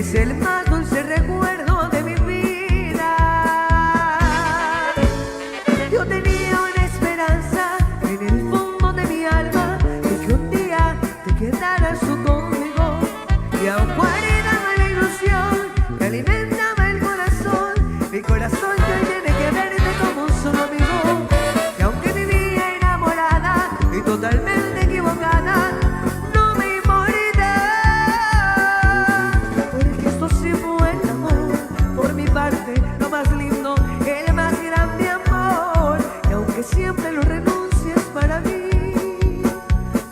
es el más dulce recuerdo de mi vida. Yo tenía una esperanza en el fondo de mi alma de que un día te quedaras tú conmigo, y aún guardaba la ilusión que alimentaba el corazón, mi corazón ya tiene que verte como un solo amigo. Que aunque vivía enamorada y totalmente equivocada, no me importa, porque esto sí fue el amor. Por mi parte, lo más lindo, el más grande amor, y aunque siempre lo renuncies, para mí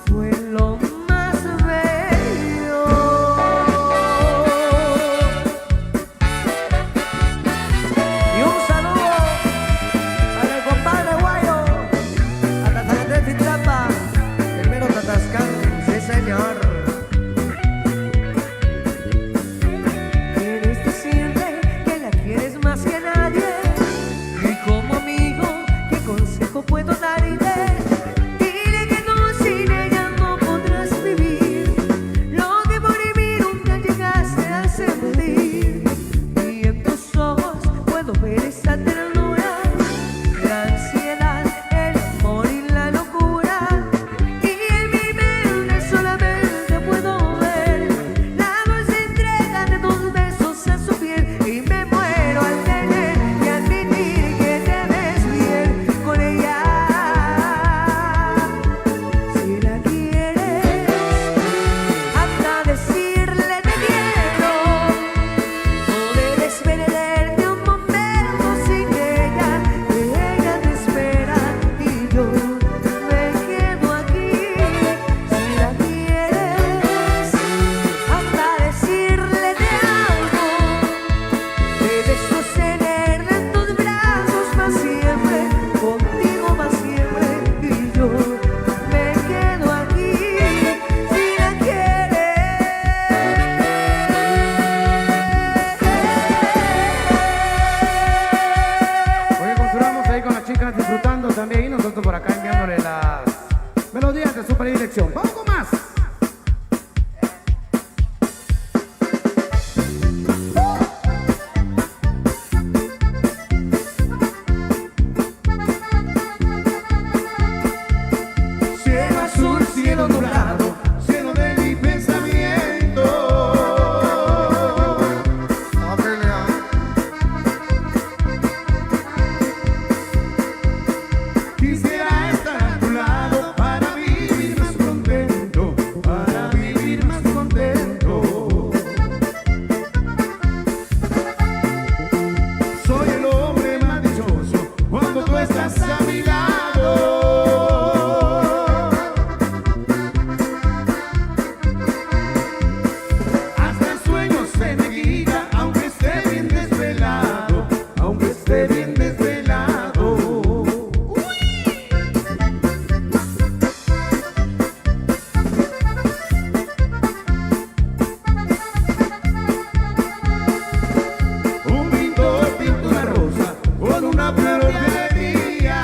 fue lo más bello. Y un saludo para el compadre Guayo, a la San de Fitzapa, el mero Tatascán, sí señor. Quieres decirle que la quieres más que nadie, y como amigo, ¿qué consejo puedo darle? Dile que tú sin ella no podrás vivir lo que por mí nunca llegaste a sentir. Y en tus ojos puedo ver esa ternura, la ansiedad, el amor y la locura. Y en mi mente solamente puedo ver la dulce entrega de tus besos a su piel. Y me muero al tener que admitir que te ves bien con ella. Si la quieres, anda a decirle te quiero. No debes perderte un momento sin ella, que ella te espera y yo me quedo aquí. Si la quieres, anda a decirle te amo. Debes sostenerla en tus brazos más siempre, contigo más siempre, y yo me quedo aquí. Si la quieres. Oye, continuamos ahí con las chicas disfrutando también y nosotros por acá enviándole las melodías de su predilección. ¡Vamos con más! Cielo azul, cielo nublado, Cielo de mi pensamiento. Quisiera estar a tu lado para vivir más contento, para vivir más contento. Soy el hombre más dichoso cuando tú estás a mi lado. Hasta el sueño se me quita, aunque esté bien desvelado, aunque esté bien desvelado. Un pintor pintó una rosa con una flor de día.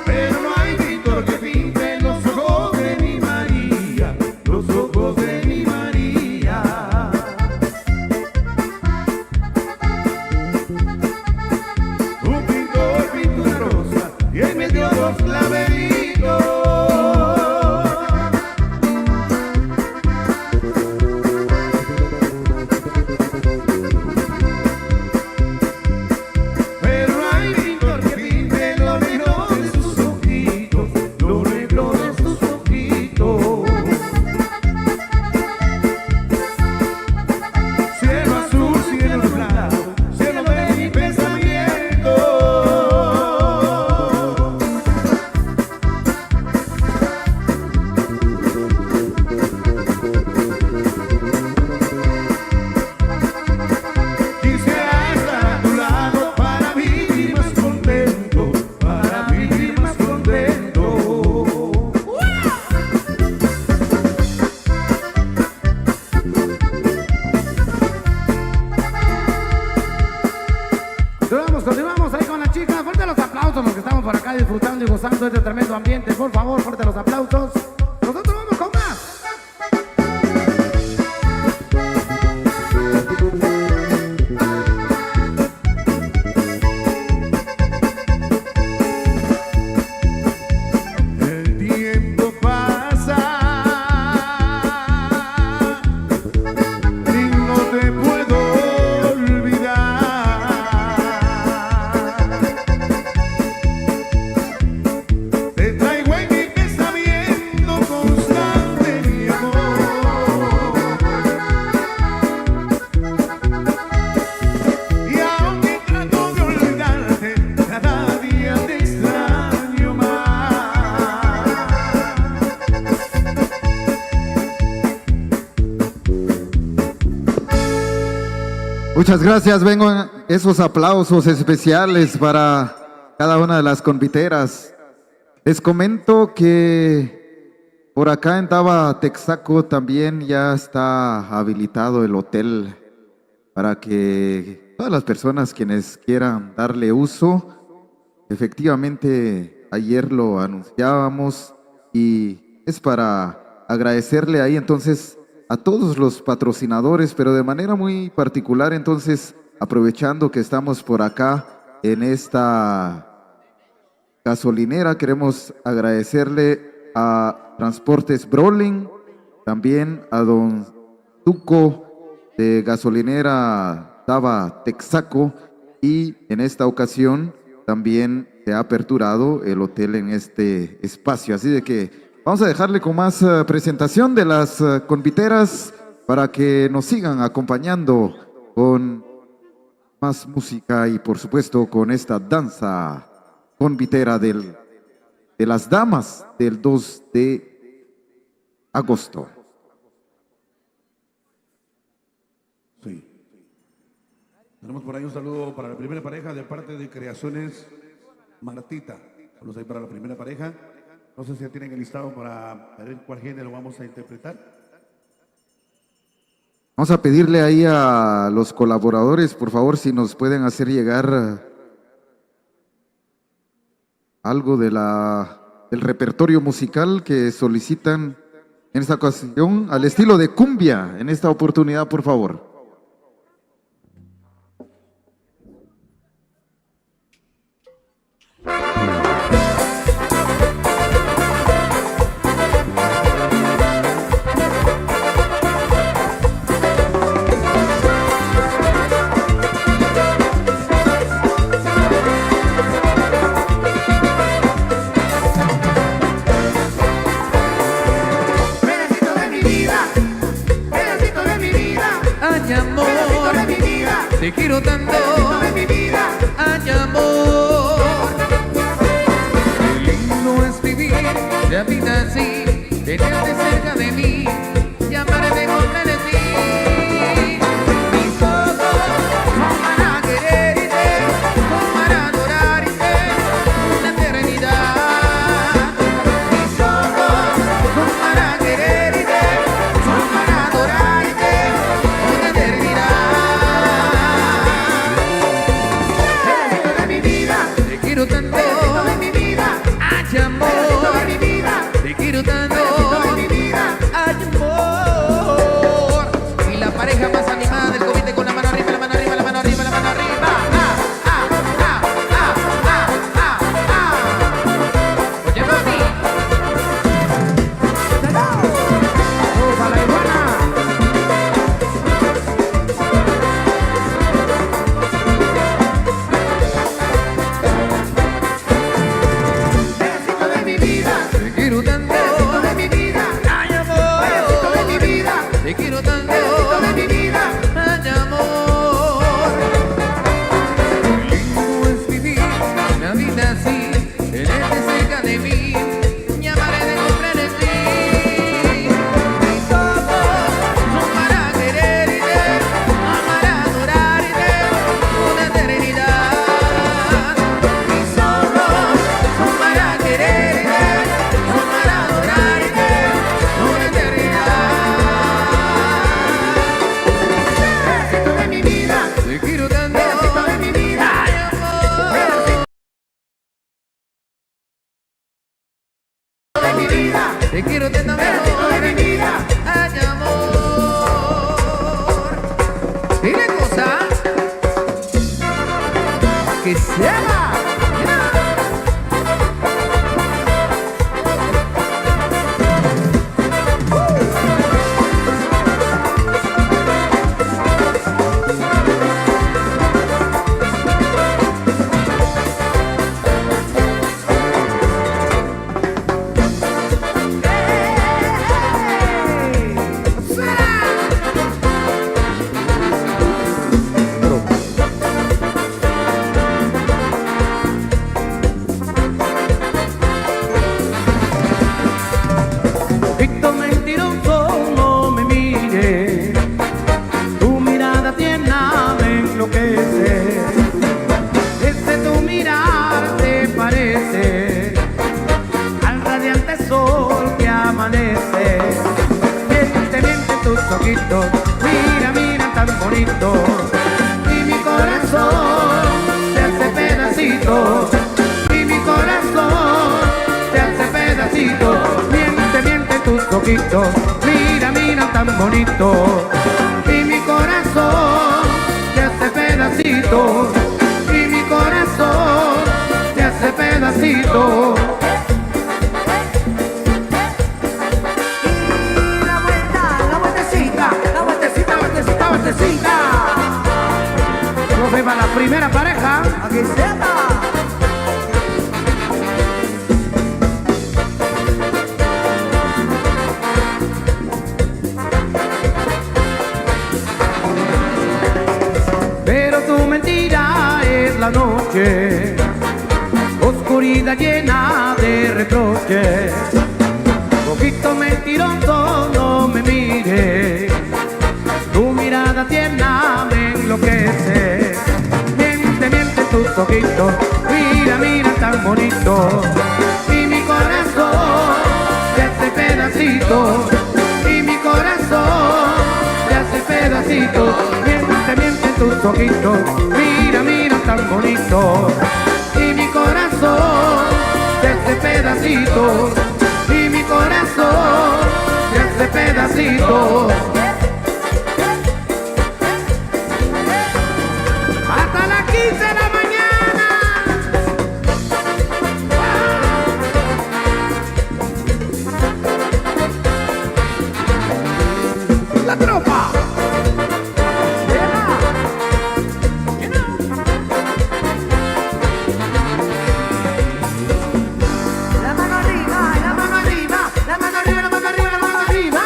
Pero no hay pintor que pinte los ojos de mi María, los ojos de mi María. Un pintor pintó una rosa y él me dio dos laberintos. Pero no hay pintor que pinte lo negro de sus ojitos, lo negro de sus ojitos. Cielo azul, cielo nublado, cielo de mi pensamiento. disfrutando y gozando de este tremendo ambiente. Por favor, fuerte los aplausos. Nosotros vamos con más. El tiempo pasa y no te puedo olvidar. Te traigo en mi pensamiento constante, mi amor. Y aunque trato de olvidarte, cada día te extraño más. Muchas gracias, vengo esos aplausos especiales para cada una de las confiteras. Les comento que por acá en Taba, Texaco, también ya está habilitado el hotel para que todas las personas quienes quieran darle uso, efectivamente ayer lo anunciábamos y es para agradecerle ahí entonces a todos los patrocinadores, pero de manera muy particular, entonces, aprovechando que estamos por acá en esta gasolinera, queremos agradecerle a Transportes Brolin, también a don Tuco de gasolinera Taba Texaco, y en esta ocasión también se ha aperturado el hotel en este espacio, así de que vamos a dejarle con más presentación de las confiteras para que nos sigan acompañando con más música y por supuesto con esta danza confitera de las damas del 2 de agosto. Sí. Tenemos por ahí un saludo para la primera pareja de parte de Creaciones Martita. Saludos ahí para la primera pareja. No sé si ya tienen el listado para ver cuál género vamos a interpretar. Vamos a pedirle ahí a los colaboradores, por favor, si nos pueden hacer llegar algo de del repertorio musical que solicitan en esta ocasión, al estilo de cumbia, en esta oportunidad, por favor. Ay, amor, te quiero tanto. Ay, amor, qué lindo es vivir la vida así, tenerte cerca de mí, llamarme con ti. Mis ojos son para quererte, son para adorarte una eternidad. Mis ojos son para quererte, son para adorarte una eternidad. Pedacito de mi vida, te quiero tanto. Pedacito de mi vida, ay, amor, pedacito de mi vida, te quiero tanto. Te quiero tanto de mi vida. Ay, amor. Dile cosa que se haga. Poquito mentiroso, no me mires. Tu mirada tierna me enloquece. Desde tu mirar te parece al radiante sol que amanece. Miente tus ojitos, mira, mira tan bonito. Y mi corazón se hace pedacito. Y mi corazón se hace pedacito. Miente tus ojitos, mira, mira tan bonito. Y mi corazón se hace pedacito. Y mi corazón se hace pedacito. Y la vueltecita, la vueltecita, vueltecita, vueltecita. Nos vemos a la primera pareja. Aquí sepa. Pero tu mentira es la noche, oscuridad llena de reproches. Poquito mentiroso, no me mires. Tu mirada tierna me enloquece. Miente tus ojitos, mira, mira tan bonito. Y mi corazón se hace pedacito. Y mi corazón se hace pedacito. Miente tus ojitos, mira, mira tan bonito. Y mi corazón se hace pedacito. Y mi corazón se hace pedacito. Hasta las 15 de la mañana. La tropa. La mano arriba, la mano arriba, la mano arriba, la mano arriba, la mano arriba.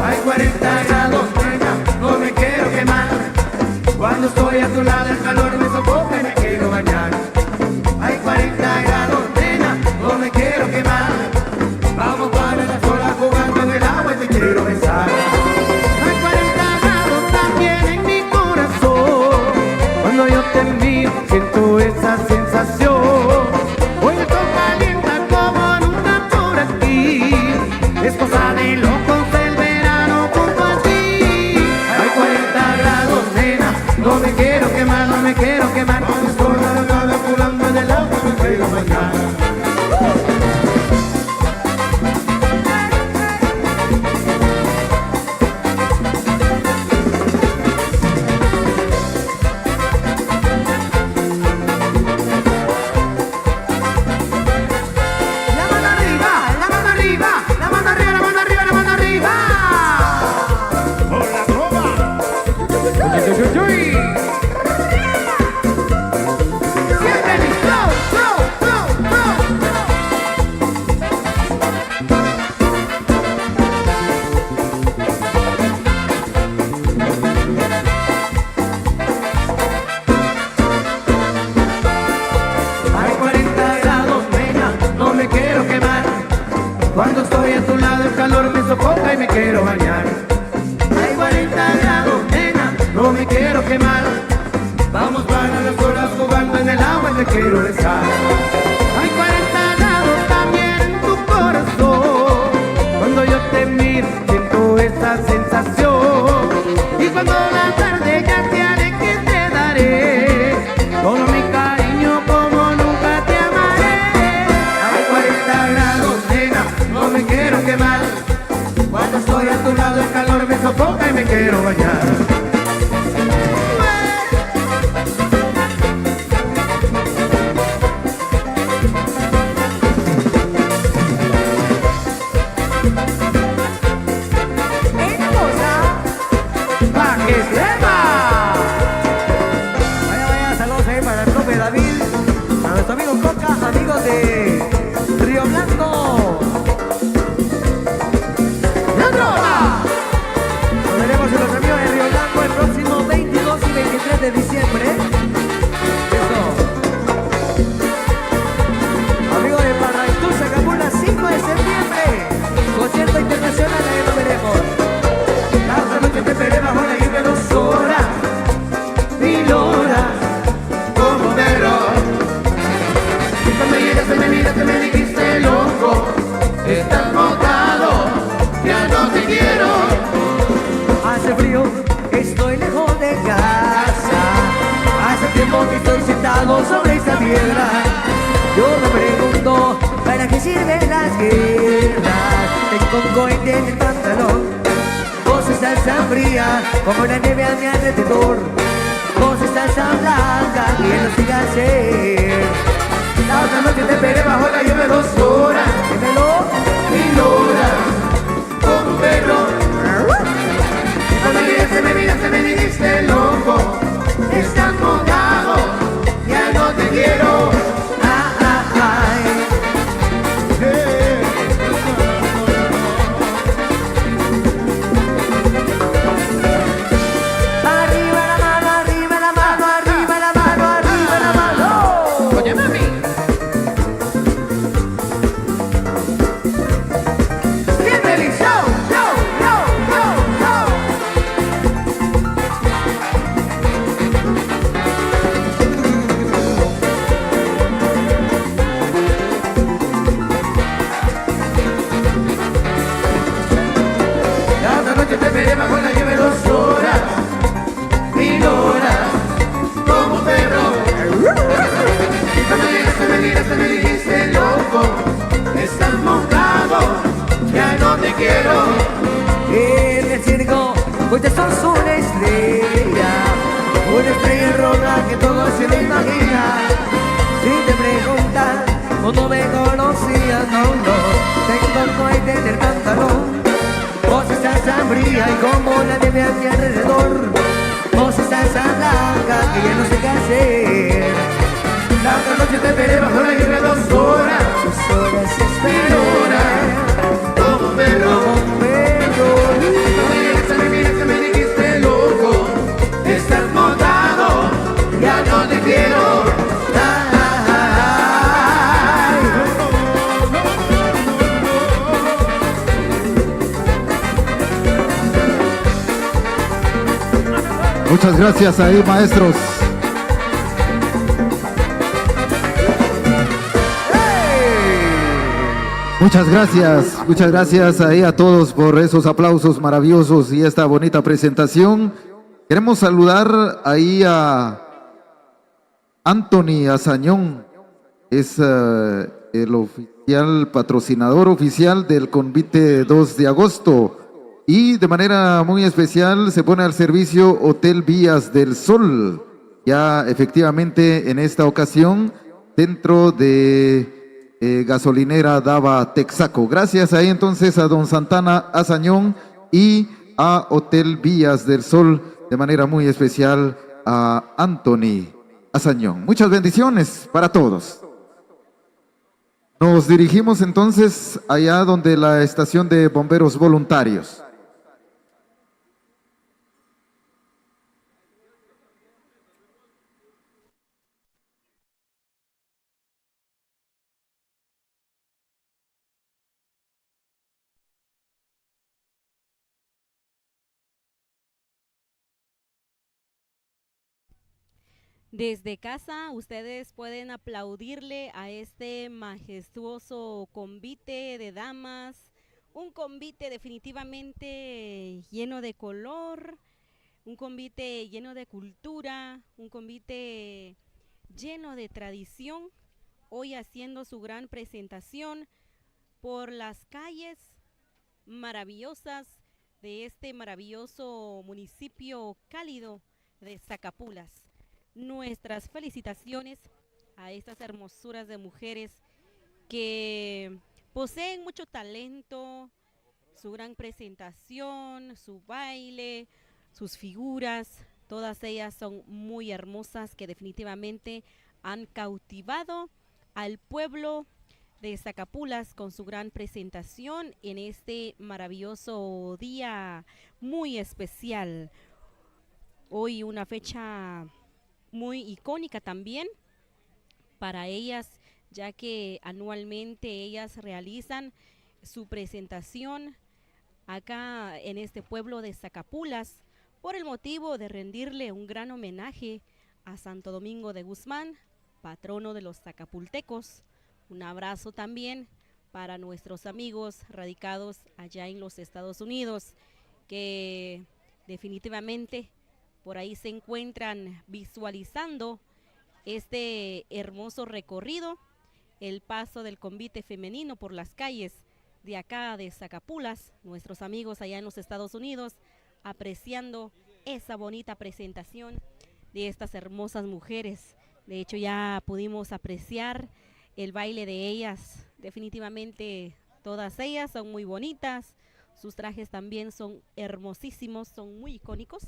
Hay 40 grados, nena, no me quiero quemar. Cuando estoy a tu lado el calor me sofoca y me quiero bañar. Hay 40 grados, nena, no me quiero quemar. Vamos para la sola jugando en el agua y te quiero besar. Hay 40 grados también en mi corazón. Cuando yo te miro siento esa sensación. Hoy me toca calienta como nunca por aquí. Es cosa de locos el verano junto a ti. Hay 40 grados, nena, no me quiero quemar, no me quiero quemar. Cuando estoy a la nada jugando en el agua me quiero bañar. La mano arriba, la mano arriba, la mano arriba, la mano arriba, la mano arriba. ¡Hola, Roma! Siempre listo, go, go, go. Hay 40 grados, nena, no me quiero quemar. Cuando estoy a tu lado el calor me sofoca y me quiero bañar. Hay 40 no me quiero quemar. Vamos para las olas jugando en el agua, te quiero besar. Hay 40 grados también en tu corazón. Cuando yo te miro siento esa sensación. Y cuando la tarde ya te aleje te daré todo mi cariño como nunca te amaré. Hay 40 grados, nena, no me quiero quemar. Cuando estoy a tu lado el calor me sofoca y me quiero bañar. Amigos de Río Blanco. ¡La droga! Nos veremos en los amigos de Río Blanco el próximo 22 y 23 de diciembre. Eso. Amigos de Parraitú, Sacapula, 5 de septiembre. Concierto internacional, ahí nos veremos. La otra noche te esperé bajo la lluvia 2 horas, 1000 horas, como perro. Me miraste, me dijiste loco, estás botado, ya no te quiero. Hace frío, estoy lejos de casa. Hace tiempo que estoy sentado sobre esta piedra. Yo me pregunto, ¿para qué sirven las guerras? Tengo un cohete en el pantalón. Vos estás tan fría como la nieve a mi alrededor. Vos estás tan blanca que no sigue a ser. La otra noche te esperé bajo la lluvia 2 horas, 1000 horas, como un perro. Cuando me miraste, me dijiste loco, estás mojado, ya no te quiero. Arriba la mano, arriba la mano, arriba la mano, arriba la mano. Oye, mami. Te esperé bajo la lluvia 2 horas, 1000 horas, como un perro. Cuando llegaste, me miraste, me dijiste loco, estás mojado, ya no te quiero. En el circo, ustedes sos una estrella roja que todo se lo imagina. Si te preguntan cómo me conocías, no, tengo el cohete en el pantalón. Vos estás tan fría y como la nieve a mi alrededor. Vos estás tan blanca que ya no sé qué hacer. La otra noche te esperé bajo la lluvia 2 horas, 1000 horas, como un perro. Me miraste, me dijiste loco, estás montado, ya no te quiero. Muchas gracias ahí, maestros. Muchas gracias ahí a todos por esos aplausos maravillosos y esta bonita presentación. Queremos saludar ahí a Anthony Azañón, es el oficial patrocinador oficial del convite 2 de agosto. Y de manera muy especial se pone al servicio Hotel Vías del Sol, ya efectivamente en esta ocasión dentro de gasolinera Dava Texaco. Gracias ahí entonces a don Santana Azañón y a Hotel Vías del Sol, de manera muy especial a Anthony Azañón. Muchas bendiciones para todos. Nos dirigimos entonces allá donde la estación de bomberos voluntarios. Desde casa ustedes pueden aplaudirle a este majestuoso convite de damas, un convite definitivamente lleno de color, un convite lleno de cultura, un convite lleno de tradición, hoy haciendo su gran presentación por las calles maravillosas de este maravilloso municipio cálido de Zacapulas. Nuestras felicitaciones a estas hermosuras de mujeres que poseen mucho talento, su gran presentación, su baile, sus figuras, todas ellas son muy hermosas que definitivamente han cautivado al pueblo de Zacapulas con su gran presentación en este maravilloso día muy especial. Hoy una fecha muy icónica también para ellas, ya que anualmente ellas realizan su presentación acá en este pueblo de Zacapulas por el motivo de rendirle un gran homenaje a Santo Domingo de Guzmán, patrono de los zacapultecos. Un abrazo también para nuestros amigos radicados allá en los Estados Unidos, que definitivamente por ahí se encuentran visualizando este hermoso recorrido, el paso del convite femenino por las calles de acá de Zacapulas, nuestros amigos allá en los Estados Unidos, apreciando esa bonita presentación de estas hermosas mujeres. De hecho, ya pudimos apreciar el baile de ellas. Definitivamente todas ellas son muy bonitas, sus trajes también son hermosísimos, son muy icónicos.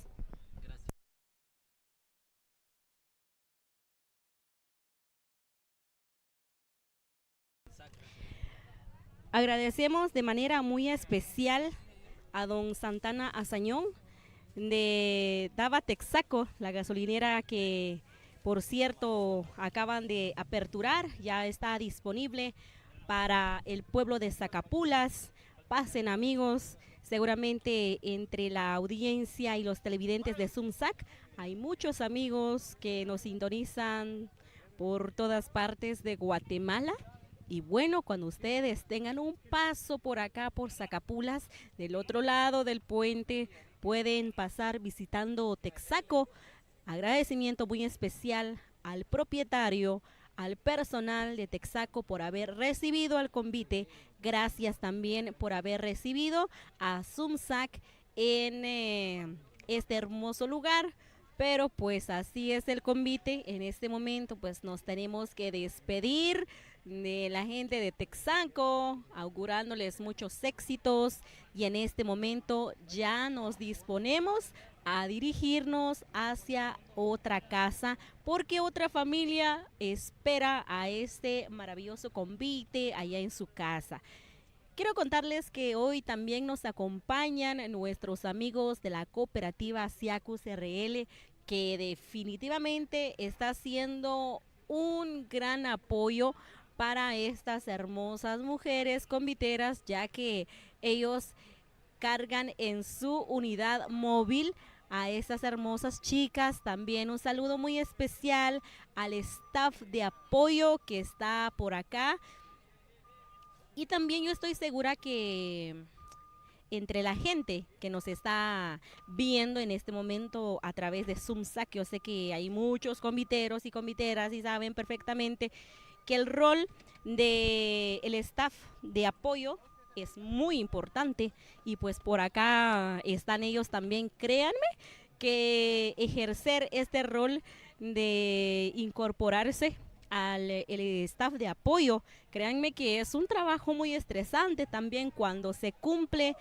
Agradecemos de manera muy especial a don Santana Azañón de Dava Texaco, la gasolinera que por cierto acaban de aperturar, ya está disponible para el pueblo de Zacapulas. Pasen amigos, seguramente entre la audiencia y los televidentes de Zumzac hay muchos amigos que nos sintonizan por todas partes de Guatemala. Y bueno, cuando ustedes tengan un paso por acá, por Zacapulas, del otro lado del puente, pueden pasar visitando Texaco. Agradecimiento muy especial al propietario, al personal de Texaco por haber recibido al convite. Gracias también por haber recibido a Zumzac en este hermoso lugar. Pero pues así es el convite. En este momento pues nos tenemos que despedir de la gente de Texaco, augurándoles muchos éxitos, y en este momento ya nos disponemos a dirigirnos hacia otra casa porque otra familia espera a este maravilloso convite allá en su casa. Quiero contarles que hoy también nos acompañan nuestros amigos de la cooperativa Siacus RL, que definitivamente está haciendo un gran apoyo para estas hermosas mujeres conviteras, ya que ellos cargan en su unidad móvil a estas hermosas chicas. También un saludo muy especial al staff de apoyo que está por acá. Y también yo estoy segura que entre la gente que nos está viendo en este momento a través de Zumzac, yo sé que hay muchos conviteros y conviteras y saben perfectamente que el rol del staff de apoyo es muy importante, y pues por acá están ellos también. Créanme que ejercer este rol de incorporarse al el staff de apoyo, créanme que es un trabajo muy estresante también cuando se cumple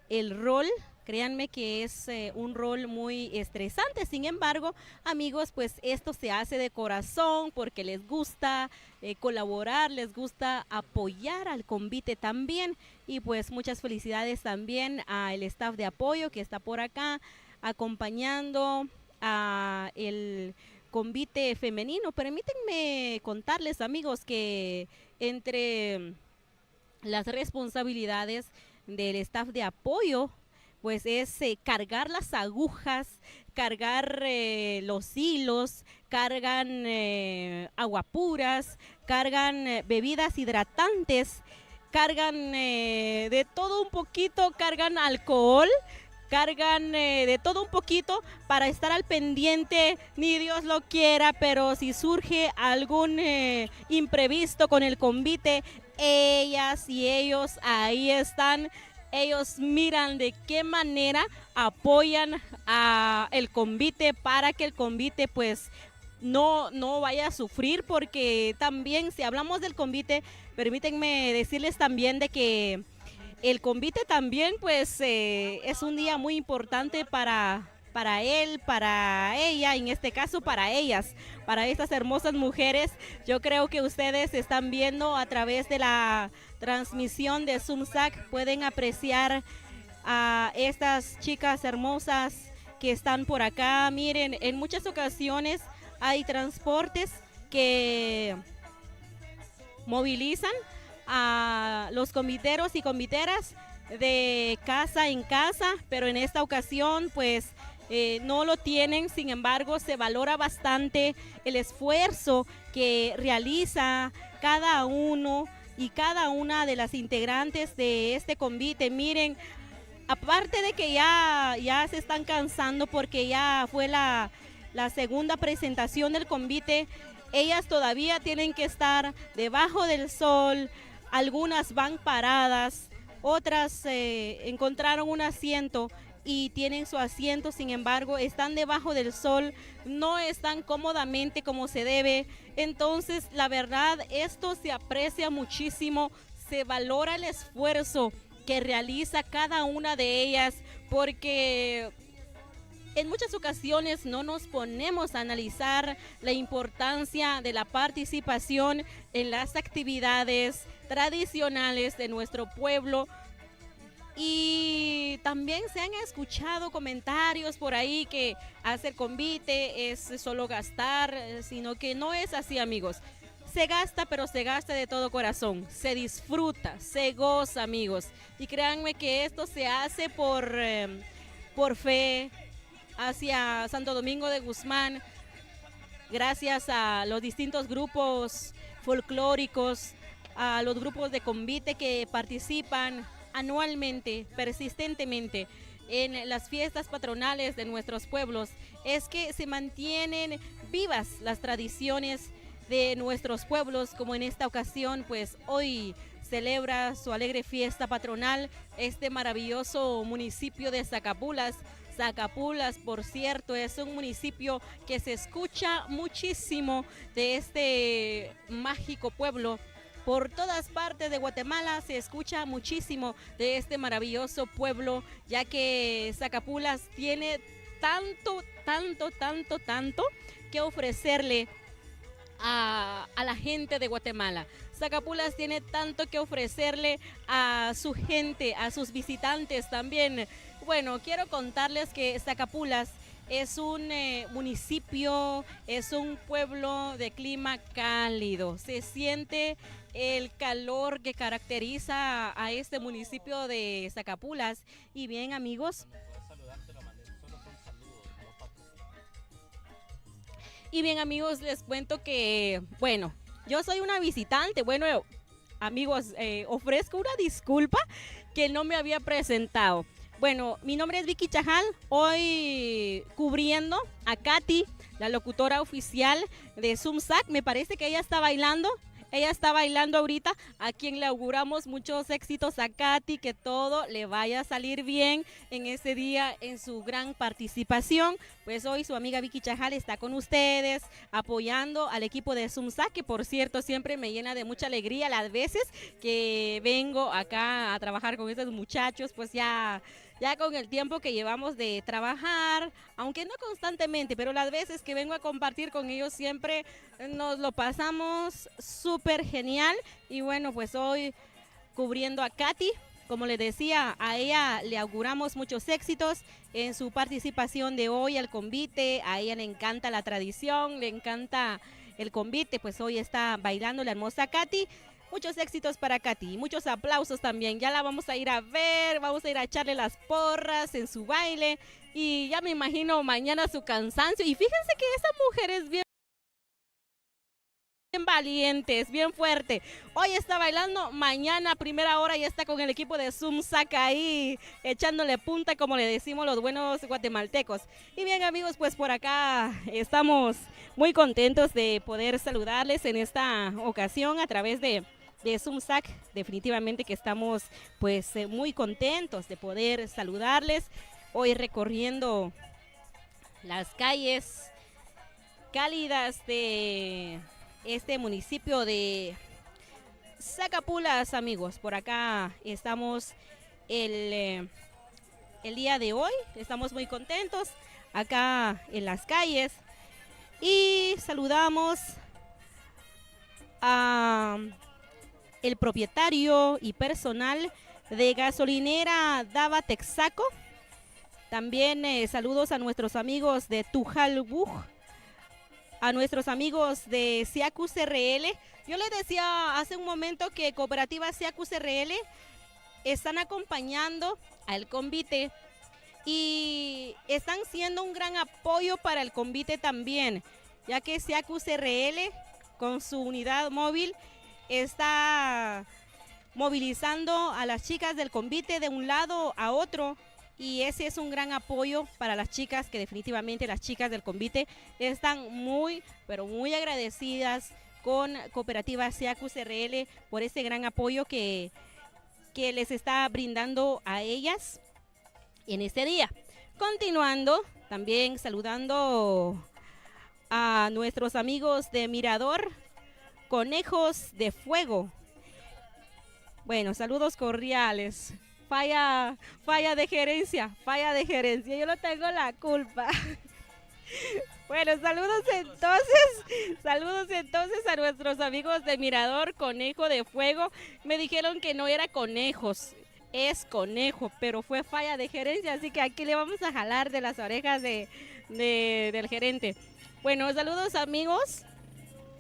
el rol. Créanme que es un rol muy estresante. Sin embargo, amigos, pues esto se hace de corazón porque les gusta colaborar, les gusta apoyar al convite también. Y pues muchas felicidades también al staff de apoyo que está por acá acompañando a el convite femenino. Permítanme contarles, amigos, que entre las responsabilidades del staff de apoyo pues es cargar las agujas, cargar los hilos, cargan aguapuras, cargan bebidas hidratantes, cargan de todo un poquito, cargan alcohol, cargan de todo un poquito para estar al pendiente, ni Dios lo quiera, pero si surge algún imprevisto con el convite, ellas y ellos ahí están. Ellos miran de qué manera apoyan a el convite para que el convite pues no vaya a sufrir, porque también si hablamos del convite, permítanme decirles también de que el convite también pues es un día muy importante para él, para ella, en este caso para ellas, para estas hermosas mujeres. Yo creo que ustedes están viendo a través de la transmisión de Zumsac, pueden apreciar a estas chicas hermosas que están por acá. Miren, en muchas ocasiones hay transportes que movilizan a los conviteros y conviteras de casa en casa, pero en esta ocasión pues no lo tienen. Sin embargo, se valora bastante el esfuerzo que realiza cada uno y cada una de las integrantes de este convite. Miren, aparte de que ya se están cansando porque ya fue la segunda presentación del convite, ellas todavía tienen que estar debajo del sol. Algunas van paradas, otras encontraron un asiento y tienen su asiento, sin embargo están debajo del sol, no están cómodamente como se debe. Entonces la verdad, esto se aprecia muchísimo, se valora el esfuerzo que realiza cada una de ellas, porque en muchas ocasiones no nos ponemos a analizar la importancia de la participación en las actividades tradicionales de nuestro pueblo. Y también se han escuchado comentarios por ahí que hacer convite es solo gastar, sino que no es así, amigos. Se gasta, pero se gasta de todo corazón, se disfruta, se goza, amigos. Y créanme que esto se hace por fe hacia Santo Domingo de Guzmán, gracias a los distintos grupos folclóricos, a los grupos de convite que participan anualmente, persistentemente en las fiestas patronales de nuestros pueblos. Es que se mantienen vivas las tradiciones de nuestros pueblos, como en esta ocasión, pues hoy celebra su alegre fiesta patronal este maravilloso municipio de Zacapulas. Zacapulas, por cierto, es un municipio que se escucha muchísimo de este mágico pueblo. Por todas partes de Guatemala se escucha muchísimo de este maravilloso pueblo, ya que Zacapulas tiene tanto que ofrecerle a la gente de Guatemala. Zacapulas tiene tanto que ofrecerle a su gente, a sus visitantes también. Bueno, quiero contarles que Zacapulas es un municipio, es un pueblo de clima cálido. Se siente el calor que caracteriza a este municipio de Zacapulas. Y bien, amigos, les cuento que, bueno, yo soy una visitante. Bueno, amigos, ofrezco una disculpa que no me había presentado. Bueno, mi nombre es Vicky Chajal, hoy cubriendo a Katy, la locutora oficial de Zumsac. Me parece que ella está bailando ahorita, a quien le auguramos muchos éxitos a Katy, que todo le vaya a salir bien en ese día, en su gran participación. Pues hoy su amiga Vicky Chajal está con ustedes, apoyando al equipo de Zumsac, que por cierto siempre me llena de mucha alegría las veces que vengo acá a trabajar con estos muchachos, pues ya con el tiempo que llevamos de trabajar, aunque no constantemente, pero las veces que vengo a compartir con ellos siempre nos lo pasamos súper genial. Y bueno, pues hoy cubriendo a Katy, como les decía, a ella le auguramos muchos éxitos en su participación de hoy al convite. A ella le encanta la tradición, le encanta el convite, pues hoy está bailando la hermosa Katy. Muchos éxitos para Katy, muchos aplausos también. Ya la vamos a ir a ver, vamos a ir a echarle las porras en su baile y ya me imagino mañana su cansancio. Y fíjense que esa mujer es bien valientes, bien fuerte. Hoy está bailando, mañana primera hora ya está con el equipo de Zumsac ahí echándole punta, como le decimos los buenos guatemaltecos. Y bien amigos, pues por acá estamos muy contentos de poder saludarles en esta ocasión a través de Zumsac. Definitivamente que estamos pues muy contentos de poder saludarles hoy recorriendo las calles cálidas de este municipio de Zacapulas, amigos. Por acá estamos el día de hoy, estamos muy contentos acá en las calles y saludamos a el propietario y personal de gasolinera Dava Texaco. También saludos a nuestros amigos de Tujalbuj, a nuestros amigos de Siacus RL. Yo les decía hace un momento que Cooperativa Siacus RL están acompañando al convite y están siendo un gran apoyo para el convite también, ya que Siacus RL con su unidad móvil está movilizando a las chicas del convite de un lado a otro. Y ese es un gran apoyo para las chicas, que definitivamente las chicas del convite están muy, pero muy agradecidas con Cooperativa Siacus RL por ese gran apoyo que les está brindando a ellas en este día. Continuando, también saludando a nuestros amigos de Mirador, Conejos de Fuego. Bueno, saludos cordiales. Falla de gerencia, yo no tengo la culpa. Bueno, saludos entonces a nuestros amigos de Mirador, Conejo de Fuego. Me dijeron que no era conejos, es conejo, pero fue falla de gerencia, así que aquí le vamos a jalar de las orejas del gerente. Bueno, saludos amigos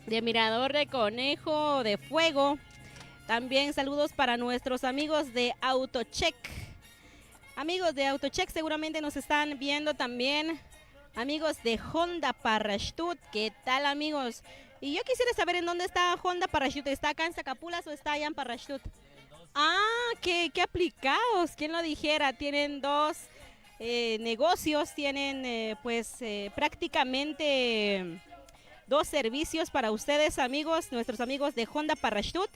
de Mirador de Conejo de Fuego. También saludos para nuestros amigos de Autocheck. Amigos de Autocheck seguramente nos están viendo también. Amigos de Honda Parachute, ¿qué tal amigos? Y yo quisiera saber en dónde está Honda Parachute. ¿Está acá en Zacapulas o está allá en Parachute? Ah, qué aplicados, quién lo dijera. Tienen dos negocios, tienen prácticamente dos servicios para ustedes amigos, nuestros amigos de Honda Parachute.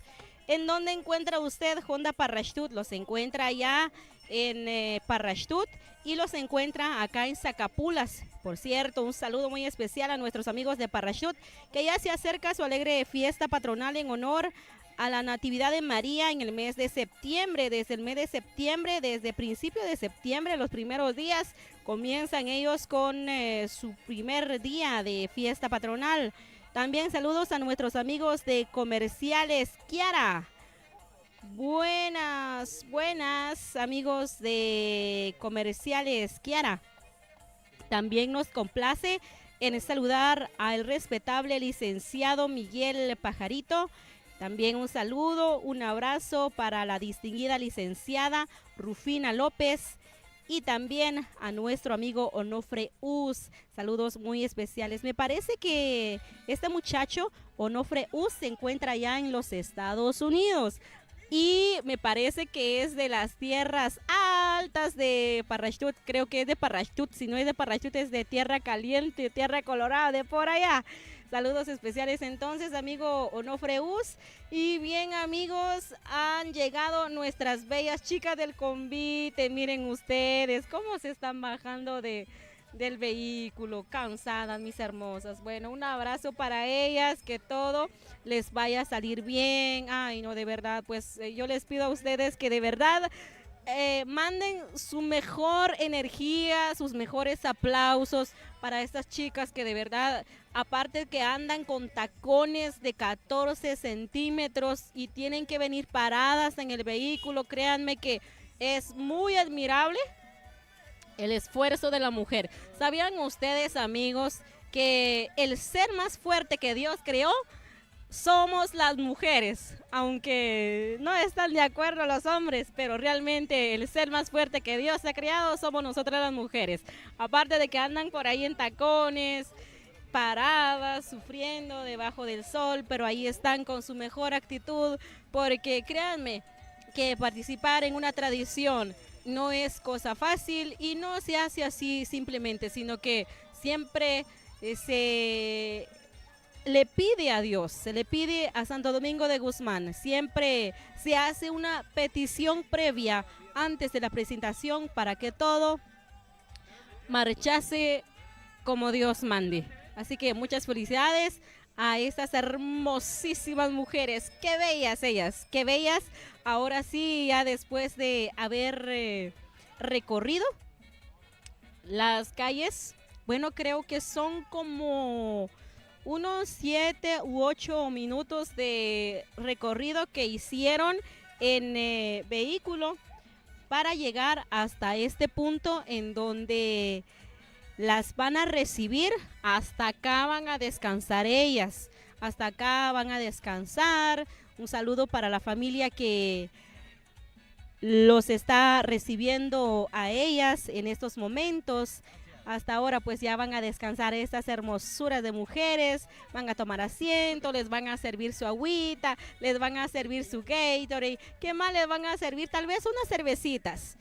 ¿En dónde encuentra usted Honda Parachute? Los encuentra allá en Parachute y los encuentra acá en Zacapulas. Por cierto, un saludo muy especial a nuestros amigos de Parachute, que ya se acerca su alegre fiesta patronal en honor a la Natividad de María en el mes de septiembre. Desde el mes de septiembre, desde principio de septiembre, los primeros días, comienzan ellos con su primer día de fiesta patronal. También saludos a nuestros amigos de Comerciales Kiara. Buenas amigos de Comerciales Kiara. También nos complace en saludar al respetable licenciado Miguel Pajarito. También un saludo, un abrazo para la distinguida licenciada Rufina López. Y también a nuestro amigo Onofre Us. Saludos muy especiales. Me parece que este muchacho, Onofre Us, se encuentra allá en los Estados Unidos. Y me parece que es de las tierras altas de Parachute. Creo que es de Parachute. Si no es de Parachute, es de Tierra Caliente, Tierra Colorada, de por allá. Saludos especiales entonces, amigo Onofre Us. Y bien, amigos, han llegado nuestras bellas chicas del convite. Miren ustedes cómo se están bajando del vehículo, cansadas, mis hermosas. Bueno, un abrazo para ellas, que todo les vaya a salir bien. Ay, no, de verdad, pues yo les pido a ustedes que de verdad manden su mejor energía, sus mejores aplausos para estas chicas que de verdad, aparte que andan con tacones de 14 centímetros y tienen que venir paradas en el vehículo, créanme que es muy admirable el esfuerzo de la mujer. ¿Sabían ustedes, amigos, que el ser más fuerte que Dios creó somos las mujeres, aunque no están de acuerdo los hombres, pero realmente el ser más fuerte que Dios ha creado somos nosotras las mujeres. Aparte de que andan por ahí en tacones, paradas, sufriendo debajo del sol, pero ahí están con su mejor actitud, porque créanme que participar en una tradición no es cosa fácil y no se hace así simplemente, sino que siempre se le pide a Dios, se le pide a Santo Domingo de Guzmán, siempre se hace una petición previa antes de la presentación para que todo marchase como Dios mande. Así que muchas felicidades a estas hermosísimas mujeres, qué bellas ellas, qué bellas. Ahora sí, ya después de haber recorrido las calles, bueno, creo que son como unos 7 u 8 minutos de recorrido que hicieron en vehículo para llegar hasta este punto en donde las van a recibir. Hasta acá van a descansar ellas, hasta acá van a descansar. Un saludo para la familia que los está recibiendo a ellas en estos momentos. Hasta ahora pues ya van a descansar estas hermosuras de mujeres, van a tomar asiento, les van a servir su agüita, les van a servir su Gatorade, ¿qué más les van a servir? Tal vez unas cervecitas.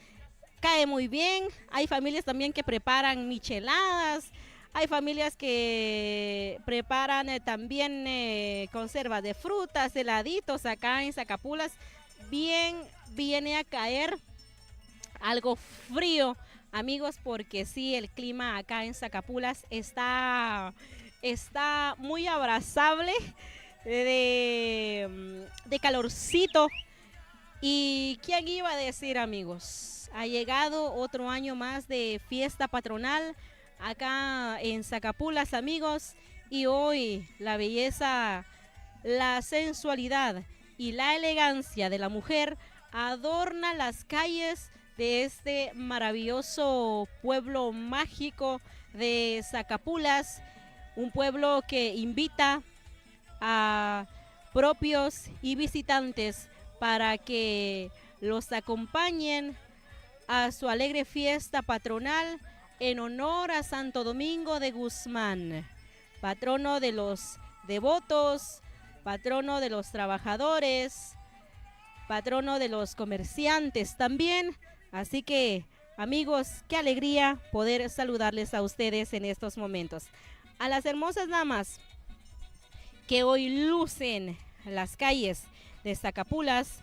Cae muy bien. Hay familias también que preparan micheladas, hay familias que preparan también conservas de frutas, heladitos acá en Zacapulas. Bien, viene a caer algo frío, amigos, porque sí, el clima acá en Zacapulas está muy abrazable, de calorcito. ¿Y quién iba a decir, amigos? Ha llegado otro año más de fiesta patronal acá en Zacapulas, amigos, y hoy la belleza, la sensualidad y la elegancia de la mujer adorna las calles de este maravilloso pueblo mágico de Zacapulas, un pueblo que invita a propios y visitantes para que los acompañen a su alegre fiesta patronal en honor a Santo Domingo de Guzmán, patrono de los devotos, patrono de los trabajadores, patrono de los comerciantes también. Así que, amigos, qué alegría poder saludarles a ustedes en estos momentos. A las hermosas damas que hoy lucen las calles de Zacapulas,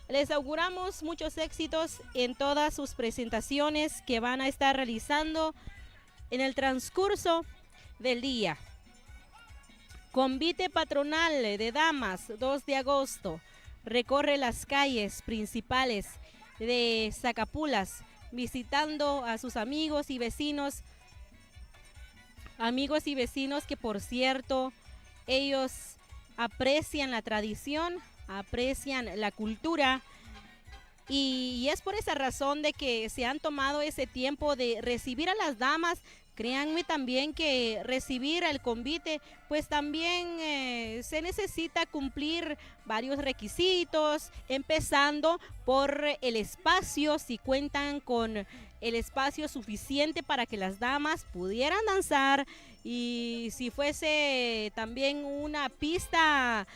les auguramos muchos éxitos en todas sus presentaciones que van a estar realizando en el transcurso del día. Convite patronal de damas, 2 de agosto, recorre las calles principales de Zacapulas, visitando a sus amigos y vecinos que, por cierto, ellos aprecian la tradición, aprecian la cultura, y es por esa razón de que se han tomado ese tiempo de recibir a las damas. Créanme también que recibir el convite, pues también se necesita cumplir varios requisitos, empezando por el espacio, si cuentan con el espacio suficiente para que las damas pudieran danzar, y si fuese también una pista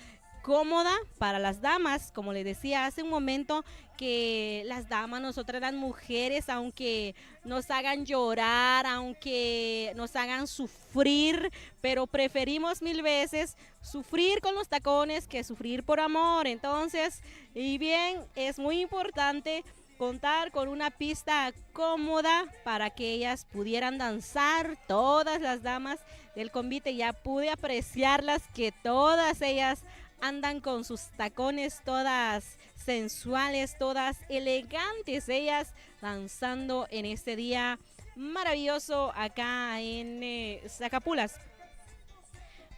cómoda para las damas, como les decía hace un momento, que las damas, nosotras las mujeres, aunque nos hagan llorar, aunque nos hagan sufrir, pero preferimos 1000 veces sufrir con los tacones que sufrir por amor. Entonces, y bien, es muy importante contar con una pista cómoda para que ellas pudieran danzar. Todas las damas del convite, ya pude apreciarlas, que todas ellas andan con sus tacones, todas sensuales, todas elegantes, ellas danzando en este día maravilloso acá en Zacapulas.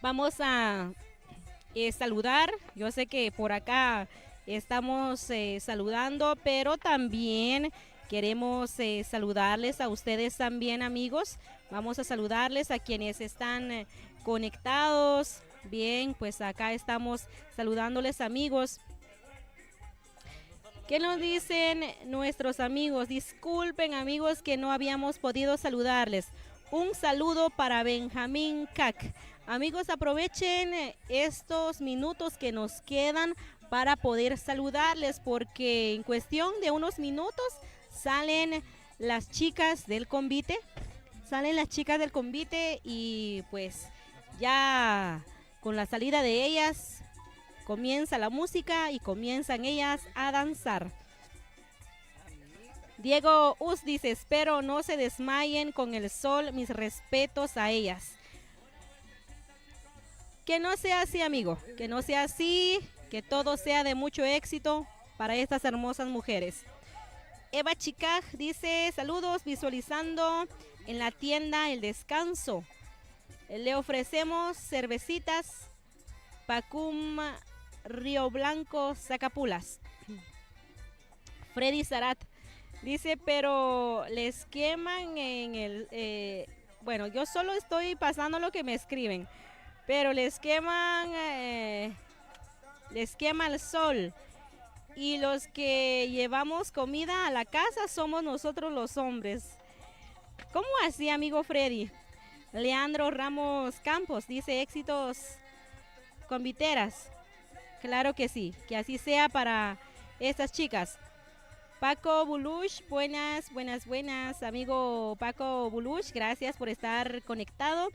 Vamos a saludar. Yo sé que por acá estamos saludando, pero también queremos saludarles a ustedes también, amigos. Vamos a saludarles a quienes están conectados Bien, pues acá estamos saludándoles, amigos. ¿Qué nos dicen nuestros amigos? Disculpen, amigos, que no habíamos podido saludarles. Un saludo para Benjamín Cac. Amigos, aprovechen estos minutos que nos quedan para poder saludarles, porque en cuestión de unos minutos salen las chicas del convite. Salen las chicas del convite y pues ya con la salida de ellas comienza la música y comienzan ellas a danzar. Diego Us dice, espero no se desmayen con el sol, mis respetos a ellas. Que no sea así, amigo, que no sea así, que todo sea de mucho éxito para estas hermosas mujeres. Eva Chicaj dice, saludos, visualizando en la tienda El Descanso. Le ofrecemos cervecitas, Pacum, Río Blanco, Zacapulas. Freddy Zarat dice, pero les queman en el... bueno, yo solo estoy pasando lo que me escriben, pero les quema el sol. Y los que llevamos comida a la casa somos nosotros los hombres. ¿Cómo así, amigo Freddy? Leandro Ramos Campos dice, éxitos conviteras. Claro que sí, que así sea para estas chicas. Paco Bulush, buenas, amigo Paco Bulush, gracias por estar conectado.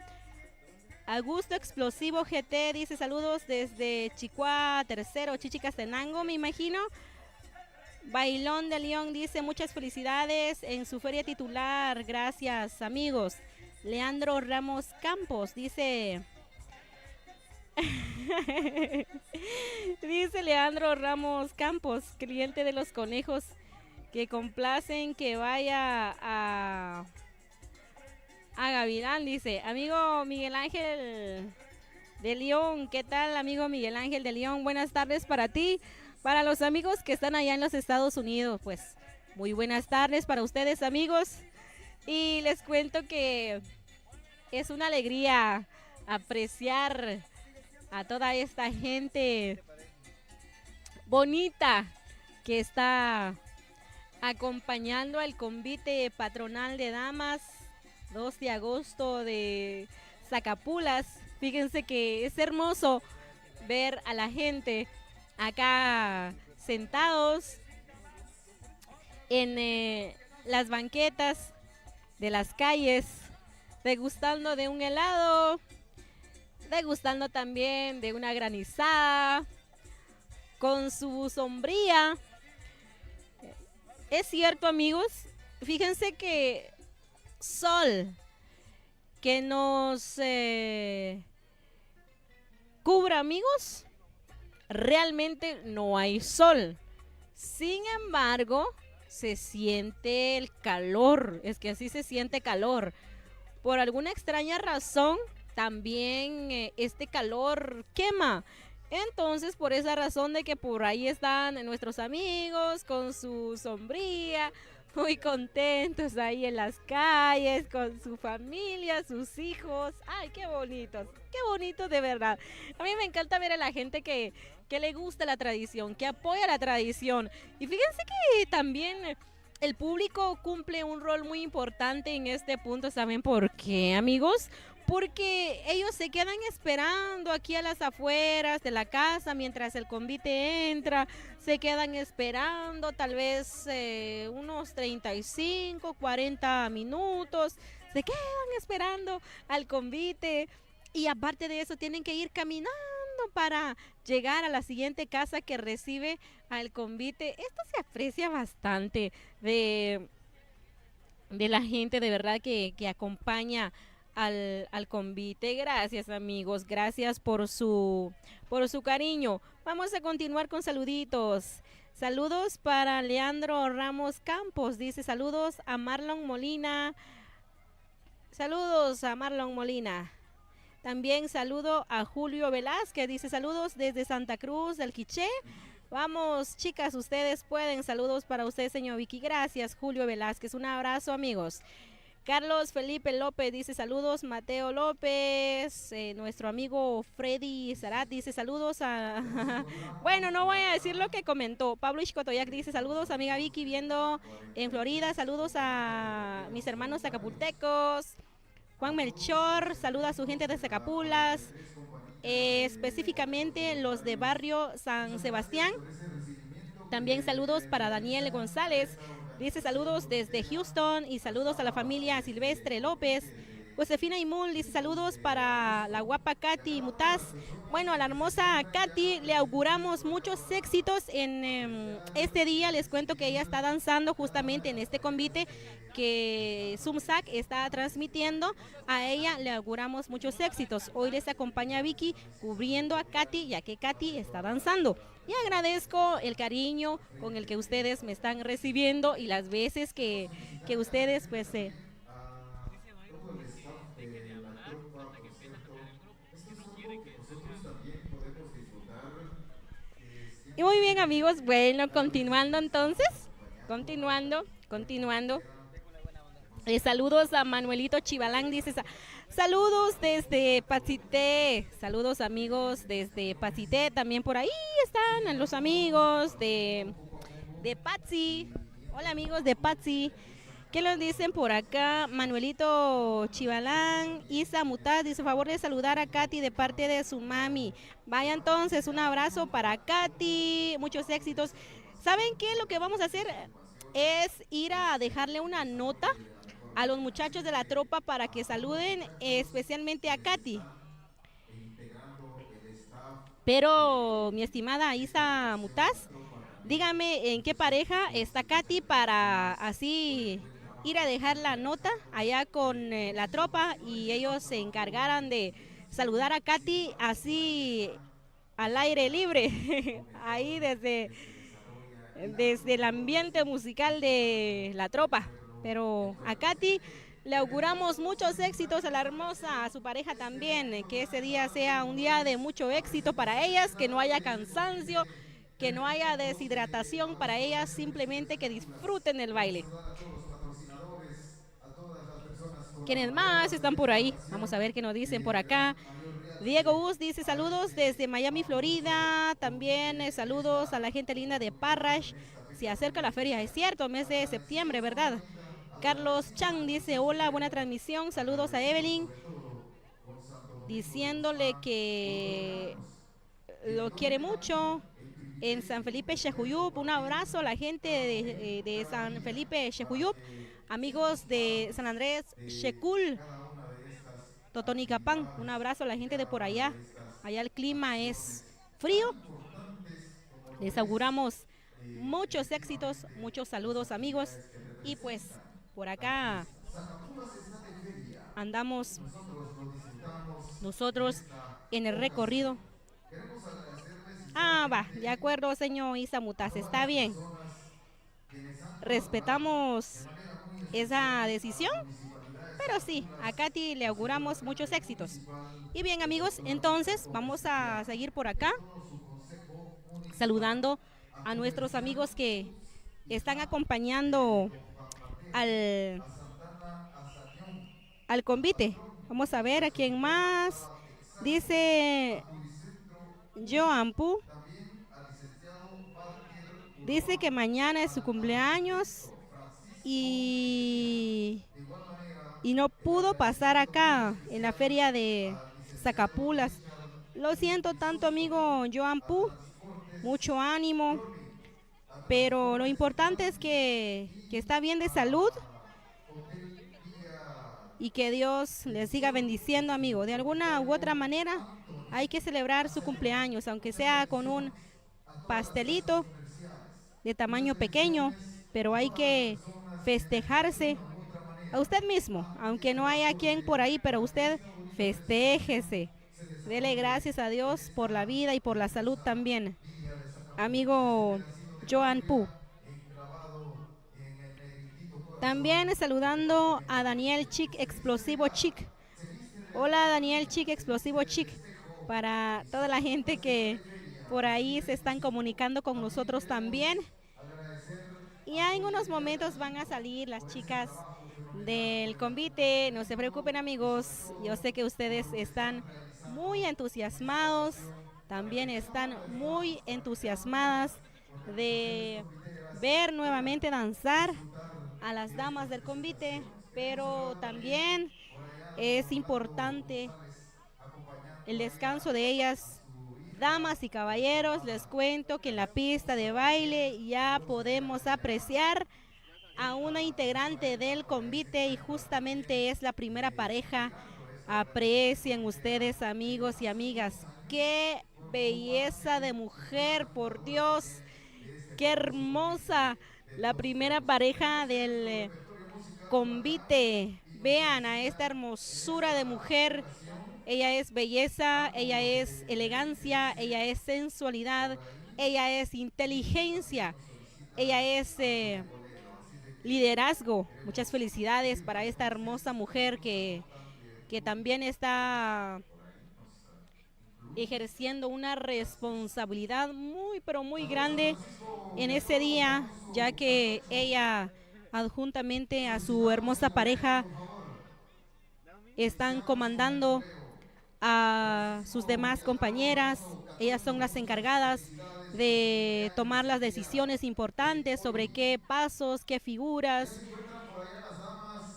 Augusto Explosivo GT dice, saludos desde Chicuá, Tercero, Chichicastenango, me imagino. Bailón de León dice, muchas felicidades en su feria titular, gracias, amigos. Leandro Ramos Campos dice... dice Leandro Ramos Campos, cliente de los conejos, que complacen que vaya a Gavilán, dice. Amigo Miguel Ángel de León, ¿qué tal, amigo Miguel Ángel de León? Buenas tardes para ti, para los amigos que están allá en los Estados Unidos, pues muy buenas tardes para ustedes, amigos. Y les cuento que es una alegría apreciar a toda esta gente bonita que está acompañando al convite patronal de damas 2 de agosto de Zacapulas. Fíjense que es hermoso ver a la gente acá sentados en las banquetas de las calles, degustando de un helado, degustando también de una granizada, con su sombría. Es cierto, amigos, fíjense que sol que nos cubra, amigos, realmente no hay sol. Sin embargo, se siente el calor, es que así se siente calor. Por alguna extraña razón, también este calor quema. Entonces, por esa razón de que por ahí están nuestros amigos con su sombría, muy contentos ahí en las calles, con su familia, sus hijos. ¡Ay, qué bonito de verdad! A mí me encanta ver a la gente que le gusta la tradición, que apoya la tradición. Y fíjense que también el público cumple un rol muy importante en este punto. ¿Saben por qué, amigos? Porque ellos se quedan esperando aquí a las afueras de la casa mientras el convite entra, se quedan esperando tal vez unos 35, 40 minutos, se quedan esperando al convite y aparte de eso tienen que ir caminando para llegar a la siguiente casa que recibe al convite. Esto se aprecia bastante de la gente de verdad que acompaña al convite. Gracias, amigos, gracias por su cariño. Vamos a continuar con saluditos. Saludos para Leandro Ramos Campos, dice saludos a Marlon Molina. Saludos a Marlon Molina. También saludo a Julio Velázquez, dice saludos desde Santa Cruz del Quiché. Vamos, chicas, ustedes pueden. Saludos para usted, señor Vicky. Gracias, Julio Velázquez. Un abrazo, amigos. Carlos Felipe López dice saludos. Mateo López, nuestro amigo Freddy Sarat dice saludos a... bueno, no voy a decir lo que comentó. Pablo Ishkotoyak dice saludos, amiga Vicky, viendo en Florida. Saludos a mis hermanos zacapultecos. Juan Melchor saluda a su gente de Zacapulas, específicamente los de barrio San Sebastián. También saludos para Daniel González. Dice saludos desde Houston y saludos a la familia Silvestre López. Josefina Imul dice saludos para la guapa Katy Mutaz. Bueno, a la hermosa Katy le auguramos muchos éxitos en este día. Les cuento que ella está danzando justamente en este convite que Sumsac está transmitiendo. A ella le auguramos muchos éxitos. Hoy les acompaña Vicky cubriendo a Katy, ya que Katy está danzando. Y agradezco el cariño con el que ustedes me están recibiendo y las veces que ustedes pues Y muy bien, amigos, bueno, continuando entonces, continuando. Saludos a Manuelito Chivalán, dice saludos desde Pacité, saludos amigos desde Pacité, también por ahí están los amigos de Patsy. Hola amigos de Patsy. ¿Qué nos dicen por acá? Manuelito Chivalán, Isa Mutaz dice favor de saludar a Katy de parte de su mami. Vaya entonces, un abrazo para Katy, muchos éxitos. ¿Saben qué? Lo que vamos a hacer es ir a dejarle una nota a los muchachos de la tropa para que saluden especialmente a Katy. Pero mi estimada Isa Mutaz, dígame en qué pareja está Katy para así ir a dejar la nota allá con la tropa y ellos se encargaran de saludar a Katy así al aire libre, ahí desde el ambiente musical de la tropa. Pero a Katy le auguramos muchos éxitos, a la hermosa, a su pareja también, que ese día sea un día de mucho éxito para ellas, que no haya cansancio, que no haya deshidratación para ellas, simplemente que disfruten el baile. ¿Quiénes más están por ahí? Vamos a ver qué nos dicen por acá. Diego Bus dice saludos desde Miami, Florida. También saludos a la gente linda de Parrash. Se acerca la feria, es cierto, mes de septiembre, ¿verdad? Carlos Chang dice hola, buena transmisión. Saludos a Evelyn, diciéndole que lo quiere mucho. En San Felipe, Xejuyup, un abrazo a la gente de San Felipe, Xejuyup, amigos de San Andrés, Xecul, Totonicapán, un abrazo a la gente de por allá. Allá el clima es frío. Les auguramos muchos éxitos, muchos saludos amigos. Y pues por acá andamos nosotros en el recorrido. Va, de acuerdo, señor Isa Mutaz, está bien. Respetamos esa decisión, pero sí, a Katy le auguramos muchos éxitos. Y bien, amigos, entonces vamos a seguir por acá, saludando a nuestros amigos que están acompañando al convite. Vamos a ver a quién más. Dice Joan Pu, dice que mañana es su cumpleaños y no pudo pasar acá en la feria de Zacapulas. Lo siento tanto, amigo Joan Pu, mucho ánimo, pero lo importante es que está bien de salud y que Dios le siga bendiciendo, amigo. De alguna u otra manera hay que celebrar su cumpleaños, aunque sea con un pastelito de tamaño pequeño, pero hay que festejarse a usted mismo, aunque no haya quien por ahí, pero usted festéjese. Dele gracias a Dios por la vida y por la salud también, amigo Joan Pu. También saludando a Daniel Chic Explosivo Chic. Hola Daniel Chic Explosivo Chic. Para toda la gente que por ahí se están comunicando con nosotros también. Y ya en unos momentos van a salir las chicas del convite. No se preocupen, amigos. Yo sé que ustedes están muy entusiasmados. También están muy entusiasmadas de ver nuevamente danzar a las damas del convite. Pero también es importante el descanso de ellas. Damas y caballeros, les cuento que en la pista de baile ya podemos apreciar a una integrante del convite y justamente es la primera pareja. Aprecien ustedes, amigos y amigas, qué belleza de mujer, por Dios, qué hermosa la primera pareja del convite. Vean a esta hermosura de mujer. Ella es belleza, ella es elegancia, ella es sensualidad, ella es inteligencia, ella es liderazgo. Muchas felicidades para esta hermosa mujer que también está ejerciendo una responsabilidad muy, pero muy grande en ese día, ya que ella, adjuntamente a su hermosa pareja, están comandando a sus demás compañeras. Ellas son las encargadas de tomar las decisiones importantes sobre qué pasos, qué figuras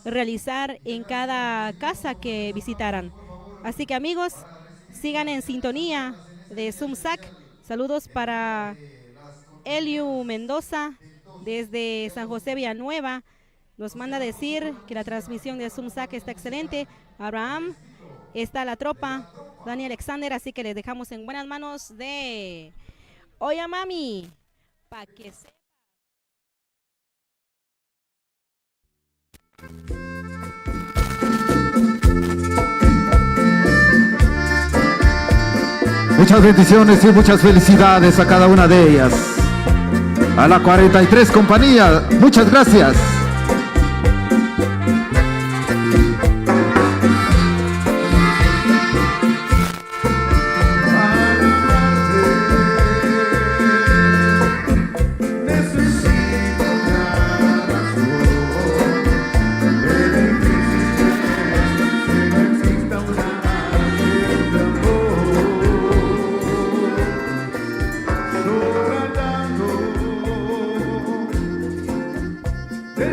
realizar en cada casa que visitaran. Así que, amigos, sigan en sintonía de Sumsac. Saludos para Eliu Mendoza desde San José Villanueva. Nos manda decir que la transmisión de Sumsac está excelente. Abraham, está la tropa, Dani Alexander, así que les dejamos en buenas manos de Oya Mami, pa' que se... Muchas bendiciones y muchas felicidades a cada una de ellas. A la 43 compañía, muchas gracias. De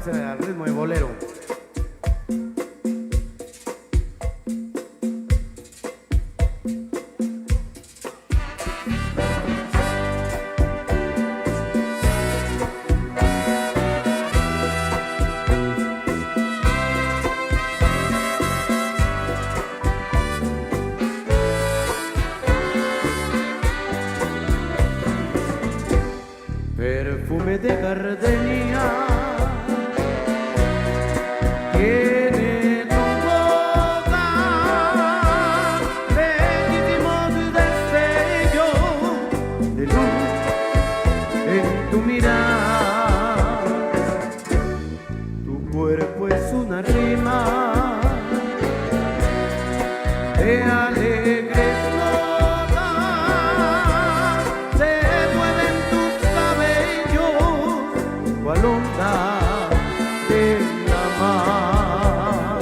vamos al ritmo de bolero. Perfume de gardenia tiene tu boca, bellísimos destellos de luz en tu mirar. Tu cuerpo es una rima de alegres notas, se mueven tus cabellos cual onda de la mar.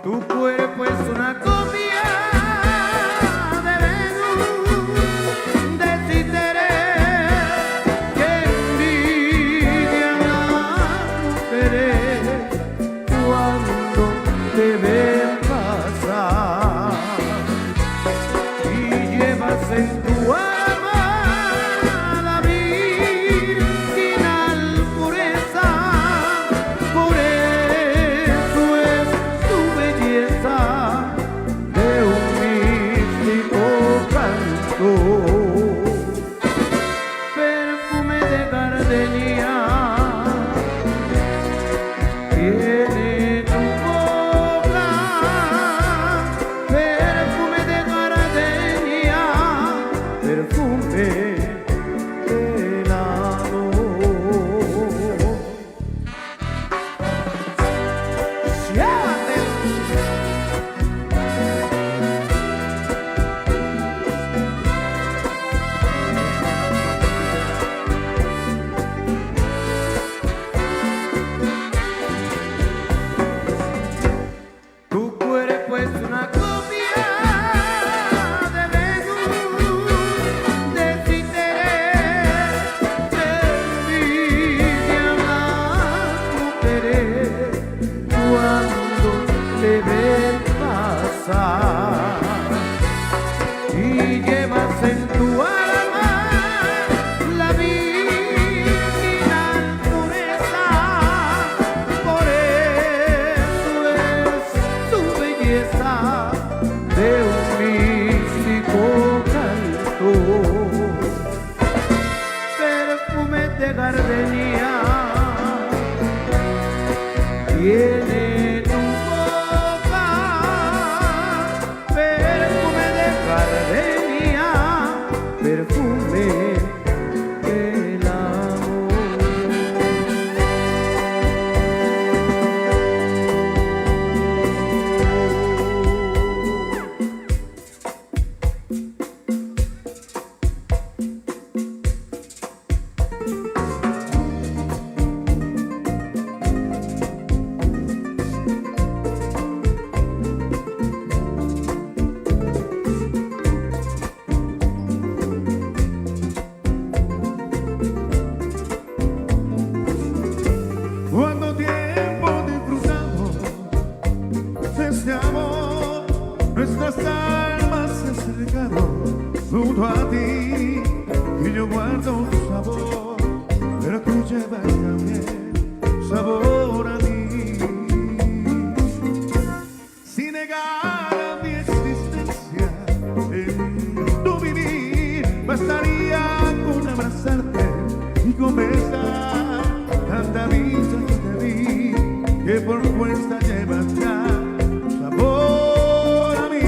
Tu cuerpo es una copia de Venus, de títeres que envidian las mujeres cuando te ven pasar, y llevas en tu alma la virginal pureza. Por eso es tu belleza de un místico canto. Perfume de gardenia tiene tu boca, perfume de gardenia, perfume del amor. ¡Llévate! Tu cuerpo es una copia de Venus, de títeres que envidian las mujeres cuando te ven pasar, y llevas en tu alma la virginal pureza. Por eso es tu belleza de un místico canto. Perfume de gardenia tiene tu boca, perfume de gardenia, perfume del amor. Cuánto tiempo disfrutamos de este amor, nuestras almas se acercaron junto a ti, y yo guardo un sabor, pero tú llevas también sabor a mí. Sin negar a mi existencia en tu vivir, bastaría con abrazarte y conversar. Tanta dicha que te di, que por fuerza llevas ya sabor a mí.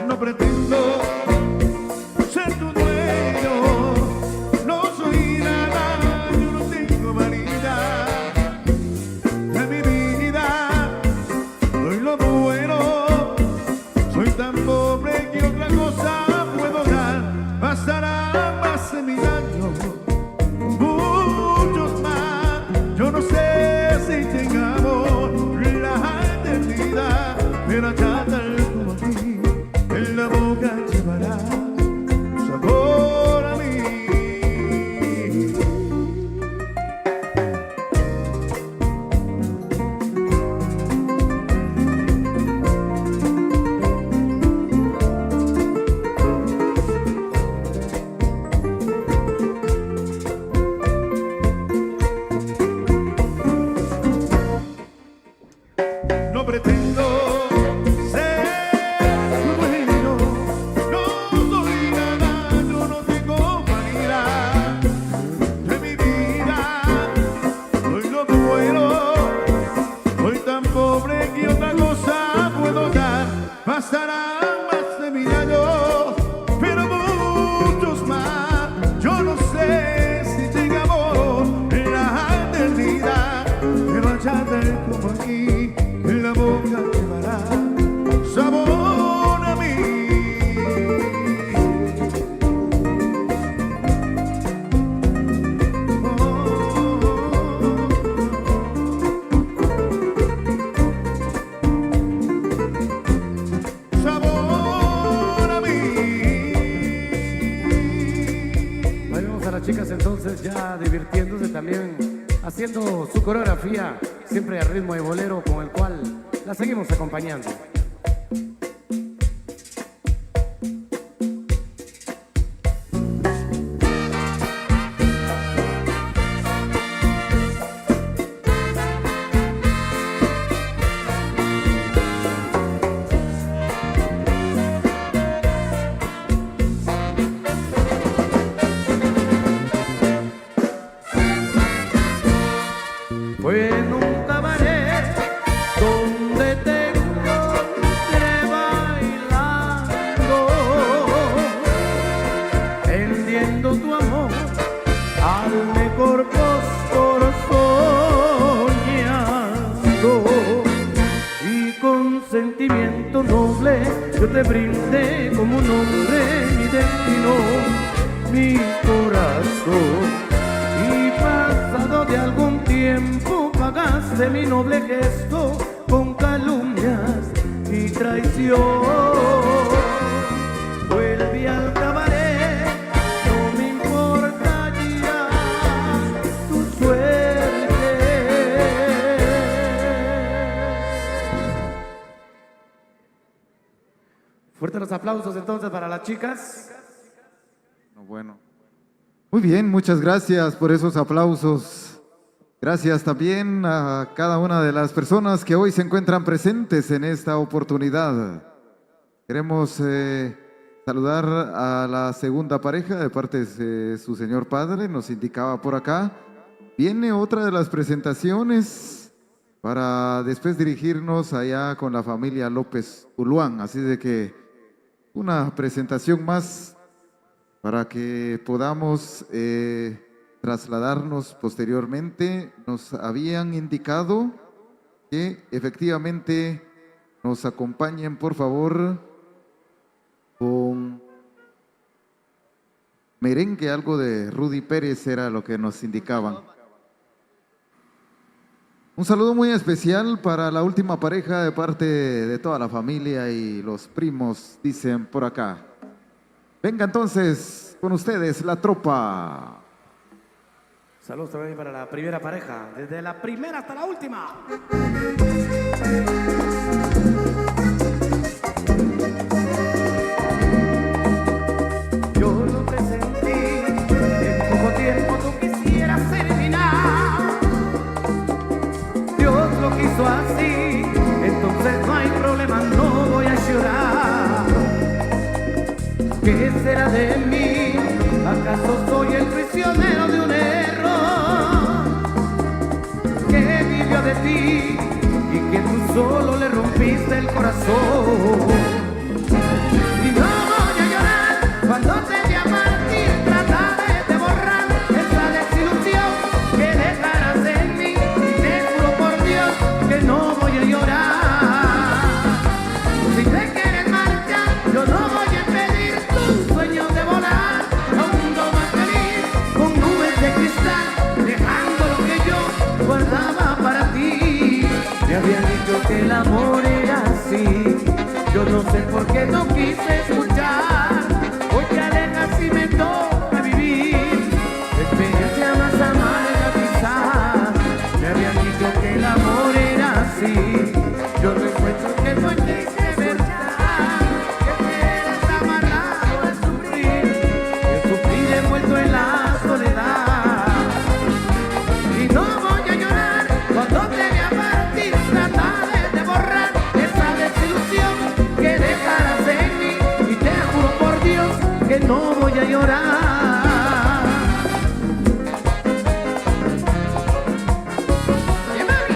No pretendo ser tu dueño, no soy nada, yo no tengo vanidad. De mi vida soy lo bueno, soy tan pobre que otra cosa puedo dar. Bastará más en mi daño, muchos más, yo no sé no pretendo ser bueno, no soy nada, yo no tengo vanidad de mi vida. Hoy no puedo, soy tan pobre que otra cosa puedo dar. Pasarán más de 1000 años, pero muchos más. Yo no sé si llegamos en la eternidad. Me vaya a ver como aquí, en la boca llevará sabor a mí. Sabor a mí. Vamos a las chicas entonces ya divirtiéndose también, haciendo su coreografía, siempre al ritmo de bolero con el cual la seguimos acompañando. Fue en un cabaret donde te encontré bailando, vendiendo tu amor al mejor postor soñando. Y con sentimiento noble yo te brindé como un hombre mi destino, mi corazón. Y pasado de algún tiempo pagaste mi noble gesto con calumnias y traición. Vuelve al cabaret, no me importa ya tu suerte. Fuertes los aplausos entonces para las chicas. Bueno. Muy bien, muchas gracias por esos aplausos. Gracias también a cada una de las personas que hoy se encuentran presentes en esta oportunidad. Queremos saludar a la segunda pareja de parte de su señor padre, nos indicaba por acá. Viene otra de las presentaciones para después dirigirnos allá con la familia López Uluán. Así de que una presentación más para que podamos trasladarnos posteriormente. Nos habían indicado que efectivamente nos acompañen, por favor, con merengue, algo de Rudy Pérez era lo que nos indicaban. Un saludo muy especial para la última pareja de parte de toda la familia y los primos, dicen por acá. Venga entonces con ustedes la tropa. Saludos también para la primera pareja, desde la primera hasta la última. Yo lo presentí, en poco tiempo tú quisieras terminar. Dios lo quiso así, entonces no hay problema, no voy a llorar. ¿Qué será de mí? ¿Acaso soy el prisionero de un error que vivió de ti y que tú solo le rompiste el corazón? Y no voy a llorar cuando te vi a partir, trataré de borrar esa desilusión que dejarás en mí. Y te juro por Dios que no voy a llorar. Si te quieres marchar, yo no voy a impedir tus sueños de volar a un mundo más feliz, con nubes de cristal, dejando lo que yo guardaba para ti. Me habían dicho que el amor era así, yo no sé por qué no quise escuchar. Hoy te alejas y me toca vivir experiencia más amarga quizá. Me habían dicho que el amor era así, yo no encuentro que no existe verdad, que quedas amarrado a sufrir envuelto en la soledad. Y no voy a llorar cuando te vea partir, trataré de borrar a llorar. Oye, mami.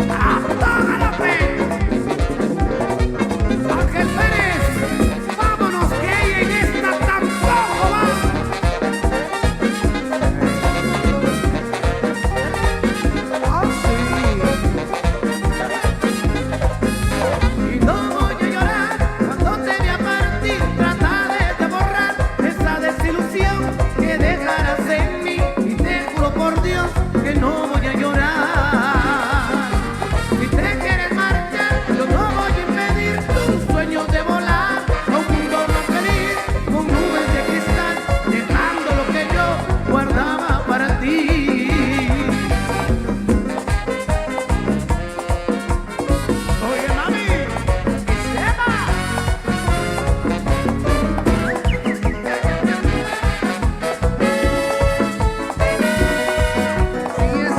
¡Apágala, pues! Ángel Pérez, vámonos que ella en esta tampoco va. Ah, sí. Y no voy a llorar cuando te vea partir. Trataré de borrar esa desilusión que dejarás en mí. Y te juro por Dios que no voy a llorar. Si te quieres marchar, yo no voy a impedir tus sueños de volar a un mundo no feliz, con nubes de cristal, dejando lo que yo guardaba para ti. Oye, mami, que sepa. Si es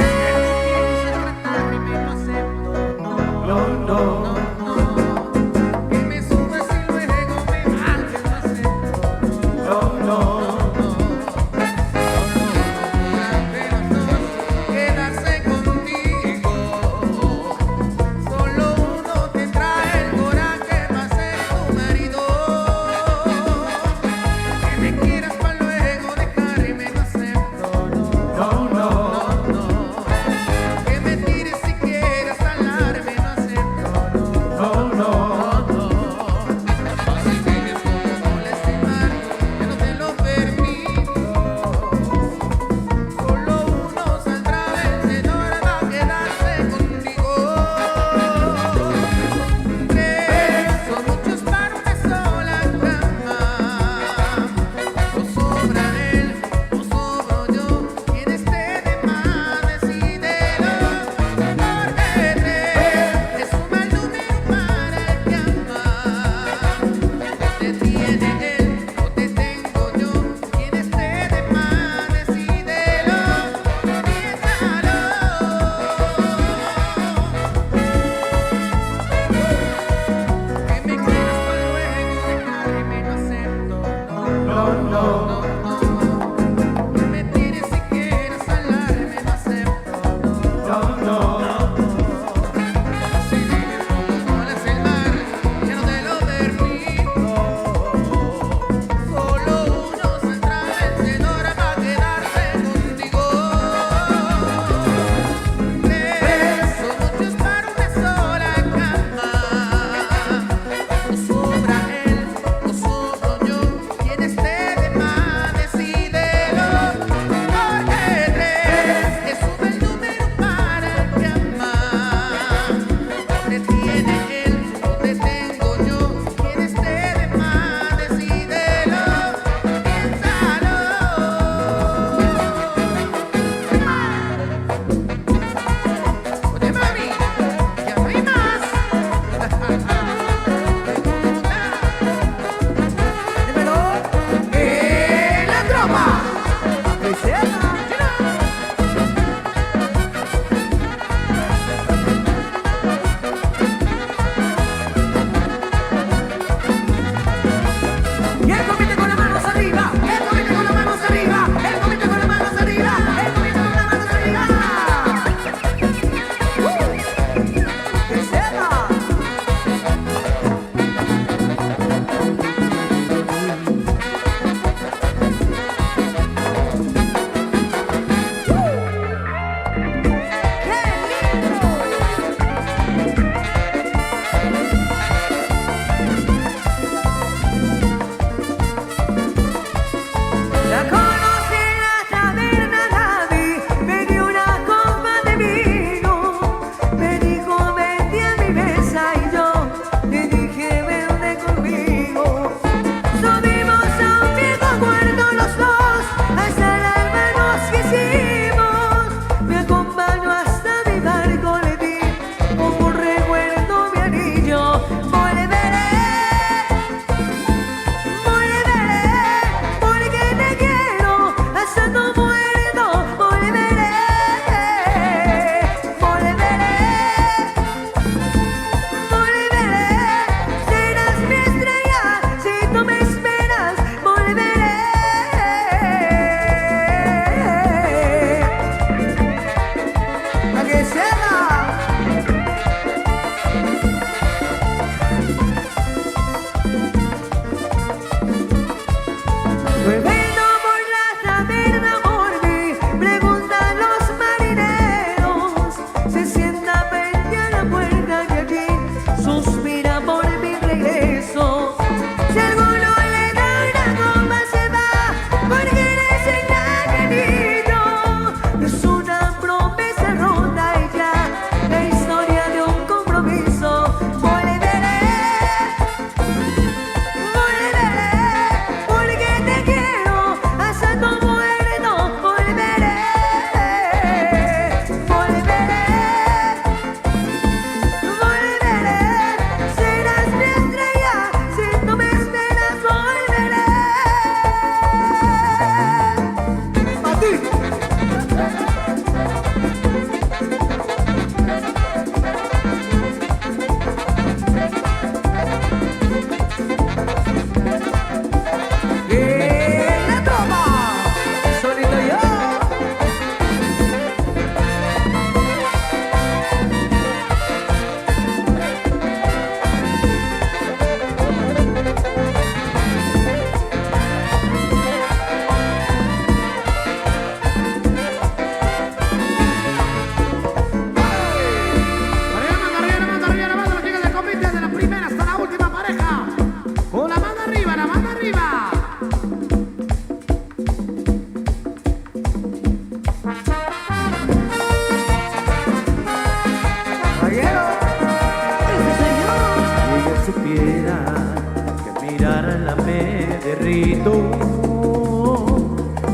melenito,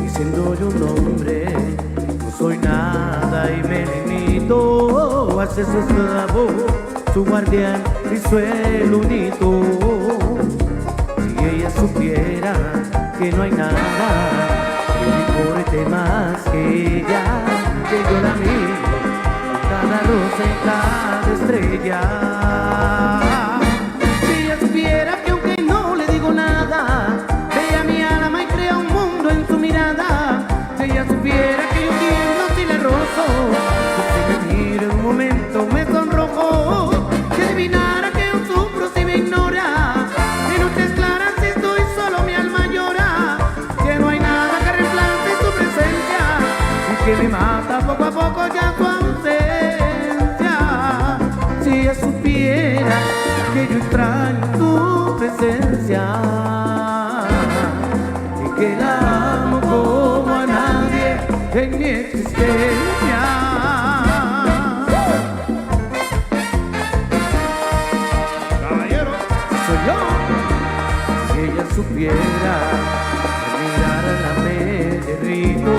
y siendo yo un hombre, no soy nada y melenito hace su esclavo, su guardián y su elunito. Si ella supiera que no hay nada que me importe más que ella, que yo la miro cada rosa y cada estrella. Si ella supiera que aunque no le digo nada, bella mi alma y crea un mundo en su mirada. Si ella supiera que yo quiero si le rozo, que si me mira un momento me sonrojo, que adivinara que yo sufro si me ignora, en noches claras si estoy solo mi alma llora, que no hay nada que reemplace su presencia y que me mata poco a poco ya su ausencia. Si ella supiera que yo extraño tu presencia y que la amo como a nadie en mi existencia. Caballero. Soy yo. Si ella supiera que mirarla me derrito,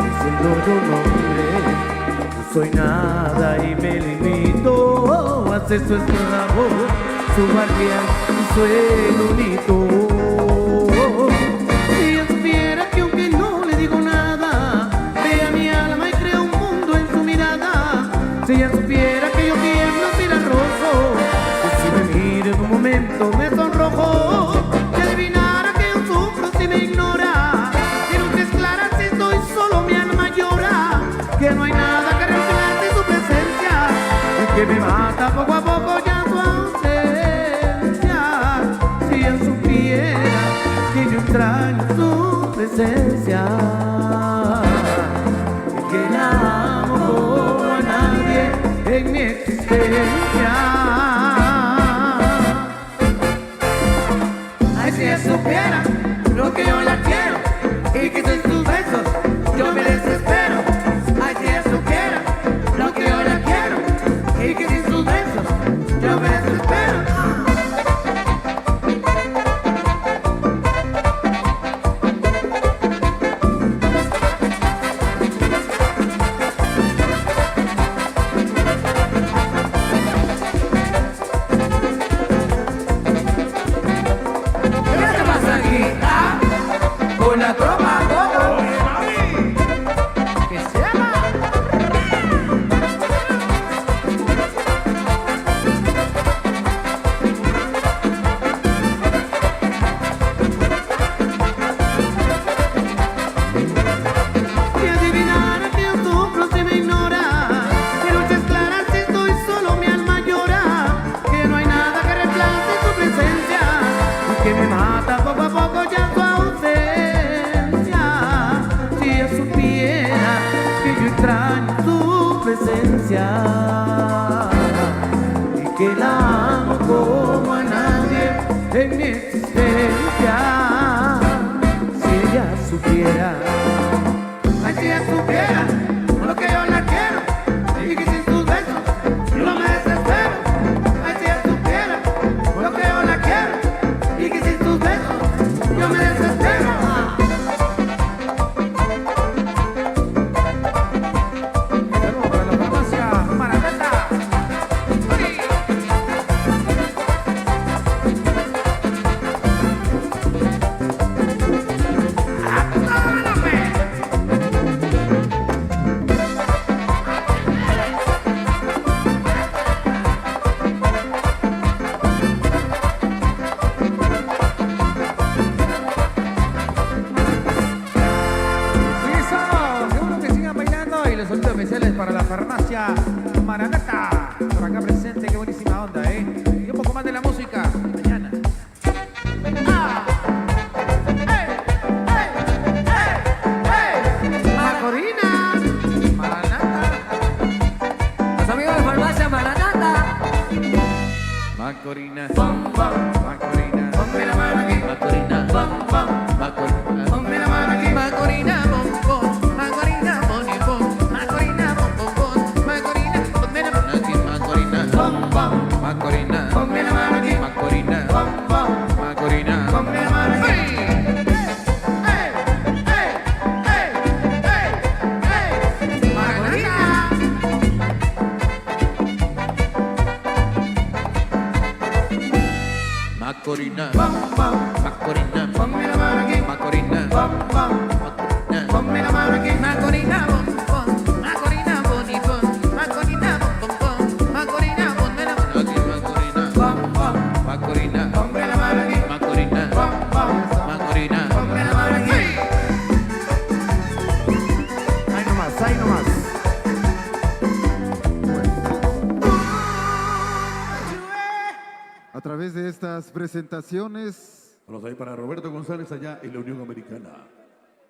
diciendo yo nombre, no soy nada y me limito a ser su esclavo, su guardián y su elunito. Si ella supiera que aunque no le digo nada, vea mi alma y crea un mundo en su mirada. Si ella supiera que yo tiemblo si la rozo, que si me mira en un momento me sonrojo, que adivinara que yo sufro si me ignora, que nunca es clara si estoy solo mi alma llora, que no hay nada que reemplace su presencia y que me mata poco a poco ya su ausencia. Si ella supiera que yo extraño su presencia y que la amo como a nadie en mi existencia. Ay, si ella supiera lo que yo la quiero y que sin sus besos yo me desespero. Ay, si ella supiera lo que yo la quiero y que sin sus besos yo me desespero. ¿Qué te pasa aquí? ¿Ah? Con la tropa, ¿cómo? Oye, mami. ¿Qué se llama? Si adivinara que yo sufro si me ignora, que noches claras si estoy solo mi alma llora, que no hay nada que reemplace su presencia y que me mata poco a poco ya su ausencia. Si ella supiera que yo extraño su presencia y que la amo como a nadie en mi existencia. Si ella supiera, ay, si ella supiera lo que yo la quiero y que sin sus besos yo me desespero. Ay, si ella supiera lo que yo la quiero y que sin sus besos yo me desespero. Saludos para la farmacia Maranata. Sí, somos. Seguro que sigan bailando y los saludos especiales para la farmacia Maranata. Por acá presente, qué buenísima onda, ¿eh? Y un poco más de la música. Mañana. Macorina, Maranata. los amigos de farmacia Maranata. Macorina. Macorina, ponme la mano aquí. Macorina. Macorina. Ponme la mano aquí. Macorina, bombón. Macorina, bonibón. Macorina, bombón. Macorina, ponme la mano aquí. Macorina. Macorina. Ponme la mano aquí. Macorina. Macorina. Macorina, Macorina, ponme la mano aquí, Macorina, ponme la mano aquí, Macorina, Macorina, bonito, Macorina, Macorina, ponme la mano aquí, Macorina, Macorina, ponme la mano aquí, Macorina, Macorina, ponme la mano aquí. Ahí nomás, ahí nomás. A través de estas presentaciones, Vamos a ir para Roberto González allá en la Unión Americana.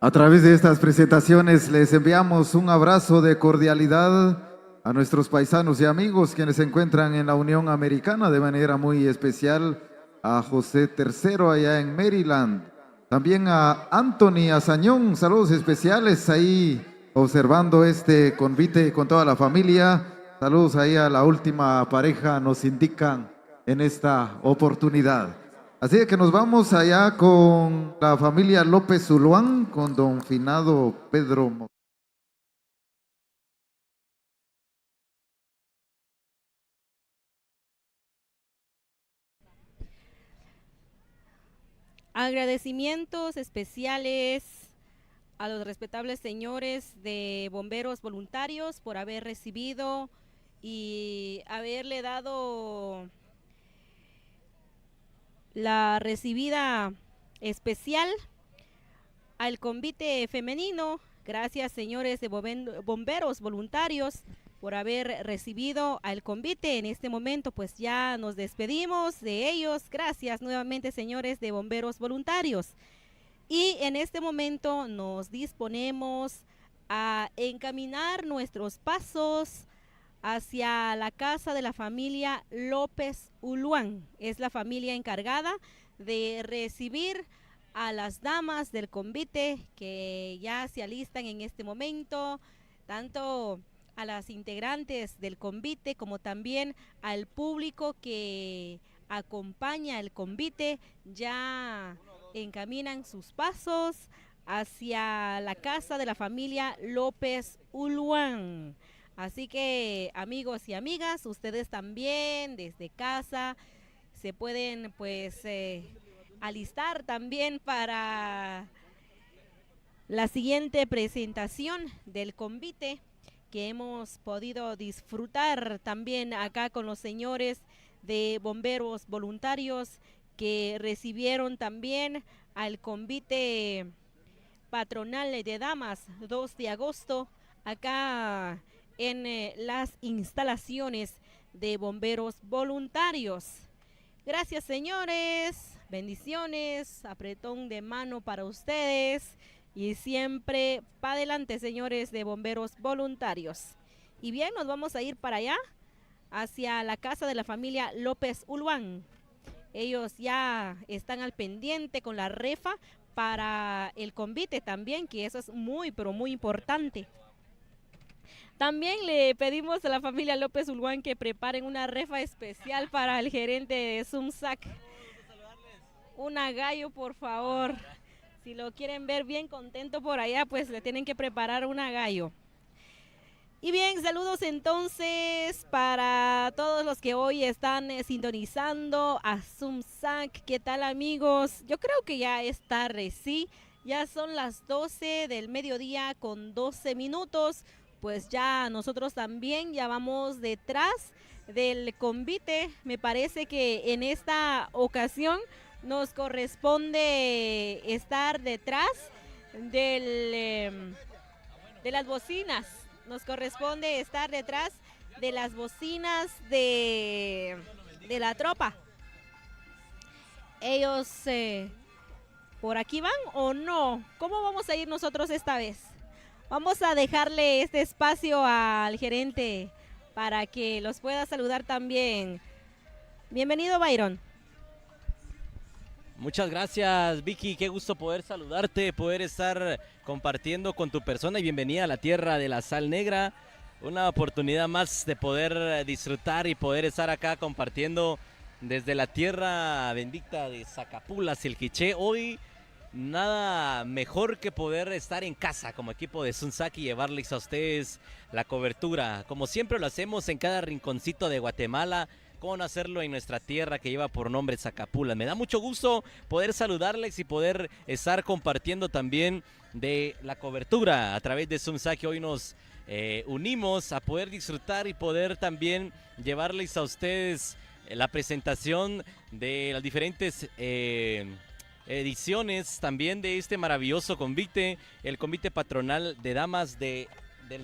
a través de estas presentaciones les enviamos un abrazo de cordialidad a nuestros paisanos y amigos quienes se encuentran en la Unión Americana, de manera muy especial a José III allá en Maryland. También a Anthony Azañón, saludos especiales ahí observando este convite con toda la familia. Saludos ahí a la última pareja, nos indican en esta oportunidad. Así que nos vamos allá con la familia López Zuluán, con don finado Pedro Mo. Agradecimientos especiales a los respetables señores de bomberos voluntarios por haber recibido y haberle dado la recibida especial al convite femenino. Gracias, señores de bomberos voluntarios, por haber recibido al convite. En este momento pues ya nos despedimos de ellos. Gracias nuevamente, señores de bomberos voluntarios. Y en este momento nos disponemos a encaminar nuestros pasos hacia la casa de la familia López Uluán. Es la familia encargada de recibir a las damas del convite que ya se alistan en este momento, tanto a las integrantes del convite como también al público que acompaña el convite. Ya encaminan sus pasos hacia la casa de la familia López Uluán. Así que, amigos y amigas, ustedes también desde casa se pueden pues alistar también para la siguiente presentación del convite que hemos podido disfrutar también acá con los señores de bomberos voluntarios que recibieron también al convite patronal de damas 2 de agosto acá en las instalaciones de bomberos voluntarios. Gracias, señores, bendiciones, apretón de mano para ustedes y siempre para adelante, señores de bomberos voluntarios. Y bien, nos vamos a ir para allá, hacia la casa de la familia López Uluán. Ellos ya están al pendiente con la refa para el convite también, que eso es muy, pero muy importante. También le pedimos a la familia López Uluán que preparen una refa especial para el gerente de Sumsac. Una gallo, por favor. Si lo quieren ver bien contento por allá, pues le tienen que preparar una gallo. Y bien, saludos entonces para todos los que hoy están sintonizando a Sumsac. ¿Qué tal, amigos? Yo creo que ya es tarde, ¿sí? Ya son las 12 del mediodía con 12 minutos. Pues ya nosotros también ya vamos detrás del convite. Me parece que en esta ocasión nos corresponde estar detrás de las bocinas. Nos corresponde estar detrás de las bocinas de la tropa. Ellos ¿por aquí van o no? ¿Cómo vamos a ir nosotros esta vez? Vamos a dejarle este espacio al gerente para que los pueda saludar también. Bienvenido, Byron. Muchas gracias, Vicky, qué gusto poder saludarte, poder estar compartiendo con tu persona y bienvenida a la tierra de la sal negra. Una oportunidad más de poder disfrutar y poder estar acá compartiendo desde la tierra bendita de Zacapulas, el Quiché. Hoy nada mejor que poder estar en casa como equipo de Sumsac y llevarles a ustedes la cobertura. Como siempre lo hacemos en cada rinconcito de Guatemala, cómo no hacerlo en nuestra tierra que lleva por nombre Zacapulas. Me da mucho gusto poder saludarles y poder estar compartiendo también de la cobertura a través de Sunsac, que hoy nos unimos a poder disfrutar y poder también llevarles a ustedes la presentación de las diferentes ediciones también de este maravilloso convite, el convite patronal de damas del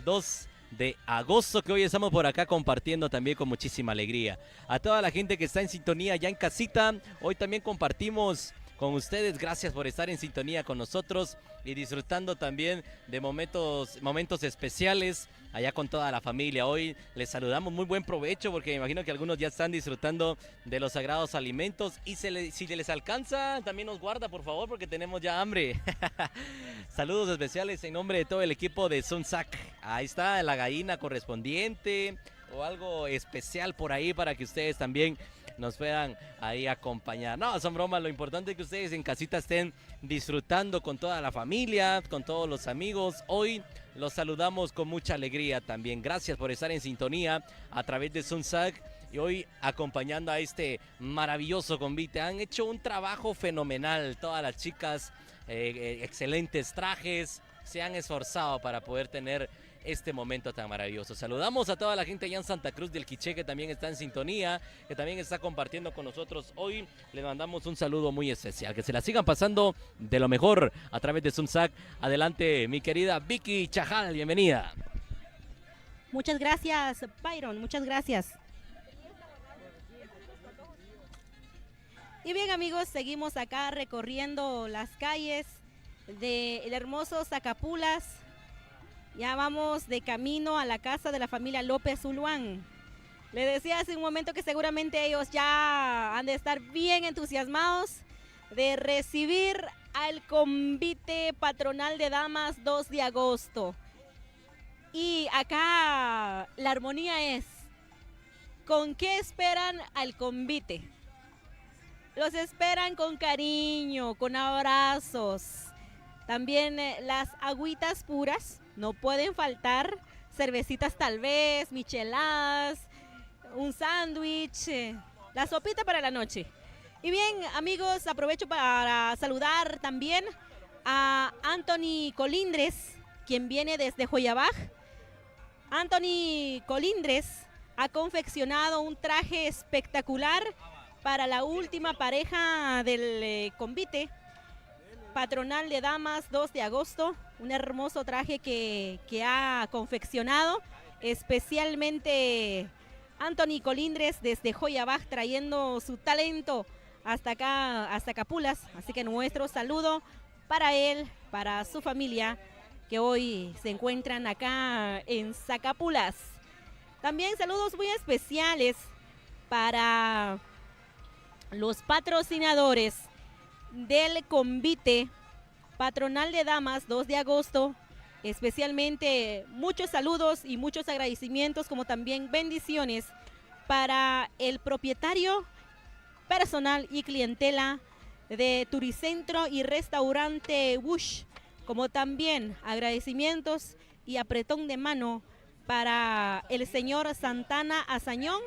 2 de agosto, que hoy estamos por acá compartiendo también con muchísima alegría. A toda la gente que está en sintonía ya en casita, hoy también compartimos con ustedes. Gracias por estar en sintonía con nosotros y disfrutando también de momentos especiales allá con toda la familia. Hoy les saludamos, muy buen provecho, porque me imagino que algunos ya están disfrutando de los sagrados alimentos, y si les alcanza, también nos guarda, por favor, porque tenemos ya hambre. Saludos especiales en nombre de todo el equipo de Sunsac. Ahí está la gallina correspondiente o algo especial por ahí para que ustedes también nos puedan ahí acompañar. No, son bromas, lo importante es que ustedes en casita estén disfrutando con toda la familia, con todos los amigos. Hoy los saludamos con mucha alegría también. Gracias por estar en sintonía a través de Sunsac y hoy acompañando a este maravilloso convite. Han hecho un trabajo fenomenal, todas las chicas, excelentes trajes, se han esforzado para poder tener este momento tan maravilloso. Saludamos a toda la gente allá en Santa Cruz del Quiché, que también está en sintonía, que también está compartiendo con nosotros. Hoy les mandamos un saludo muy especial, que se la sigan pasando de lo mejor a través de Sunsac. Adelante, mi querida Vicky Chajal, bienvenida. Muchas gracias, Byron, muchas gracias. Y bien, amigos, seguimos acá recorriendo las calles del hermoso Zacapulas. Ya vamos de camino a la casa de la familia López Uluán. Le decía hace un momento que seguramente ellos ya han de estar bien entusiasmados de recibir al convite patronal de damas 2 de agosto. Y acá la armonía es, ¿con qué esperan al convite? Los esperan con cariño, con abrazos. También las agüitas puras no pueden faltar, cervecitas tal vez, micheladas, un sándwich, la sopita para la noche. Y bien, amigos, aprovecho para saludar también a Anthony Colindres, quien viene desde Joyabaj. Anthony Colindres ha confeccionado un traje espectacular para la última pareja del convite patronal de damas 2 de agosto, un hermoso traje que ha confeccionado especialmente Anthony Colindres desde Joyabaj, trayendo su talento hasta acá, hasta Capulas. Así que nuestro saludo para él, para su familia, que hoy se encuentran acá en Zacapulas. También saludos muy especiales para los patrocinadores del convite patronal de damas 2 de agosto, especialmente muchos saludos y muchos agradecimientos, como también bendiciones para el propietario personal y clientela de Turicentro y Restaurante Bush, como también agradecimientos y apretón de mano para el señor Santana Azañón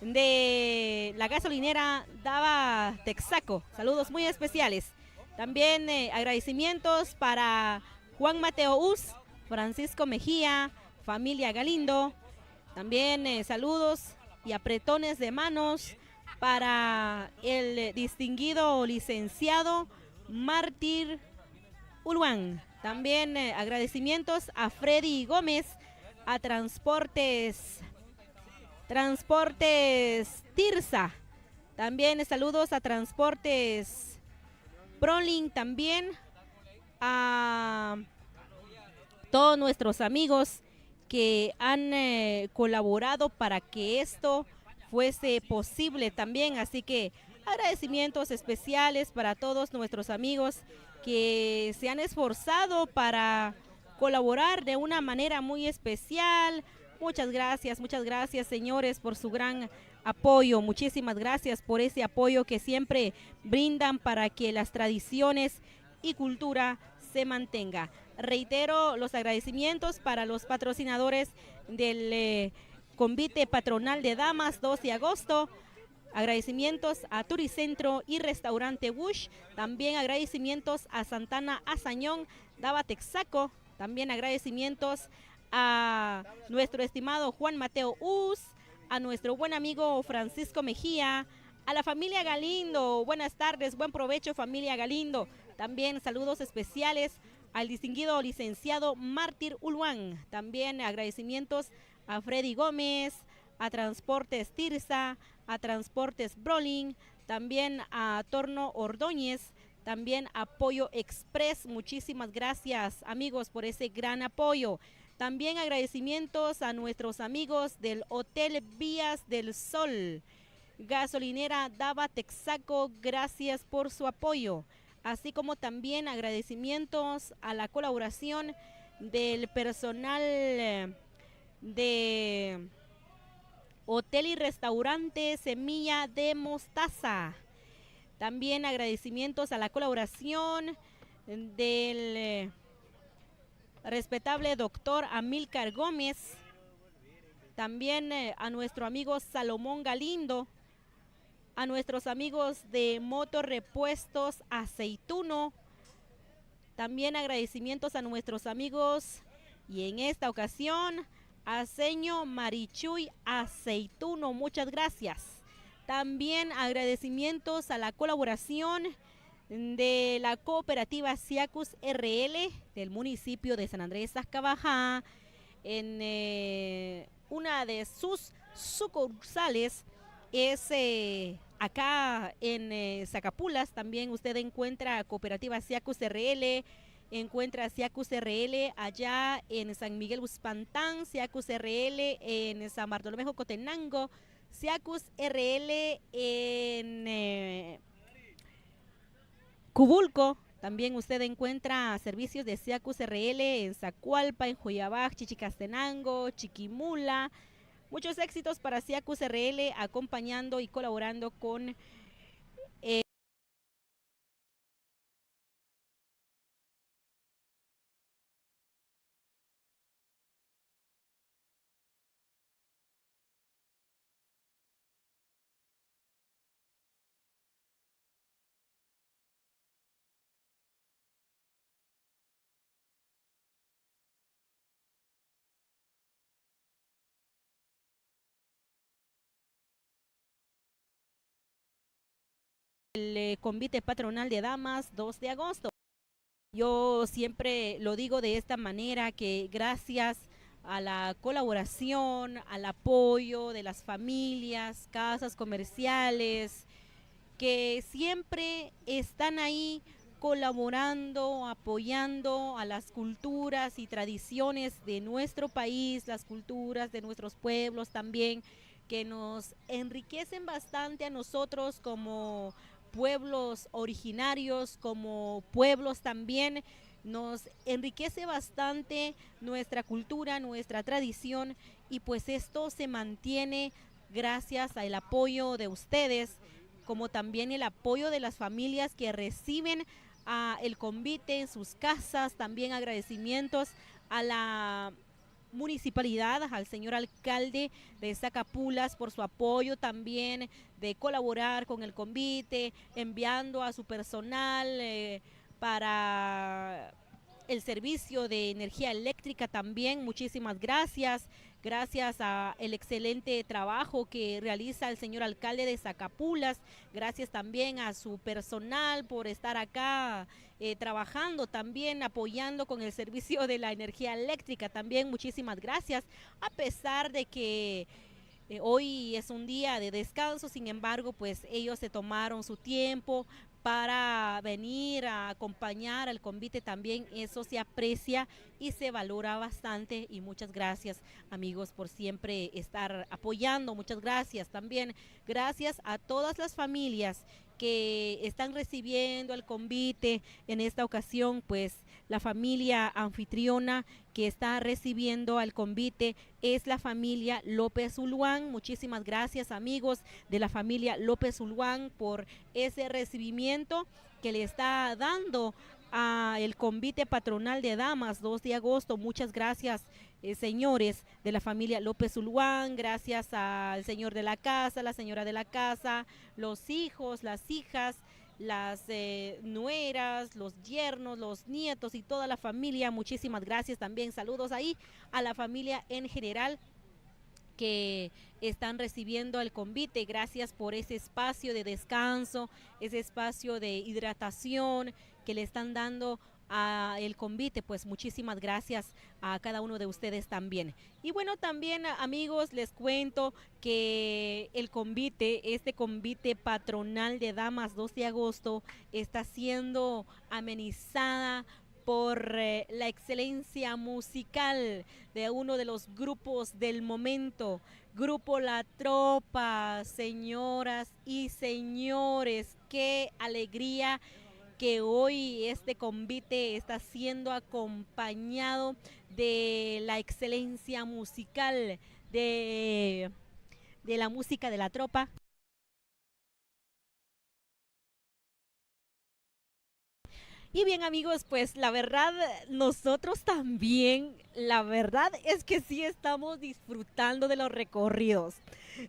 de la gasolinera Dava Texaco. Saludos muy especiales. También agradecimientos para Juan Mateo Uz, Francisco Mejía, familia Galindo. También saludos y apretones de manos para el distinguido licenciado Mártir Uluán. También agradecimientos a Freddy Gómez, a Transportes Tirsa. También saludos a Transportes Prolin, también a todos nuestros amigos que han colaborado para que esto fuese posible también. Así que agradecimientos especiales para todos nuestros amigos que se han esforzado para colaborar de una manera muy especial. Muchas gracias, señores, por su gran apoyo. Muchísimas gracias por ese apoyo que siempre brindan para que las tradiciones y cultura se mantenga. Reitero los agradecimientos para los patrocinadores del Convite Patronal de Damas 2 de agosto. Agradecimientos a Turicentro y Restaurante Wush. También agradecimientos a Santana Azañón, Dava Texaco. También agradecimientos a nuestro estimado Juan Mateo Uz, a nuestro buen amigo Francisco Mejía, a la familia Galindo. Buenas tardes, buen provecho familia Galindo. También saludos especiales al distinguido licenciado Mártir Uluán. También agradecimientos a Freddy Gómez, a Transportes Tirsa, a Transportes Brolin, también a Torno Ordóñez, también Apoyo Express. Muchísimas gracias amigos por ese gran apoyo. También agradecimientos a nuestros amigos del Hotel Vías del Sol. Gasolinera Dava Texaco, gracias por su apoyo. Así como también agradecimientos a la colaboración del personal de Hotel y Restaurante Semilla de Mostaza. También agradecimientos a la colaboración del respetable doctor Amílcar Gómez. También a nuestro amigo Salomón Galindo. A nuestros amigos de Motor Repuestos Aceituno. También agradecimientos a nuestros amigos y en esta ocasión a Señor Marichuy Aceituno. Muchas gracias. También agradecimientos a la colaboración de la cooperativa Siacus RL del municipio de San Andrés Azcabajá en una de sus sucursales es acá en Zacapulas. También usted encuentra cooperativa Siacus RL, encuentra Siacus RL allá en San Miguel Uspantán, Siacus RL en San Bartolomé Jocotenango, Siacus RL en Cubulco. También usted encuentra servicios de Siacus RL en Zacualpa, en Joyabaj, Chichicastenango, Chiquimula. Muchos éxitos para Siacus RL acompañando y colaborando con el convite patronal de damas 2 de agosto. Yo siempre lo digo de esta manera, que gracias a la colaboración, al apoyo de las familias, casas comerciales, que siempre están ahí colaborando, apoyando a las culturas y tradiciones de nuestro país, las culturas de nuestros pueblos también, que nos enriquecen bastante a nosotros como pueblos originarios, como pueblos también. Nos enriquece bastante nuestra cultura, nuestra tradición, y pues esto se mantiene gracias al apoyo de ustedes, como también el apoyo de las familias que reciben el convite en sus casas. También agradecimientos a la municipalidad, al señor alcalde de Zacapulas por su apoyo también de colaborar con el convite, enviando a su personal para el servicio de energía eléctrica también. Muchísimas gracias. Gracias al excelente trabajo que realiza el señor alcalde de Zacapulas. Gracias también a su personal por estar acá trabajando, también apoyando con el servicio de la energía eléctrica. También muchísimas gracias, a pesar de que hoy es un día de descanso. Sin embargo, pues ellos se tomaron su tiempo para venir a acompañar al convite. También eso se aprecia y se valora bastante, y muchas gracias amigos por siempre estar apoyando. Muchas gracias también, gracias a todas las familias que están recibiendo el convite. En esta ocasión pues la familia anfitriona que está recibiendo al convite es la familia López Uluán. Muchísimas gracias amigos de la familia López Uluán por ese recibimiento que le está dando a el convite patronal de damas 2 de agosto. Muchas gracias señores de la familia López Ulguán, gracias al señor de la casa, la señora de la casa, los hijos, las hijas, las nueras, los yernos, los nietos y toda la familia. Muchísimas gracias también. Saludos ahí a la familia en general que están recibiendo el convite. Gracias por ese espacio de descanso, ese espacio de hidratación que le están dando a el convite. Pues muchísimas gracias a cada uno de ustedes también. Y bueno, también amigos, les cuento que el convite, este convite patronal de damas 2 de agosto, está siendo amenizada por la excelencia musical de uno de los grupos del momento, Grupo La Tropa. Señoras y señores, qué alegría que hoy este convite está siendo acompañado de la excelencia musical de la música de La Tropa. Y bien amigos, pues la verdad, nosotros también, la verdad es que sí estamos disfrutando de los recorridos.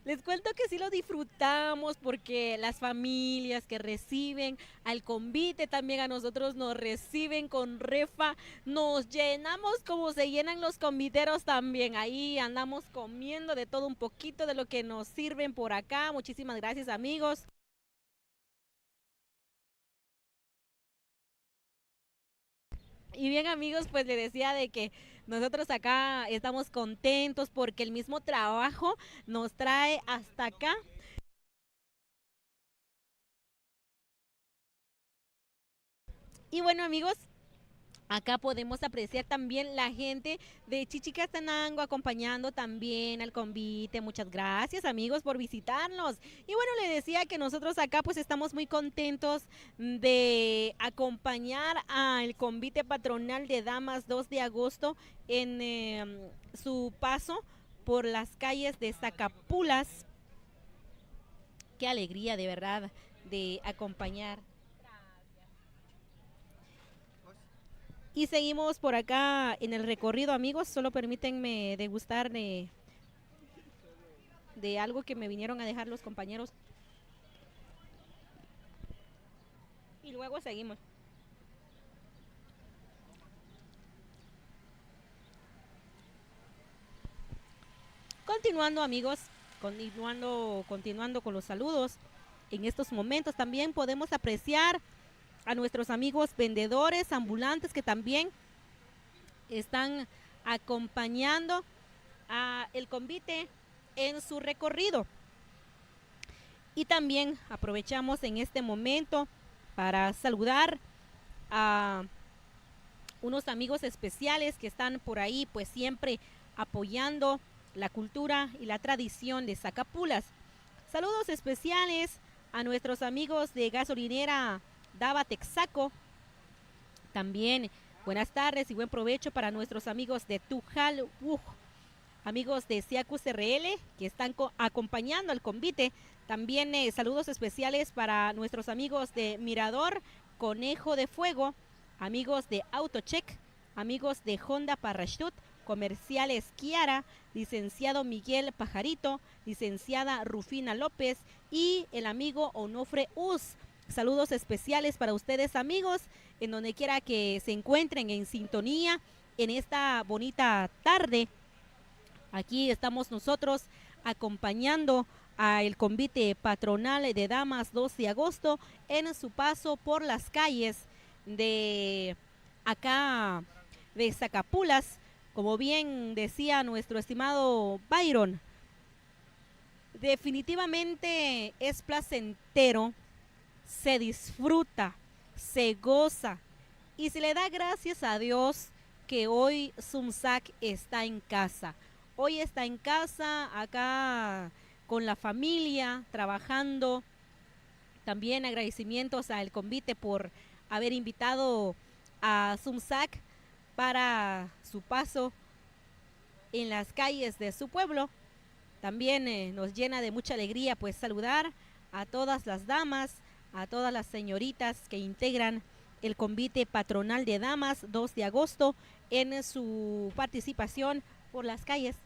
Les cuento que sí lo disfrutamos porque las familias que reciben al convite también a nosotros nos reciben con refa, nos llenamos como se llenan los conviteros también. Ahí andamos comiendo de todo un poquito de lo que nos sirven por acá. Muchísimas gracias amigos. Y bien amigos, pues le decía de que nosotros acá estamos contentos porque el mismo trabajo nos trae hasta acá. Y bueno amigos, acá podemos apreciar también la gente de Chichicastenango acompañando también al convite. Muchas gracias amigos por visitarnos. Y bueno, le decía que nosotros acá pues estamos muy contentos de acompañar al convite patronal de damas 2 de agosto en su paso por las calles de Zacapulas. Qué alegría de verdad de acompañar. Y seguimos por acá en el recorrido amigos, solo permítanme degustar de algo que me vinieron a dejar los compañeros. Y luego seguimos. Continuando amigos, continuando con los saludos. En estos momentos también podemos apreciar a nuestros amigos vendedores ambulantes que también están acompañando a el convite en su recorrido. Y también aprovechamos en este momento para saludar a unos amigos especiales que están por ahí pues siempre apoyando la cultura y la tradición de Zacapulas. Saludos especiales a nuestros amigos de gasolinera Dava Texaco. También buenas tardes y buen provecho para nuestros amigos de Tujal, amigos de Siacus RL que están acompañando al convite. También saludos especiales para nuestros amigos de Mirador, Conejo de Fuego, amigos de Autocheck, amigos de Honda Parachute, Comerciales Kiara, licenciado Miguel Pajarito, licenciada Rufina López y el amigo Onofre Uz. Saludos especiales para ustedes amigos, en donde quiera que se encuentren en sintonía en esta bonita tarde. Aquí estamos nosotros acompañando al convite patronal de damas 2 de agosto en su paso por las calles de acá de Zacapulas. Como bien decía nuestro estimado Byron, definitivamente es placentero, se disfruta, se goza y se le da gracias a Dios que hoy Sumsac está en casa. Hoy está en casa acá con la familia, trabajando. También agradecimientos al convite por haber invitado a Sumsac para su paso en las calles de su pueblo. También nos llena de mucha alegría pues saludar a todas las damas, a todas las señoritas que integran el convite patronal de damas 2 de agosto en su participación por las calles.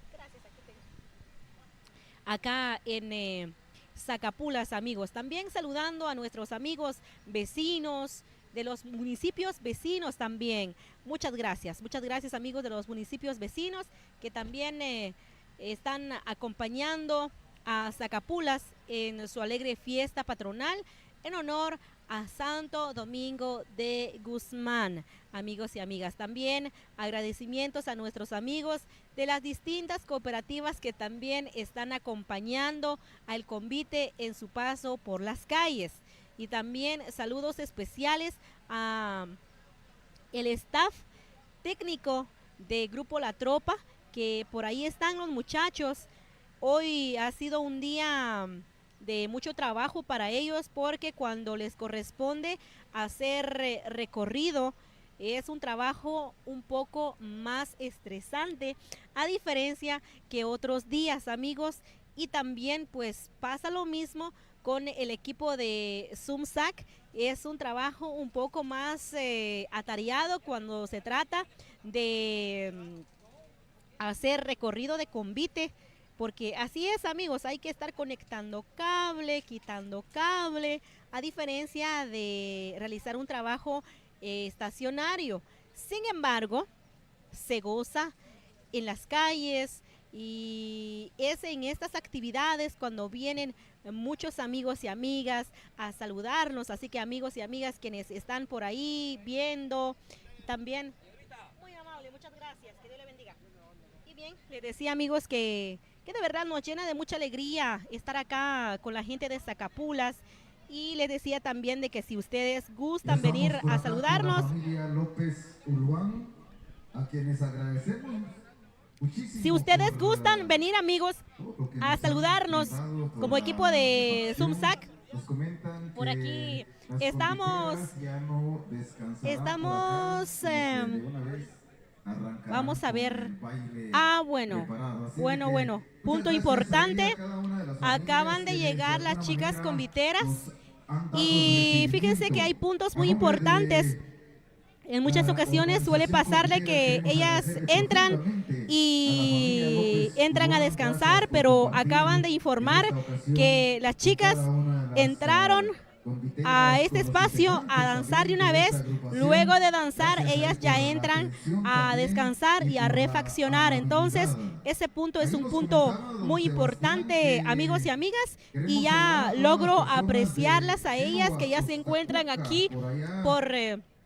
Acá en Zacapulas, amigos. También saludando a nuestros amigos vecinos de los municipios vecinos también. Muchas gracias amigos de los municipios vecinos que también están acompañando a Zacapulas en su alegre fiesta patronal en honor a Santo Domingo de Guzmán. Amigos y amigas, también agradecimientos a nuestros amigos de las distintas cooperativas que también están acompañando al convite en su paso por las calles. Y también saludos especiales a el staff técnico de Grupo La Tropa, que por ahí están los muchachos. Hoy ha sido un día de mucho trabajo para ellos porque cuando les corresponde hacer recorrido es un trabajo un poco más estresante a diferencia que otros días, amigos. Y también pues pasa lo mismo con el equipo de SUMSAC. Es un trabajo un poco más atareado cuando se trata de hacer recorrido de convite, porque así es, amigos, hay que estar conectando cable, quitando cable, a diferencia de realizar un trabajo estacionario. Sin embargo, se goza en las calles y es en estas actividades cuando vienen muchos amigos y amigas a saludarnos. Así que amigos y amigas quienes están por ahí viendo, también muy amable, muchas gracias, que Dios le bendiga. Y bien, les decía, amigos, que de verdad nos llena de mucha alegría estar acá con la gente de Zacapulas. Y les decía también de que si ustedes gustan venir a saludarnos, la familia López Urbán, a quienes agradecemos muchísimo si ustedes por, gustan venir, amigos, todo lo que a nos saludarnos han brindado por como la equipo de participación. SUMSAC, Nos comentan por que aquí las estamos, confiteras ya no descansarán por acá, estamos, sino que de una vez arrancarán vamos a con ver. el baile Bueno, preparado. Así bueno, que bueno, muchas punto gracias importante, ahí a cada una de las acaban familias de que llegar de las alguna chicas manera conviteras nos han dado y fíjense que hay recibimiento. puntos A muy nombre de importantes. En muchas la ocasiones suele organización pasarle convitera que queremos ellas agradecer entran profundamente a la familia y López entran a Urbán. descansar, Gracias por pero compartir acaban de en informar esta ocasión que las con chicas cada una de las, entraron conviteras, a este con los espacio a integrantes danzar de también una de vez. esta agrupación. Luego de danzar, Gracias ahí ellas ya por la entran atención a también descansar y a por la refaccionar. Entonces, amabilidad. ese punto es Ahí un nos punto comentaba don muy Sebastián importante, que amigos y amigas, queremos y saludar ya a todas logro las personas apreciarlas de a ellas que ya se Génova, encuentran Costa aquí Rica, por allá. por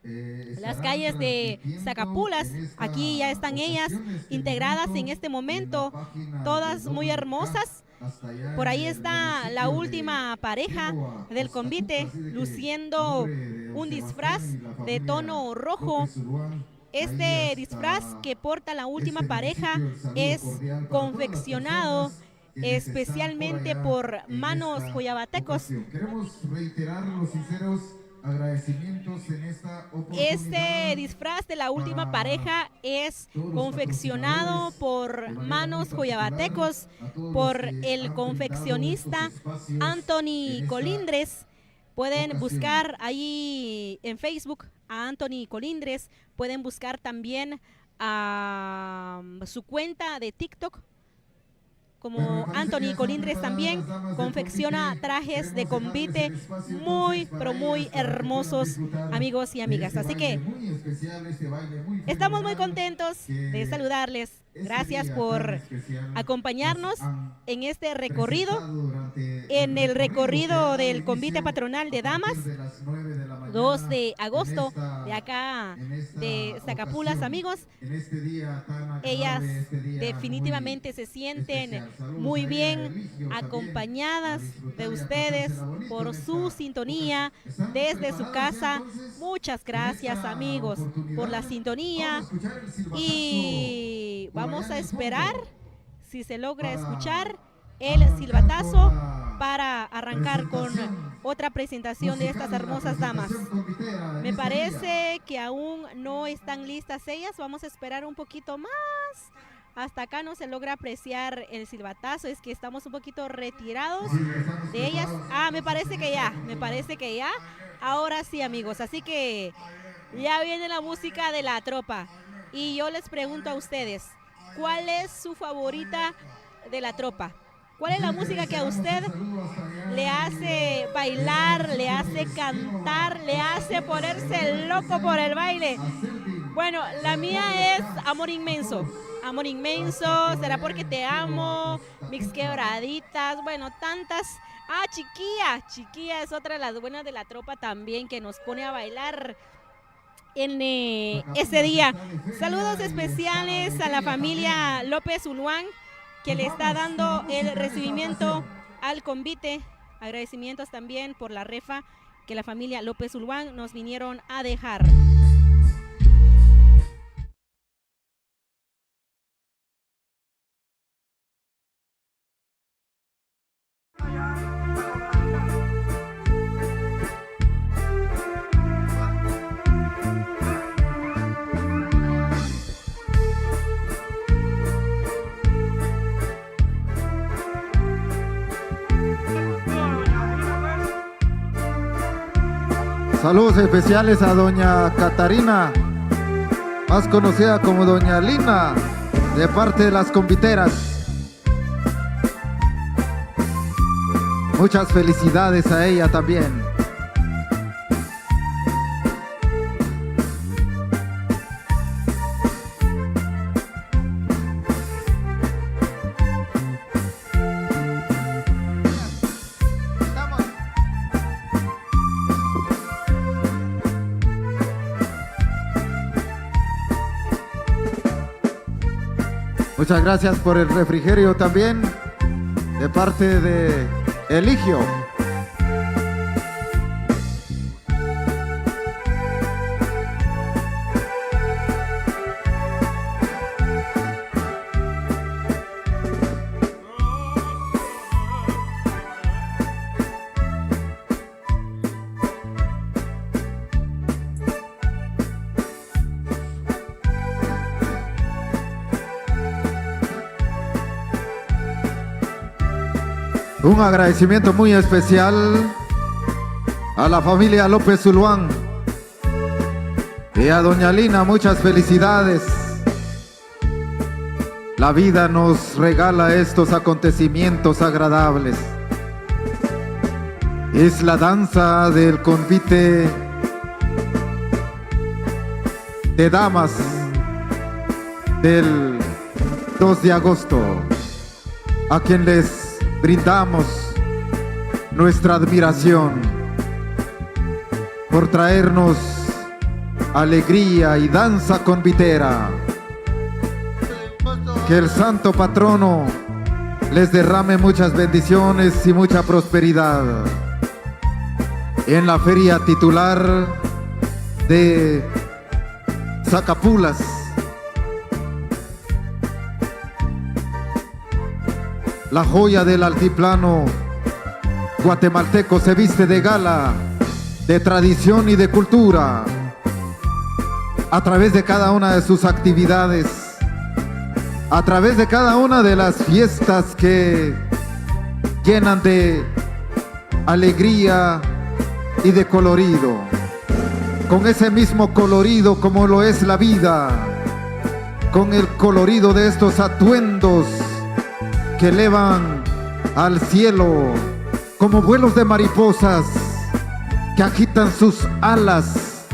las Estarán calles de transmitiendo Zacapulas. en esta Aquí ya están ellas ocasión, integradas en momento, este en momento, la página todas de muy WK, hermosas. hasta allá Por ahí en el está la municipio última de pareja Génova, del Costa convite Rica, así de que, luciendo a nombre de don un Sebastián disfraz y la de familia tono rojo. López Urbán, Este ahí disfraz hasta que porta la última este pareja municipio, el saludo es cordial para todas las confeccionado personas quienes están especialmente allá por en manos esta joyabatecos. ocasión. Queremos reiterar los sinceros agradecimientos en esta oportunidad. Este disfraz de la última para pareja es todos los confeccionado patrocinadores, por de manera manos muy joyabatecos, particular, a todos por los que han el brindado confeccionista estos espacios Anthony en esta Colindres. Pueden ocasión. buscar ahí en Facebook a Anthony Colindres. Pueden buscar también a su cuenta de TikTok como Bueno, me parece que Anthony ya están Colindres preparadas también las damas del confecciona convite. trajes de Queremos convite dejarles el espacio, muy, entonces, para pero muy ellas, para que puedan hermosos, disfrutar amigos y de amigas. este Así baile que muy especial, este baile muy estamos muy fenomenal, contentos que de saludarles. este Gracias día por tan especial acompañarnos nos han en este recorrido, presentado durante en el que ha recorrido dado del convite inicio patronal de a partir damas, de las 9 de la mañana 2 de en agosto, esta- de acá en esta de Zacapulas, ocasión, amigos. en este día tan agradable, Ellas este día definitivamente muy se sienten especial. Saludos muy ahí a bien Eligio también, acompañadas a disfrutar de y a ustedes pasársela bonito por en su esta sintonía ocasión. ¿Están desde su preparadas ya, casa. entonces? Muchas En gracias, esta amigos, por la oportunidad, sintonía vamos a escuchar el silbatazo y por allá vamos en a el fondo esperar si se logra para escuchar el arrancar silbatazo con la para arrancar con presentación otra presentación de estas musical, la hermosas damas. presentación convitera en Me este día. parece que aún no están listas ellas. Vamos a esperar un poquito más. Hasta acá no se logra apreciar el silbatazo. Es que estamos un poquito retirados Sí, estamos de ellas. preparados. Ah, me parece que ya. Me parece que ya. Ahora sí, amigos. Así que ya viene la música de La Tropa. Y yo les pregunto a ustedes, ¿cuál es su favorita de la tropa? ¿Cuál es la música que a usted le hace bailar, le hace cantar, le hace ponerse loco por el baile? Bueno, la mía es Amor Inmenso. Amor Inmenso, Será Porque Te Amo, Mix Quebraditas, bueno, tantas. Ah, Chiquilla. Chiquilla es otra de las buenas de la tropa también, que nos pone a bailar en ese día. Saludos especiales a la familia López Uluán, que le está dando el recibimiento al convite. Agradecimientos también por la refa que la familia López Uluán nos vinieron a dejar. Saludos especiales a doña Catarina, más conocida como doña Lina, de parte de las conviteras. Muchas felicidades a ella también. Muchas gracias por el refrigerio también, de parte de Eligio. Un agradecimiento muy especial a la familia López Uluán y a doña Lina, muchas felicidades. La vida nos regala estos acontecimientos agradables. Es la danza del convite de damas del 2 de agosto, a quien les brindamos nuestra admiración por traernos alegría y danza convitera. Que el santo patrono les derrame muchas bendiciones y mucha prosperidad en la feria titular de Zacapulas. La joya del altiplano guatemalteco se viste de gala, de tradición y de cultura, a través de cada una de sus actividades, a través de cada una de las fiestas que llenan de alegría y de colorido, con ese mismo colorido como lo es la vida, con el colorido de estos atuendos que elevan al cielo como vuelos de mariposas que agitan sus alas,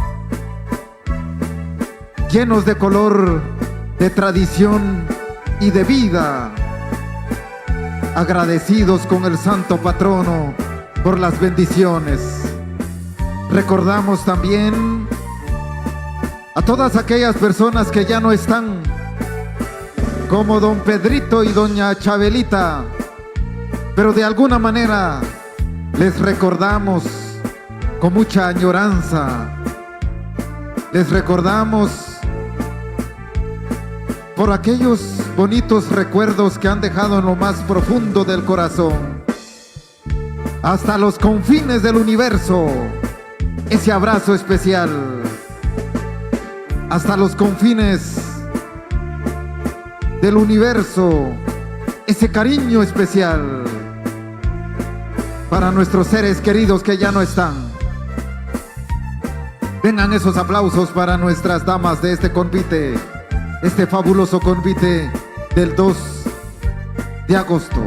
llenos de color, de tradición y de vida, agradecidos con el santo patrono por las bendiciones. Recordamos también a todas aquellas personas que ya no están, como don Pedrito y doña Chabelita, pero de alguna manera les recordamos con mucha añoranza. Les recordamos por aquellos bonitos recuerdos que han dejado en lo más profundo del corazón, hasta los confines del universo. Ese abrazo especial hasta los confines del universo, ese cariño especial para nuestros seres queridos que ya no están. Vengan esos aplausos para nuestras damas de este convite, este fabuloso convite del 2 de agosto.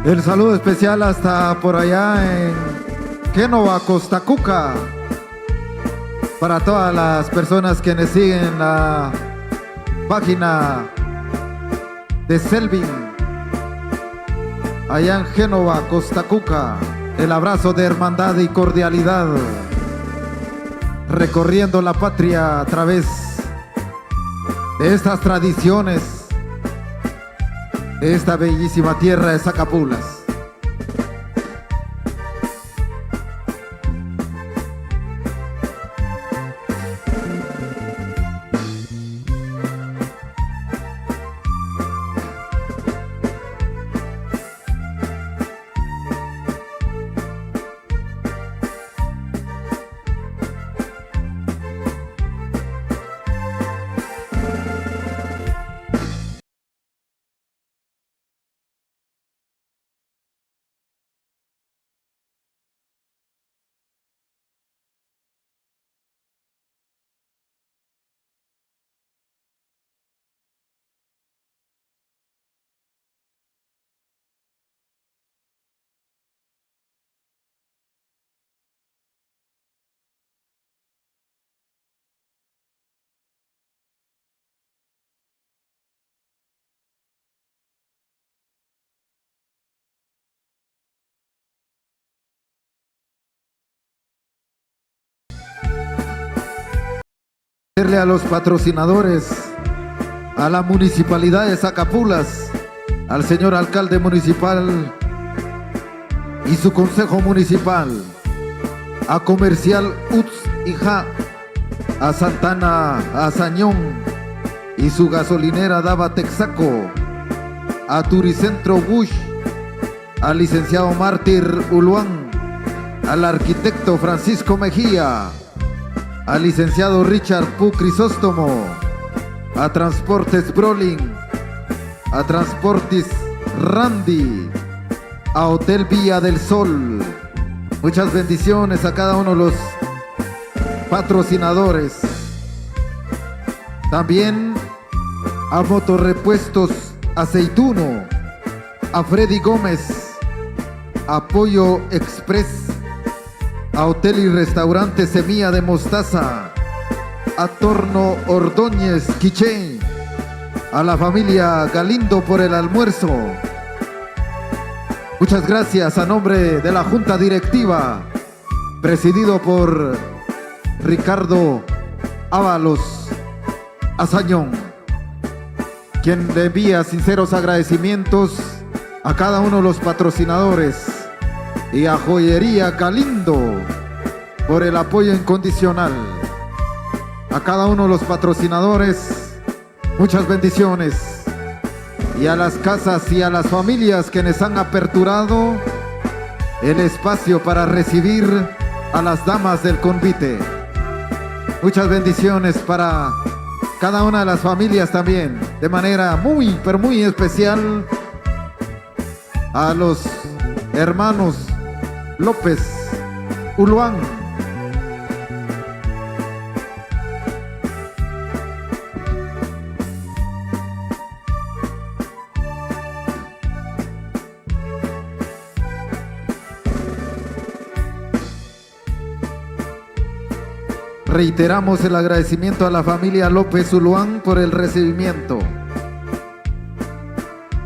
El saludo especial hasta por allá en Génova, Costa Cuca, para todas las personas quienes siguen la página de Selvin, allá en Génova, Costa Cuca. El abrazo de hermandad y cordialidad, recorriendo la patria a través de estas tradiciones, esta bellísima tierra de Zacapulas. A los patrocinadores, a la municipalidad de Zacapulas, al señor alcalde municipal y su consejo municipal, a Comercial Uts Hija, a Santana Azañón y su gasolinera Dava Texaco, a Turicentro Bush, al licenciado Mártir Uluán, al arquitecto Francisco Mejía, al licenciado Richard Pu Crisóstomo, a Transportes Brolin, a Transportes Randy, a Hotel Villa del Sol. Muchas bendiciones a cada uno de los patrocinadores. También a Motorrepuestos Aceituno, a Freddy Gómez, a Pollo Express, a Hotel y Restaurante Semilla de Mostaza, a Torno Ordóñez Quiché, a la familia Galindo por el almuerzo. Muchas gracias a nombre de la Junta Directiva, presidido por Ricardo Ábalos Azañón, quien le envía sinceros agradecimientos a cada uno de los patrocinadores y a Joyería Galindo por el apoyo incondicional. A cada uno de los patrocinadores, muchas bendiciones. Y a las casas y a las familias quienes han aperturado el espacio para recibir a las damas del convite. Muchas bendiciones para cada una de las familias también, de manera muy, pero muy especial a los hermanos López Uluán, Reiteramos el agradecimiento a la familia López Zuluán por el recibimiento.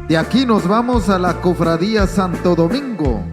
De aquí nos vamos a la Cofradía Santo Domingo.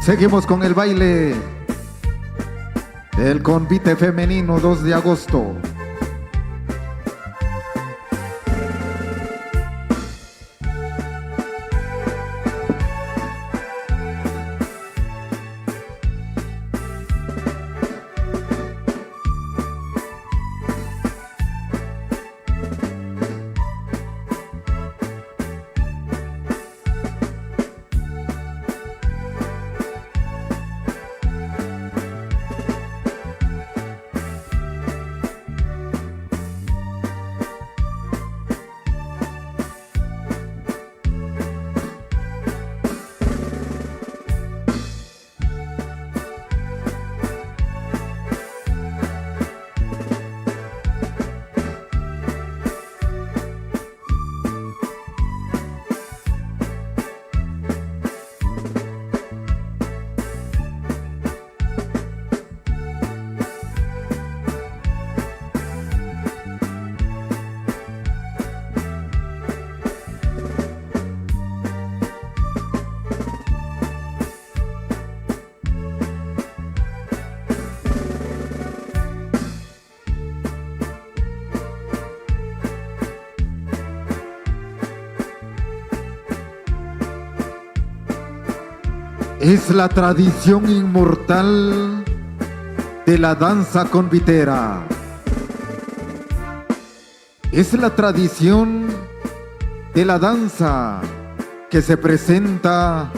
Seguimos con el baile del convite femenino 2 de agosto. Es la tradición inmortal de la danza convitera. Es la tradición de la danza que se presenta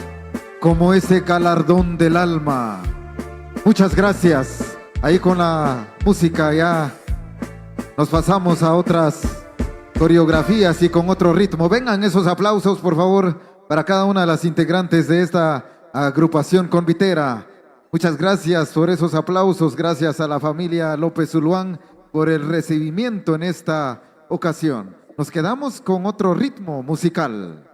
como ese galardón del alma. Muchas gracias. Ahí con la música ya nos pasamos a otras coreografías y con otro ritmo. Vengan esos aplausos, por favor, para cada una de las integrantes de esta agrupación convitera. Muchas gracias por esos aplausos. Gracias a la familia López Zuluán por el recibimiento en esta ocasión. Nos quedamos con otro ritmo musical.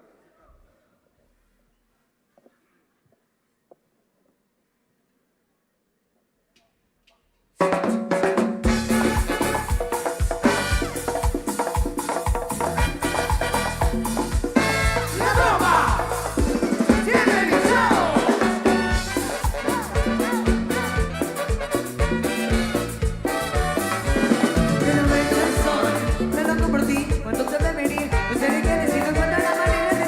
Pero ven el sol, me loco por ti, cuando te de venir, no sé de qué decir, no encuentro la manera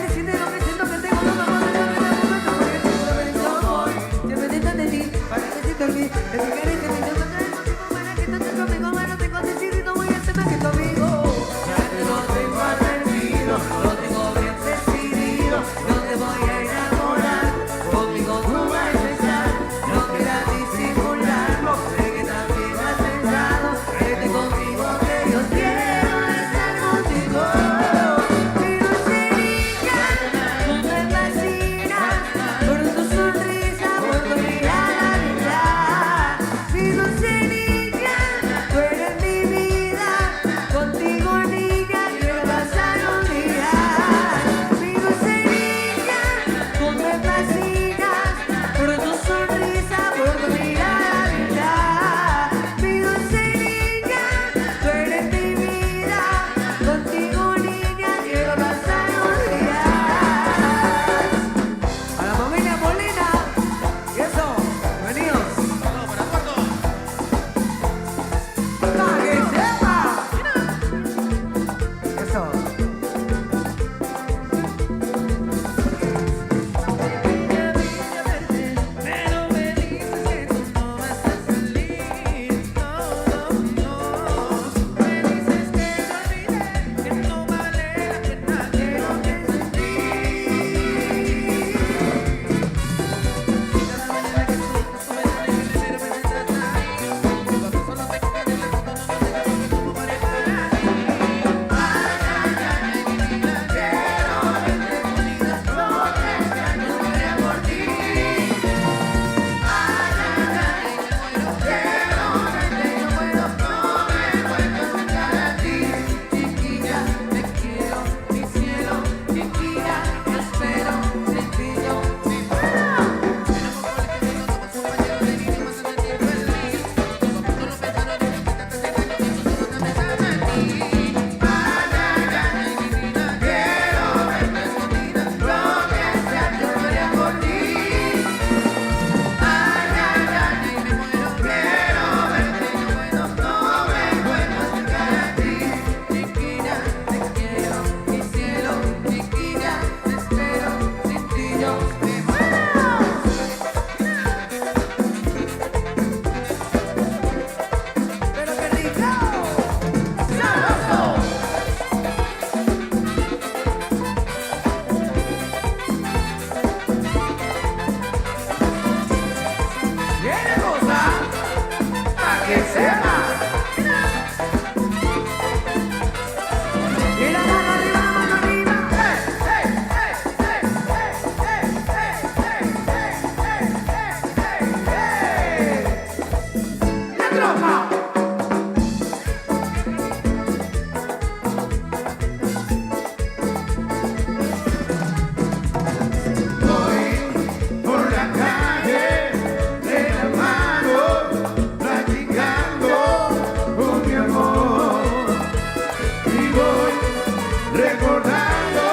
que sepa. Y la mano arriba, la mano arriba. La tropa. Por la calle de la mano, platicando con mi amor, y voy recordando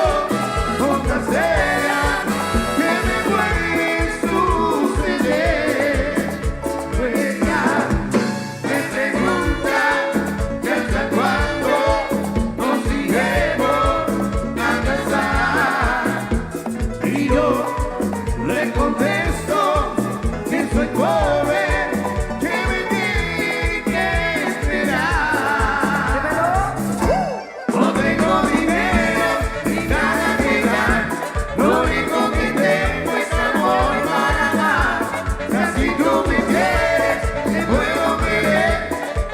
otras escenas que me pueden suceder. Pues ya me pregunta que hasta cuándo nos iremos a casar, y yo le contesto que soy joven, que me tiene que esperar. No tengo dinero ni nada que dar, lo único que tengo es amor para dar. Si tú me quieres, te puedo querer,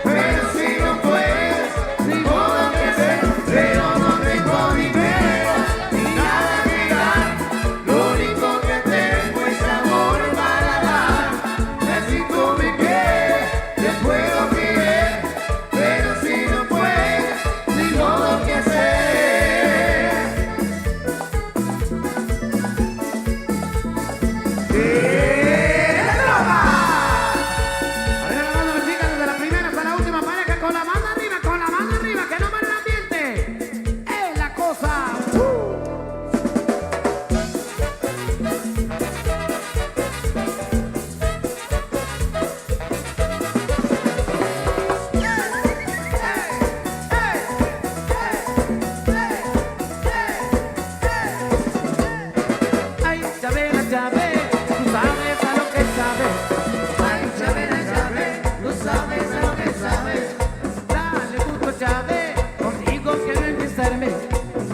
pero si no puedes, ni modo que hacer. Pero no tengo dinero ni nada que dar, lo único que tengo es amor para dar. Si tú me quieres, te puedo querer, pero si no puedes, ni modo que hacer. ¡La droga! Ahora grabando las chicas desde la primera hasta la última pareja con la mano arriba, que no para el ambiente. Es la cosa. Ay, Chabela, Chabela, tú sabes a lo que sabes. Ay, Chabela, Chabela, tú sabes a lo que sabes. Dale gusto, Chabela, contigo quiero empezarme.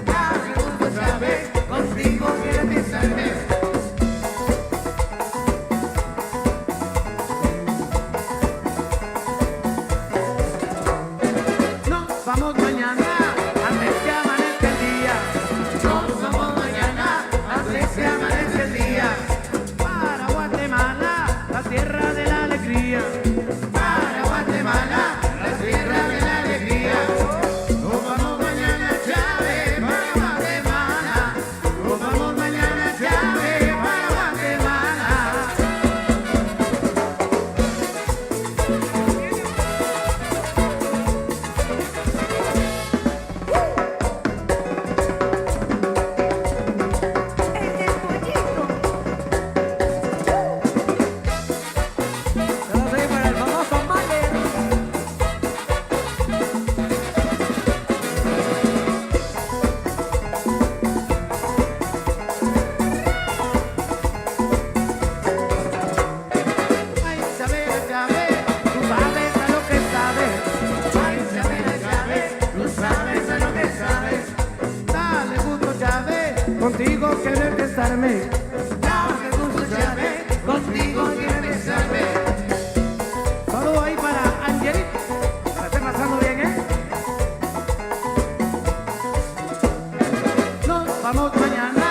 Dale gusto, Chabela, contigo quiero empezarme. Nos vamos mañana, antes que amanezca el día. Nos vamos mañana, antes que amanezca el día. Para Guatemala, la tierra de la alegría. Para Guatemala, la tierra de la alegría. Nos vamos mañana, Chávez, para Guatemala. Nos vamos mañana, Chávez, para Guatemala. El pollito. Todo ahí para el famoso Mahler. Ay, Chabela, Chabela, tú sabes a lo que sabes. Ay, Chabela, Chabela, tú sabes a lo que sabes. Dale gusto, Chabela, contigo quiero empezarme. Dale gusto, Chabela, contigo quiero empezarme. Todo ahí para Angelito, para estar pasando bien, ¿eh? Nos vamos mañana,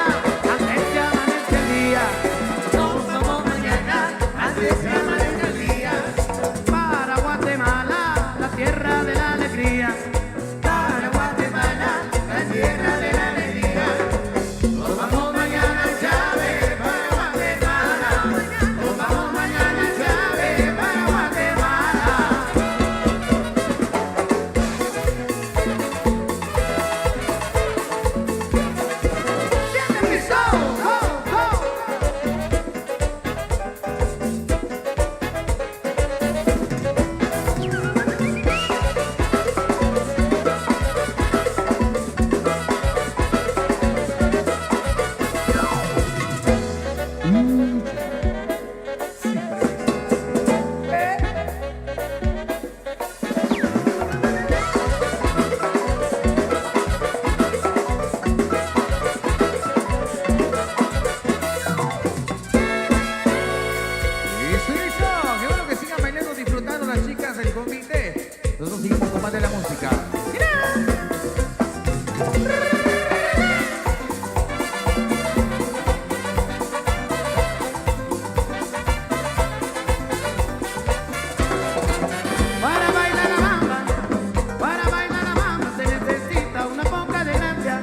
antes que amanezca el día. Nos vamos mañana, antes que amanezca el día. Para Guatemala, la tierra de la alegría. Para Guatemala, la tierra de la alegría. Nos vamos mañana, Chávez, el convite. Nosotros seguimos con más de la música. Para bailar la bamba se necesita una poca de gracia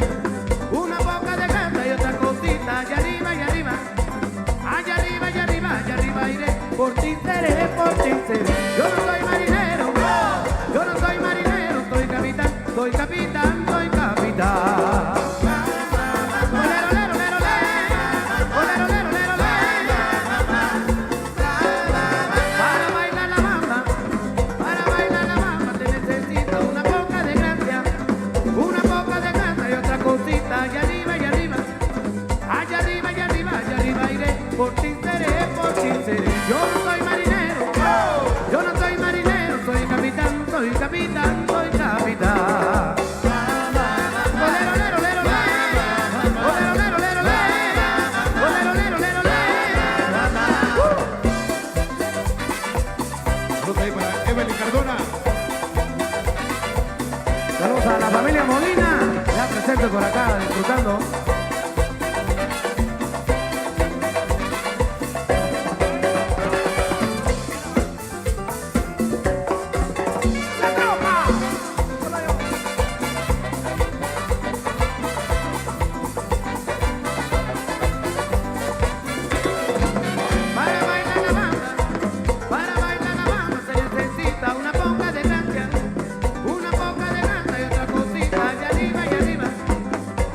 y otra cosita. Allá arriba, allá arriba, allá arriba, allá arriba, allá arriba iré. Por ti seré, por ti seré. Yo no soy marinero, yo no soy marinero, soy capitán, soy capitán, soy capitán. Olero, olero, olero, olero, olero, olero, olero. Para bailar la bamba te necesita una poca de gracia y otra cosita. Allá arriba, allá arriba, allá arriba, allá arriba, allá arriba iré. Por ti seré, por ti seré. Yo no soy marinero, yo no soy marinero, soy capitán, soy capitán, soy capitán. Olero, olero, olero, olero, olero, olero, olero, olero, olero, olero. Saludos ahí para Evelyn Cardona. Saludos a la familia Molina, ya presente por acá, disfrutando. ¡La tropa! Para bailar la bamba se necesita una poca de gracia y otra cosita. Allá arriba, allá arriba,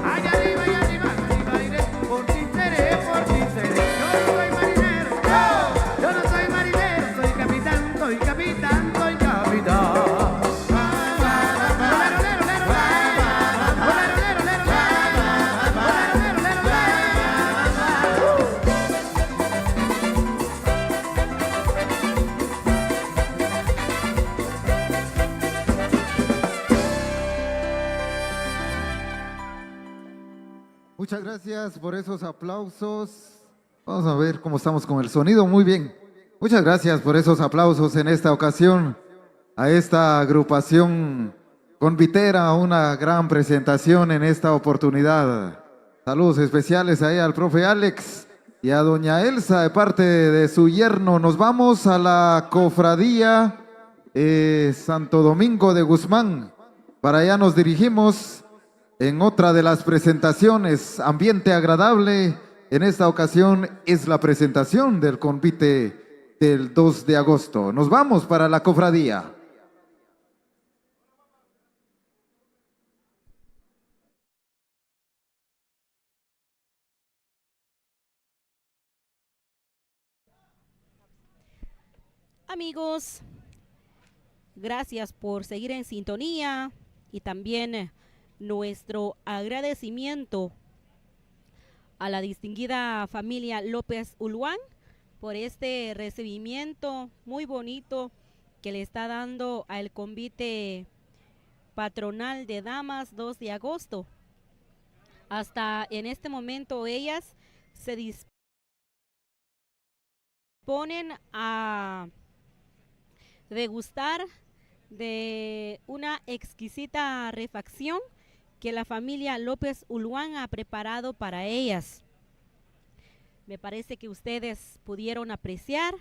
allá arriba, allá arriba, allá arriba iré. Por ti seré, por ti seré. Yo no soy marinero, yo no soy marinero, soy capitán, soy capitán, soy capitán. Olero, olero, olero, olero, olero, olero, olero, olero, olero, olero. Muchas gracias por esos aplausos. Vamos a ver cómo estamos con el sonido. Muy bien. Muchas gracias por esos aplausos en esta ocasión a esta agrupación convitera. Una gran presentación en esta oportunidad. Saludos especiales ahí al profe Alex y a doña Elsa de parte de su yerno. Nos vamos a la cofradía Santo Domingo de Guzmán. Para allá nos dirigimos. En otra de las presentaciones, ambiente agradable, en esta ocasión es la presentación del convite del 2 de agosto. Nos vamos para la cofradía. Amigos, gracias por seguir en sintonía y también nuestro agradecimiento a la distinguida familia López Uluán por este recibimiento muy bonito que le está dando al convite patronal de damas 2 de agosto. Hasta en este momento ellas se disponen a degustar de una exquisita refacción que la familia López Uluán ha preparado para ellas. Me parece que ustedes pudieron apreciar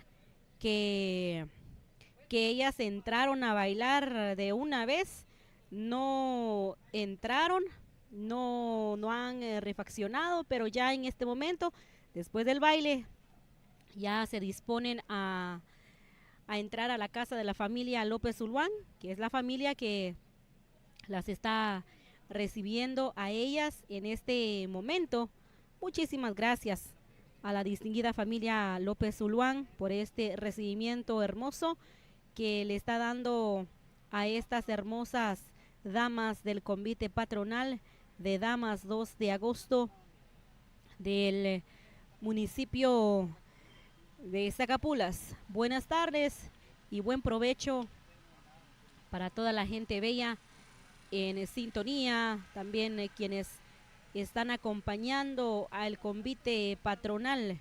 que ellas entraron a bailar de una vez, no entraron, no han refaccionado, pero ya en este momento, después del baile, ya se disponen a entrar a la casa de la familia López Uluán, que es la familia que las está recibiendo a ellas en este momento. Muchísimas gracias a la distinguida familia López Uluán por este recibimiento hermoso que le está dando a estas hermosas damas del convite patronal de damas 2 de agosto del municipio de Zacapulas. Buenas tardes y buen provecho para toda la gente bella en sintonía, también quienes están acompañando al convite patronal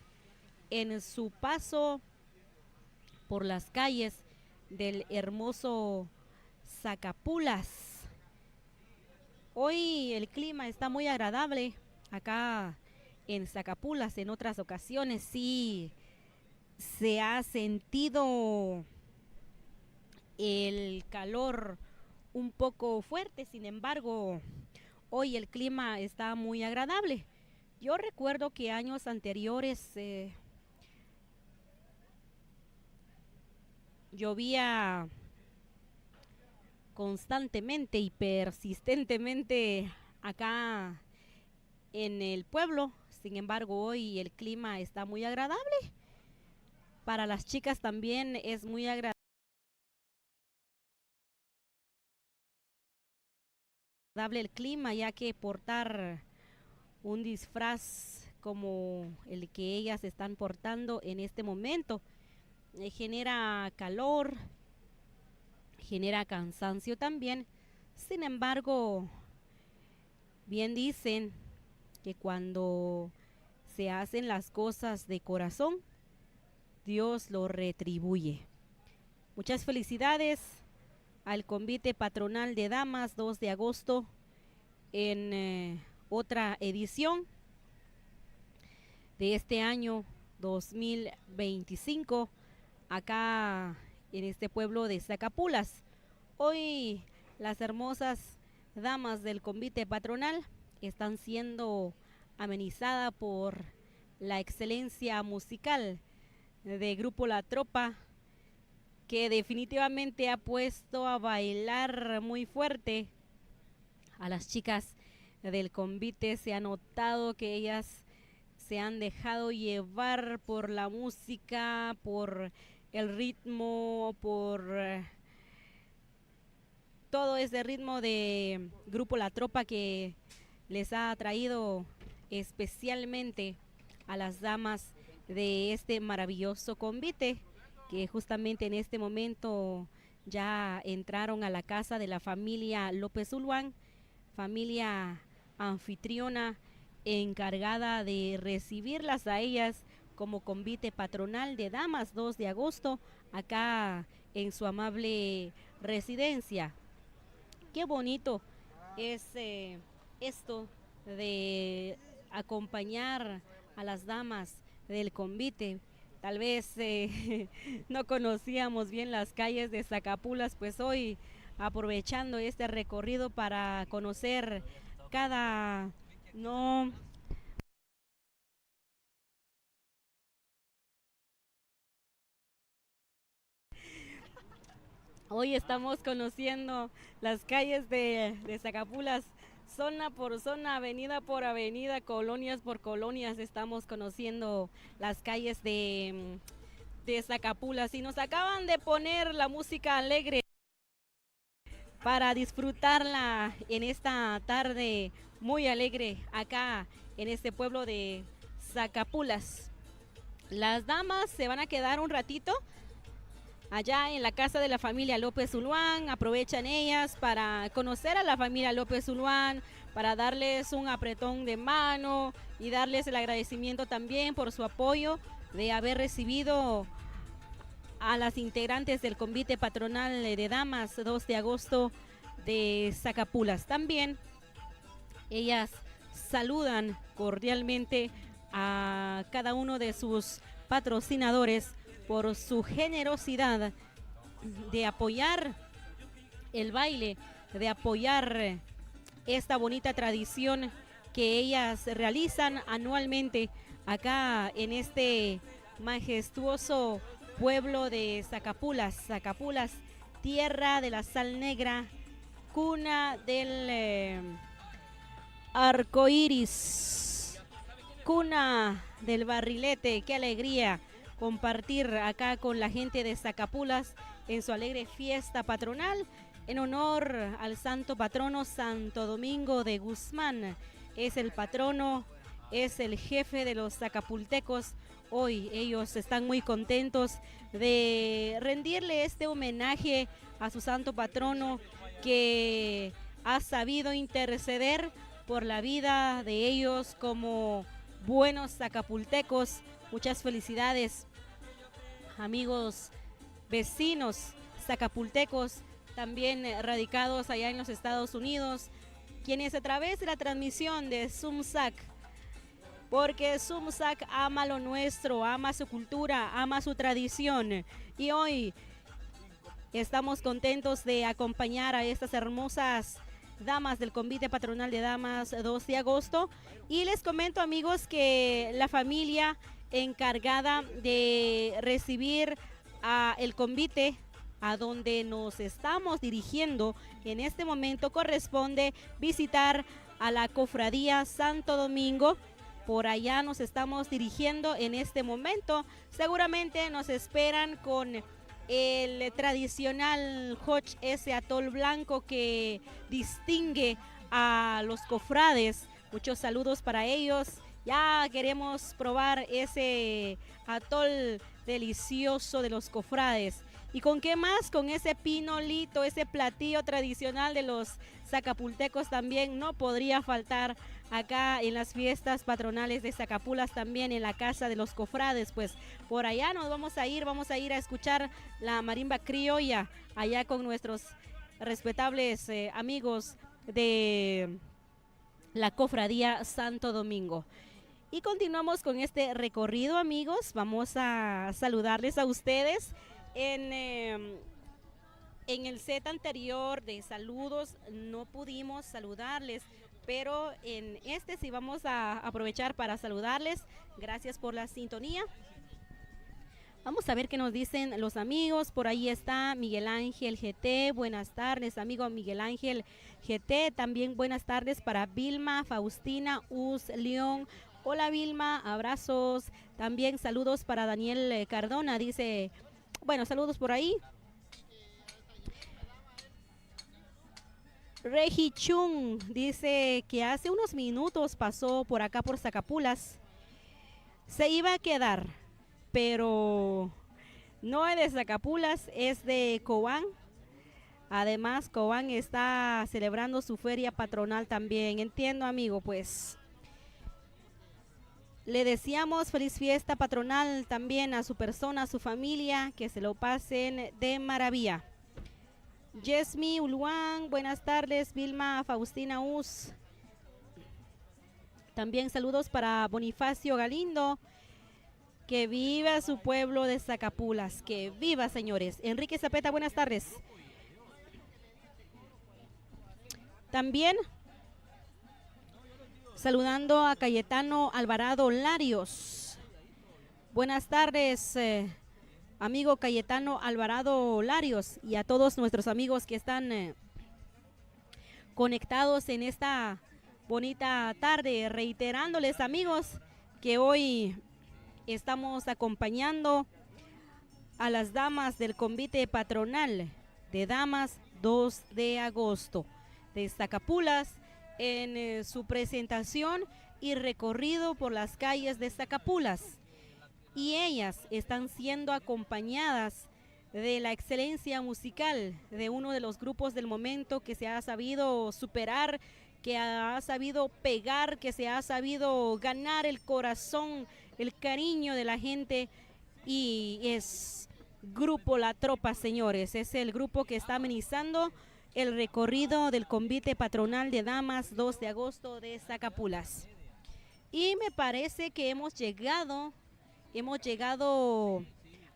en su paso por las calles del hermoso Zacapulas. Hoy el clima está muy agradable acá en Zacapulas. En otras ocasiones sí se ha sentido el calor un poco fuerte, sin embargo, hoy el clima está muy agradable. Yo recuerdo que años anteriores llovía constantemente y persistentemente acá en el pueblo. Sin embargo, hoy el clima está muy agradable. Para las chicas también es muy agradable el clima, ya que portar un disfraz como el que ellas están portando en este momento genera calor, genera cansancio también. Sin embargo, bien dicen que cuando se hacen las cosas de corazón, Dios lo retribuye. Muchas felicidades al convite patronal de damas 2 de agosto en otra edición de este año 2025 acá en este pueblo de Zacapulas. Hoy las hermosas damas del convite patronal están siendo amenizadas por la excelencia musical de Grupo La Tropa, que definitivamente ha puesto a bailar muy fuerte a las chicas del convite. Se ha notado que ellas se han dejado llevar por la música, por el ritmo, por todo ese ritmo de Grupo La Tropa que les ha atraído especialmente a las damas de este maravilloso convite, que justamente en este momento ya entraron a la casa de la familia López Ulloa, familia anfitriona encargada de recibirlas a ellas como convite patronal de damas 2 de agosto acá en su amable residencia. Qué bonito es esto de acompañar a las damas del convite. Tal vez no conocíamos bien las calles de Zacapulas, pues hoy aprovechando este recorrido para conocer cada Hoy estamos conociendo las calles de Zacapulas, zona por zona, avenida por avenida, colonias por colonias. Estamos conociendo las calles de Zacapulas y nos acaban de poner la música alegre para disfrutarla en esta tarde muy alegre acá en este pueblo de Zacapulas. Las damas se van a quedar un ratito allá en la casa de la familia López Ulloa. Aprovechan ellas para conocer a la familia López Ulloa, para darles un apretón de mano y darles el agradecimiento también por su apoyo de haber recibido a las integrantes del convite patronal de damas 2 de agosto de Zacapulas. También ellas saludan cordialmente a cada uno de sus patrocinadores por su generosidad de apoyar el baile, de apoyar esta bonita tradición que ellas realizan anualmente acá en este majestuoso pueblo de Zacapulas. Zacapulas, tierra de la sal negra, cuna del arco iris, cuna del barrilete. Qué alegría compartir acá con la gente de Zacapulas en su alegre fiesta patronal en honor al santo patrono Santo Domingo de Guzmán. Es el patrono, es el jefe de los zacapultecos. Hoy ellos están muy contentos de rendirle este homenaje a su santo patrono, que ha sabido interceder por la vida de ellos como buenos zacapultecos. Muchas felicidades, amigos vecinos zacapultecos, también radicados allá en los Estados Unidos, quienes a través de la transmisión de Sumsac, porque Sumsac ama lo nuestro, ama su cultura, ama su tradición, y hoy estamos contentos de acompañar a estas hermosas damas del Convite Patronal de Damas 2 de agosto. Y les comento, amigos, que la familia encargada de recibir a el convite a donde nos estamos dirigiendo en este momento corresponde visitar a la Cofradía Santo Domingo. Por allá nos estamos dirigiendo en este momento. Seguramente nos esperan con el tradicional Hotch, ese atol blanco que distingue a los cofrades. Muchos saludos para ellos. Ya queremos probar ese atol delicioso de los cofrades. ¿Y con qué más? Con ese pinolito, ese platillo tradicional de los zacapultecos también no podría faltar acá en las fiestas patronales de Zacapulas, también en la casa de los cofrades. Pues por allá nos vamos a ir a escuchar la marimba criolla allá con nuestros respetables amigos de la Cofradía Santo Domingo. Y continuamos con este recorrido, amigos. Vamos a saludarles a ustedes. En el set anterior de saludos no pudimos saludarles, pero en este sí vamos a aprovechar para saludarles. Gracias por la sintonía. Vamos a ver qué nos dicen los amigos. Por ahí está Miguel Ángel GT. Buenas tardes, amigo Miguel Ángel GT. También buenas tardes para Vilma Faustina Uz León. Hola Vilma, abrazos. También saludos para Daniel Cardona. Dice, bueno, saludos por ahí. Regi Chung dice que hace unos minutos pasó por acá por Zacapulas. Se iba a quedar, pero no es de Zacapulas, es de Cobán. Además, Cobán está celebrando su feria patronal también. Entiendo, amigo, pues le deseamos feliz fiesta patronal también a su persona, a su familia, que se lo pasen de maravilla. Yesmi Uluán, buenas tardes. Vilma Faustina Uz. También saludos para Bonifacio Galindo. Que viva su pueblo de Zacapulas. Que viva, señores. Enrique Zapeta, buenas tardes. También saludando a Cayetano Alvarado Larios. Buenas tardes, amigo Cayetano Alvarado Larios, y a todos nuestros amigos que están conectados en esta bonita tarde. Reiterándoles, amigos, que hoy estamos acompañando a las damas del Convite Patronal de Damas 2 de agosto de Zacapulas, en su presentación y recorrido por las calles de Zacapulas, y ellas están siendo acompañadas de la excelencia musical de uno de los grupos del momento que se ha sabido superar, que ha sabido pegar, que se ha sabido ganar el corazón, el cariño de la gente, y es Grupo La Tropa, señores. Es el grupo que está amenizando el recorrido del Convite Patronal de Damas 2 de agosto de Zacapulas. Y me parece que hemos llegado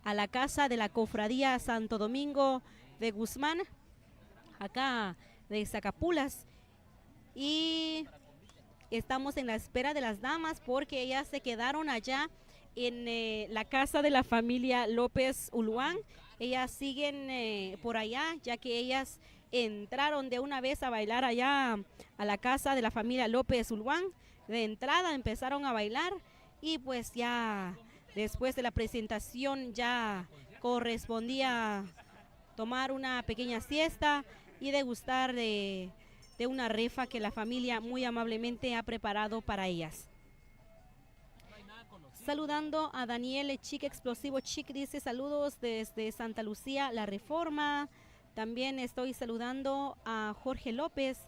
a la casa de la Cofradía Santo Domingo de Guzmán, acá de Zacapulas, y estamos en la espera de las damas porque ellas se quedaron allá en la casa de la familia López Uluán. Ellas siguen por allá, ya que ellas entraron de una vez a bailar allá a la casa de la familia López Uluán. De entrada empezaron a bailar, y pues ya después de la presentación ya correspondía tomar una pequeña siesta y degustar de una rifa que la familia muy amablemente ha preparado para ellas. Saludando a Daniel Chic Explosivo Chic, dice saludos desde Santa Lucía, La Reforma. También estoy saludando a Jorge López.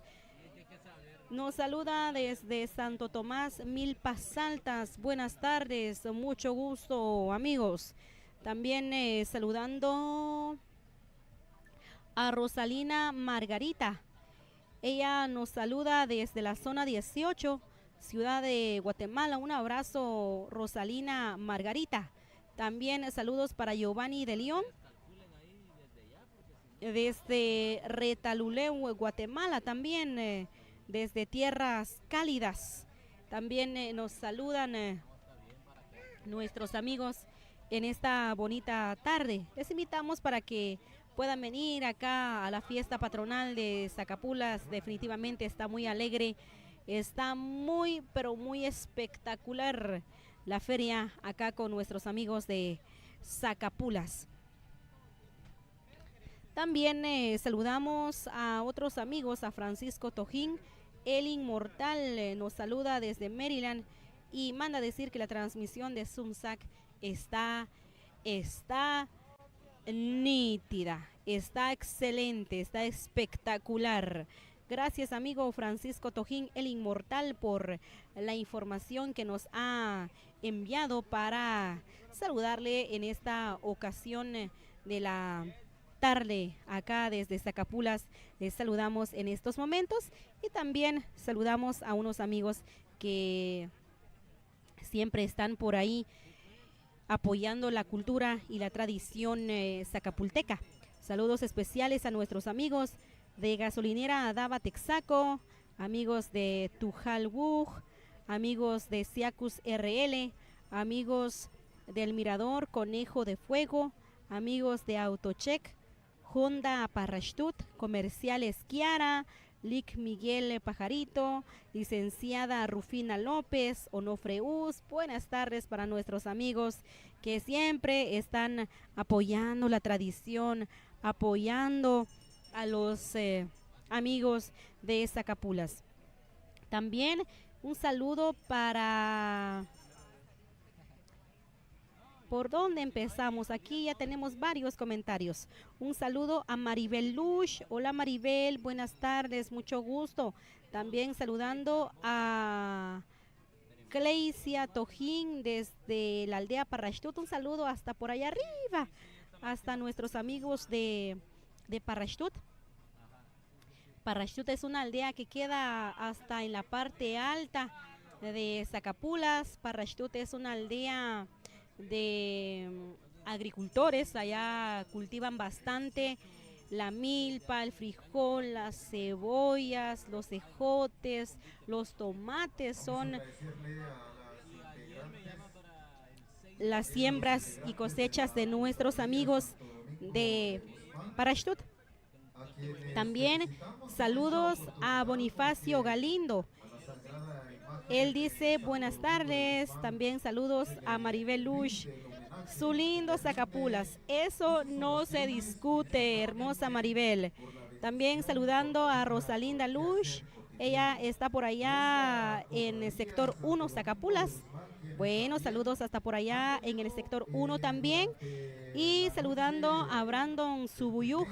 Nos saluda desde Santo Tomás, Milpas Altas. Buenas tardes, mucho gusto, amigos. También saludando a Rosalina Margarita. Ella nos saluda desde la zona 18, Ciudad de Guatemala. Un abrazo, Rosalina Margarita. También saludos para Giovanni de León, desde Retaluleu, Guatemala, también desde tierras cálidas. También nos saludan nuestros amigos en esta bonita tarde. Les invitamos para que puedan venir acá a la fiesta patronal de Zacapulas. Definitivamente está muy alegre, está muy, pero muy espectacular la feria acá con nuestros amigos de Zacapulas. También saludamos a otros amigos, a Francisco Tojín, el Inmortal, nos saluda desde Maryland y manda a decir que la transmisión de Zumsac está nítida, está excelente, está espectacular. Gracias, amigo Francisco Tojín, el Inmortal, por la información que nos ha enviado para saludarle en esta ocasión de la tarde acá desde Zacapulas. Les saludamos en estos momentos y también saludamos a unos amigos que siempre están por ahí apoyando la cultura y la tradición zacapulteca. Saludos especiales a nuestros amigos de Gasolinera Dava Texaco, amigos de Tujalwuj, amigos de Siacus RL, amigos del Mirador Conejo de Fuego, amigos de Autocheck, Honda Parrashtut, Comerciales Kiara, Lic Miguel Pajarito, licenciada Rufina López, Onofre Uz. Buenas tardes para nuestros amigos que siempre están apoyando la tradición, apoyando a los amigos de Zacapulas. También un saludo para... ¿Por dónde empezamos? Aquí ya tenemos varios comentarios. Un saludo a Maribel Lush. Hola Maribel, buenas tardes, mucho gusto. También saludando a Cleisia Tojín desde la aldea Parrashtut. Un saludo hasta por allá arriba, hasta nuestros amigos de Parrashtut. Parrashtut es una aldea que queda hasta en la parte alta de Zacapulas. Parrashtut es una aldea de agricultores. Allá cultivan bastante la milpa, el frijol, las cebollas, los ejotes, los tomates. Son las siembras y cosechas de nuestros amigos de Parrashtut. También saludos a Bonifacio Galindo. Él dice buenas tardes. También saludos a Maribel Lush. Su lindo Zacapulas. Eso no se discute, hermosa Maribel. También saludando a Rosalinda Lush. Ella está por allá en el sector 1 Zacapulas. Bueno, saludos hasta por allá en el sector 1 también. Y saludando a Brandon Subuyuj.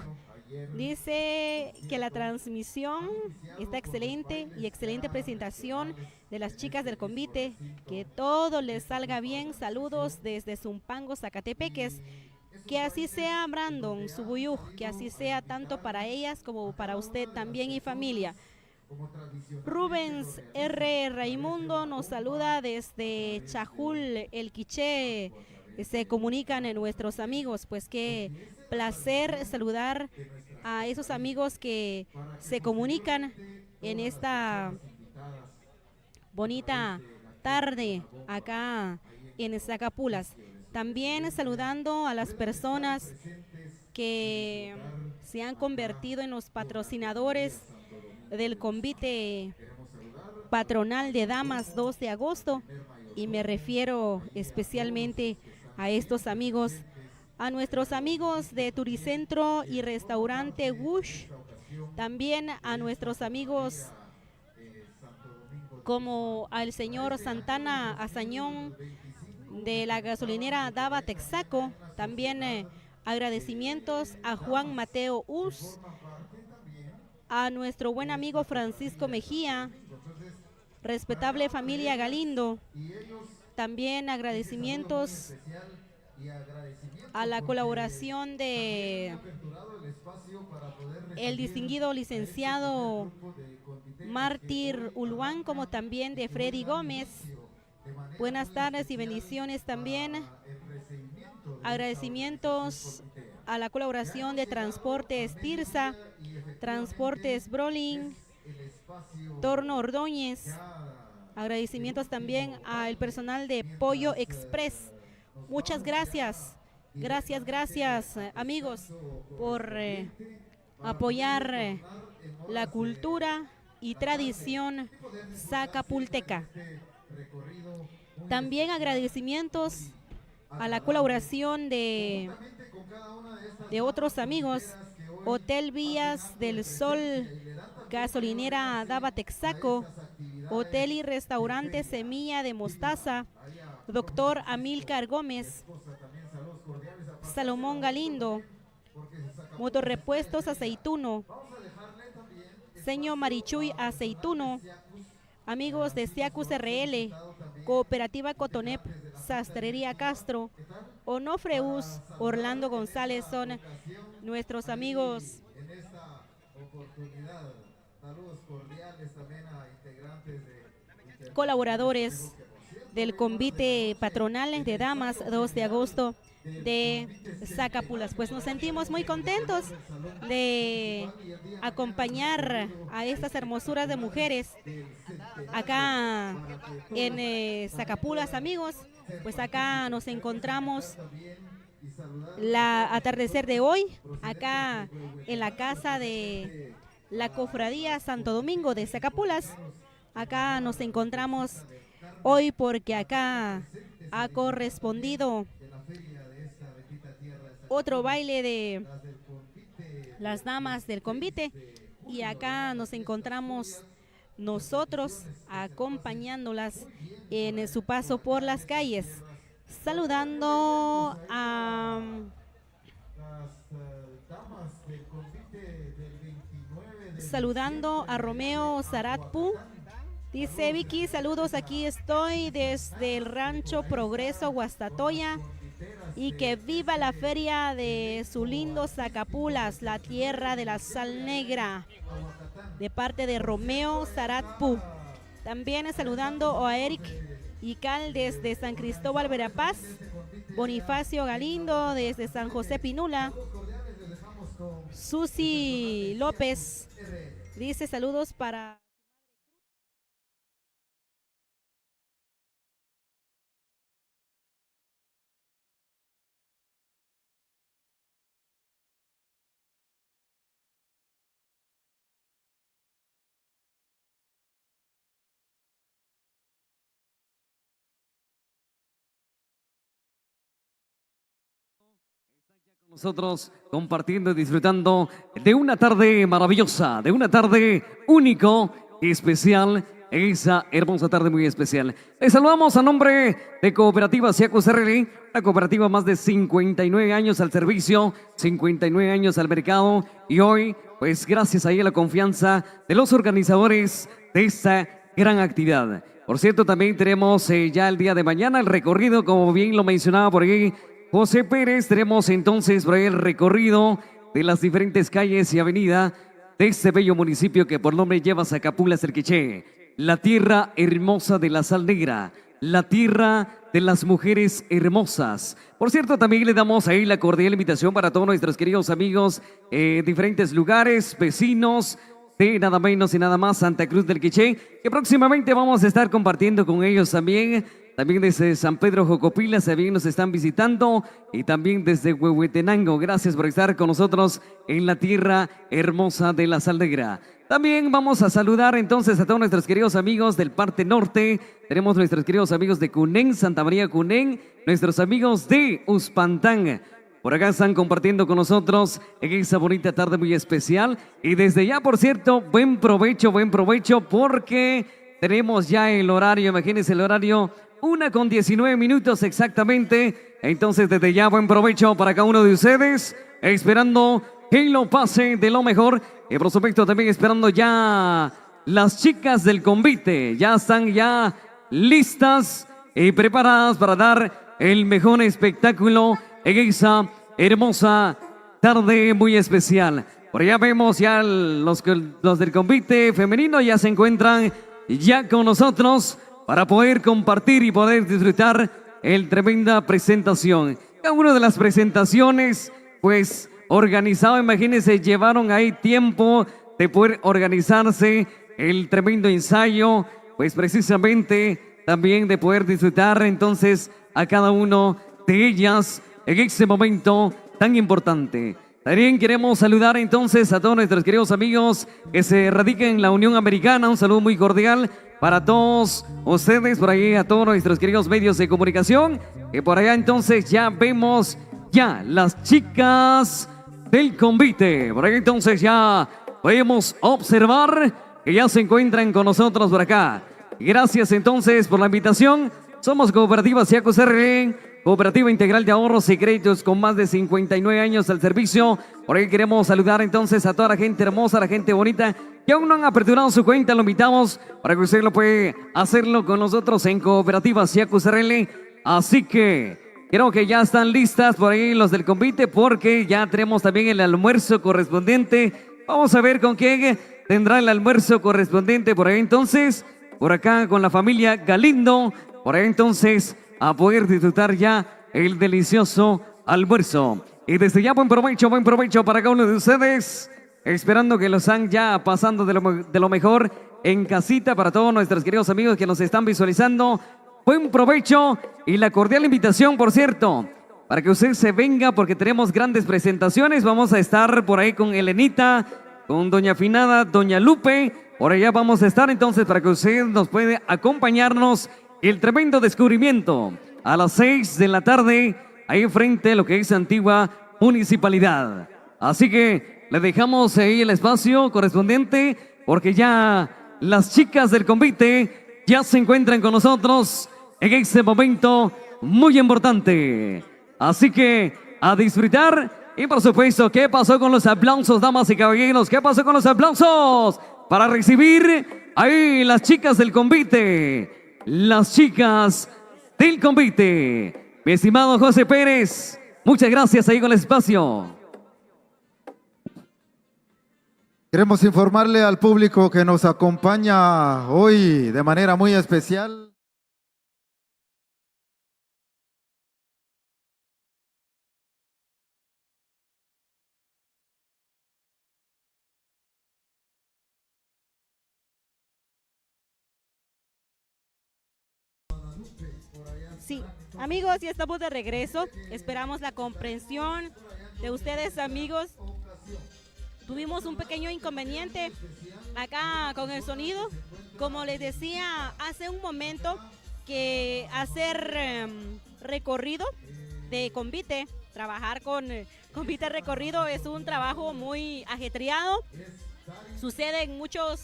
Dice que la transmisión está excelente y excelente presentación de las chicas del convite. Que todo les salga bien. Saludos desde Zumpango, Zacatepeques. Que así sea, Brandon Subuyuj, que así sea tanto para ellas como para usted también y familia. Rubens R. Raimundo nos saluda desde Chajul, el Quiché. Se comunican nuestros amigos, pues qué placer saludar a esos amigos que se comunican en esta bonita tarde acá en Zacapulas. También saludando a las personas que se han convertido en los patrocinadores del convite patronal de damas 2 de agosto, y me refiero especialmente a estos amigos, a nuestros amigos de Turicentro y Restaurante Wush, también a nuestros amigos como al señor Santana Azañón de la gasolinera Dava Texaco. También agradecimientos a Juan Mateo Uz, a nuestro buen amigo Francisco Mejía, respetable familia Galindo. También agradecimientos a la colaboración de el distinguido licenciado Mártir Ulwan, como también de Freddy Gómez. Buenas tardes y bendiciones también. Agradecimientos a la colaboración de Transportes Tirsa, Transportes Brolin, Torno Ordóñez. Agradecimientos también al personal de Pollo Express. Muchas gracias. Gracias, amigos, por apoyar la cultura y tradición zacapulteca. También agradecimientos a la colaboración de otros amigos, Hotel Vías del Sol, Gasolinera Dava Texaco, Hotel y Restaurante Semilla de Mostaza, Doctor Amílcar Gómez, Salomón Galindo, Motorrepuestos Aceituno, Señor Marichuy Aceituno, amigos de Ciacus RL, Cooperativa Cotonep, Sastrería Castro, Onofreus, Orlando González son nuestros amigos. En esta oportunidad, saludos cordiales también a integrantes de colaboradores del convite patronal de damas 2 de agosto de Zacapulas. Pues nos sentimos muy contentos de acompañar a estas hermosuras de mujeres acá en Zacapulas, amigos. Pues acá nos encontramos la atardecer de hoy, acá en la casa de la Cofradía Santo Domingo de Zacapulas. Acá nos encontramos hoy porque acá ha correspondido otro baile de las damas del convite y acá nos encontramos nosotros acompañándolas en su paso por las calles, saludando a Romeo Zaratpu. Dice Vicky, saludos, aquí estoy desde el Rancho Progreso, Guastatoya, y que viva la feria de su lindo Zacapulas, la tierra de la sal negra, de parte de Romeo Zaratpu. También saludando a Eric Ical desde San Cristóbal Verapaz, Bonifacio Galindo desde San José Pinula, Susi López dice saludos para nosotros compartiendo y disfrutando de una tarde maravillosa, de una tarde único y especial, esa hermosa tarde muy especial. Les saludamos a nombre de Cooperativa Ciacus RL, la cooperativa más de 59 años al servicio, 59 años al mercado, y hoy, pues gracias a la confianza de los organizadores de esta gran actividad. Por cierto, también tenemos ya el día de mañana el recorrido, como bien lo mencionaba por ahí José Pérez. Tenemos entonces por ahí el recorrido de las diferentes calles y avenidas de este bello municipio que por nombre lleva Zacapulas el Quiché, la tierra hermosa de la sal negra, la tierra de las mujeres hermosas. Por cierto, también le damos ahí la cordial invitación para todos nuestros queridos amigos diferentes lugares, vecinos de nada menos y nada más Santa Cruz del Quiché, que próximamente vamos a estar compartiendo con ellos también. También desde San Pedro Jocopila también nos están visitando, y también desde Huehuetenango. Gracias por estar con nosotros en la tierra hermosa de la sal negra. También vamos a saludar entonces a todos nuestros queridos amigos del parte norte. Tenemos nuestros queridos amigos de Cunén, Santa María Cunén, nuestros amigos de Uspantán. Por acá están compartiendo con nosotros en esa bonita tarde muy especial. Y desde ya, por cierto, buen provecho porque tenemos ya el horario, imagínense el horario, 1:19 exactamente. Entonces desde ya buen provecho para cada uno de ustedes, esperando que lo pase de lo mejor. Y por supuesto también esperando ya las chicas del convite, ya están ya listas y preparadas para dar el mejor espectáculo en esa hermosa tarde muy especial. Por allá vemos ya los del convite femenino ya se encuentran ya con nosotros para poder compartir y poder disfrutar el tremenda presentación. Cada una de las presentaciones, pues organizado, imagínense, llevaron ahí tiempo de poder organizarse el tremendo ensayo, pues precisamente también de poder disfrutar entonces a cada uno de ellas en este momento tan importante. También queremos saludar entonces a todos nuestros queridos amigos que se radican en la Unión Americana. Un saludo muy cordial para todos ustedes, por ahí a todos nuestros queridos medios de comunicación. Y por allá entonces ya vemos ya las chicas del convite. Por ahí entonces ya podemos observar que ya se encuentran con nosotros por acá. Gracias entonces por la invitación. Somos Cooperativa Siaco CRL, Cooperativa Integral de Ahorros y Créditos con más de 59 años al servicio. Por ahí queremos saludar entonces a toda la gente hermosa, a la gente bonita que aún no han aperturado su cuenta. Lo invitamos para que usted lo puede hacerlo con nosotros en Cooperativa Siaco CRL. Así que creo que ya están listas por ahí los del convite porque ya tenemos también el almuerzo correspondiente. Vamos a ver con quién tendrá el almuerzo correspondiente por ahí entonces. Por acá con la familia Galindo. Por ahí entonces a poder disfrutar ya el delicioso almuerzo. Y desde ya buen provecho para cada uno de ustedes. Esperando que lo están ya pasando de lo mejor en casita para todos nuestros queridos amigos que nos están visualizando. Buen provecho y la cordial invitación, por cierto, para que usted se venga porque tenemos grandes presentaciones. Vamos a estar por ahí con Elenita, con Doña Finada, Doña Lupe. Por allá vamos a estar entonces para que usted nos puede acompañarnos. El tremendo descubrimiento a las 6 de la tarde, ahí frente a lo que es Antigua Municipalidad. Así que le dejamos ahí el espacio correspondiente porque ya las chicas del convite ya se encuentran con nosotros en este momento muy importante. Así que a disfrutar y por supuesto, ¿qué pasó con los aplausos, damas y caballeros? ¿Qué pasó con los aplausos para recibir ahí las chicas del convite? Las chicas del convite. Mi estimado José Pérez, muchas gracias ahí con el espacio. Queremos informarle al público que nos acompaña hoy de manera muy especial. Sí, amigos, ya estamos de regreso. Esperamos la comprensión de ustedes, amigos. Tuvimos un pequeño inconveniente acá con el sonido. Como les decía hace un momento, que hacer recorrido de convite, trabajar con convite recorrido es un trabajo muy ajetreado. Suceden muchos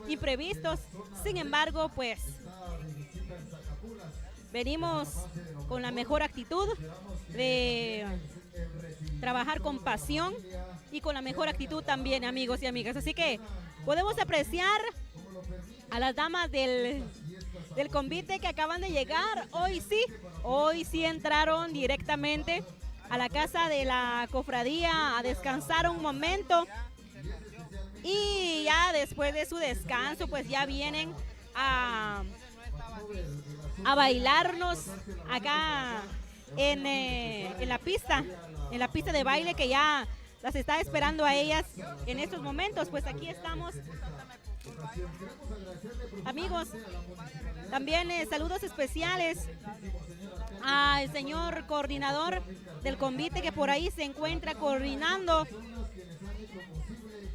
imprevistos. Sin embargo, pues venimos con la mejor actitud de trabajar con pasión y con la mejor actitud también, amigos y amigas. Así que podemos apreciar a las damas del convite que acaban de llegar. Hoy sí entraron directamente a la casa de la cofradía a descansar un momento. Y ya después de su descanso, pues ya vienen a bailarnos acá en la pista de baile que ya las está esperando a ellas en estos momentos. Pues aquí estamos, amigos. También saludos especiales al señor coordinador del convite que por ahí se encuentra coordinando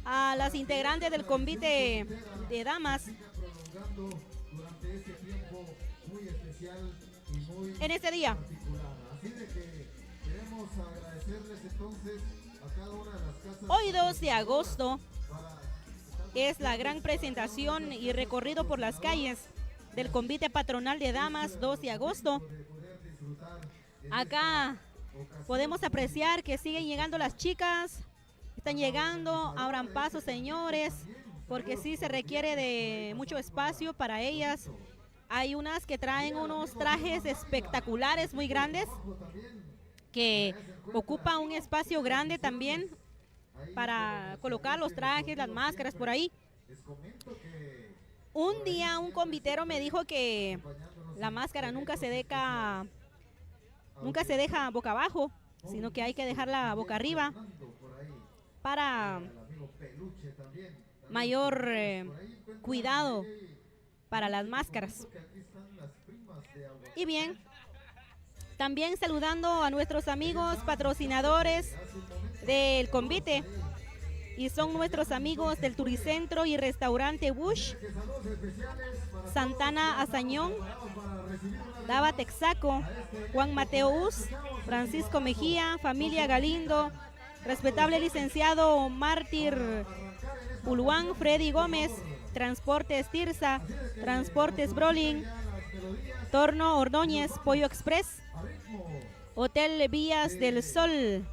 a las integrantes del convite de damas en este día. Hoy 2 de agosto es la gran presentación y recorrido por las calles del convite patronal de damas 2 de agosto. Acá podemos apreciar que siguen llegando las chicas, están llegando, abran paso, señores, porque sí se requiere de mucho espacio para ellas. Hay unas que traen unos trajes espectaculares, muy grandes. que ocupa un espacio grande también para colocar los trajes, las máscaras por ahí. Un día un convitero me dijo que la máscara nunca se deja boca abajo, sino que hay que dejarla boca arriba para mayor cuidado para las máscaras. Y bien, también saludando a nuestros amigos patrocinadores del convite, y son nuestros amigos del Turicentro y Restaurante Bush, Santana Azañón, Dava Texaco, Juan Mateo Uz, Francisco Mejía, Familia Galindo, respetable licenciado Mártir Puluán, Freddy Gómez, Transportes Tirsa, Transportes Brolin, Torno Ordóñez, Pollo Express, Hotel Vías del Sol,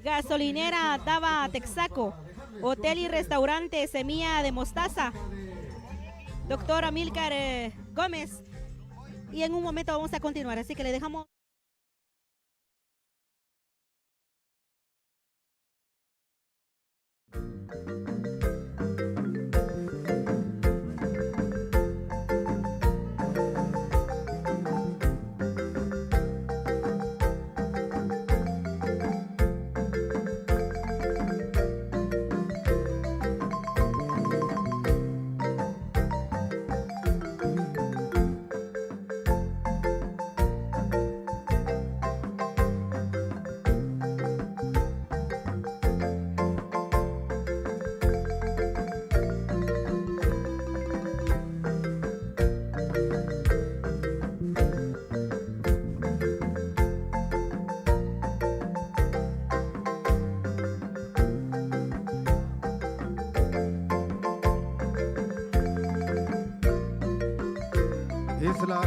Gasolinera Dava Texaco, Hotel y Restaurante Semilla de Mostaza, Doctor Amílcar Gómez. Y en un momento vamos a continuar, así que le dejamos. Es la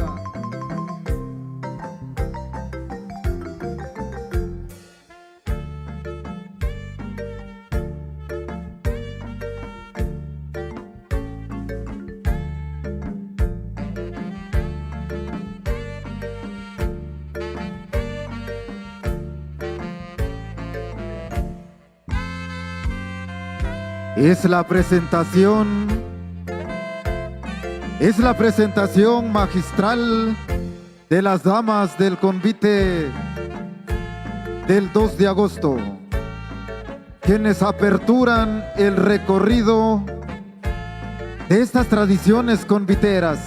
Es la presentación magistral de las damas del convite del 2 de agosto, quienes aperturan el recorrido de estas tradiciones conviteras.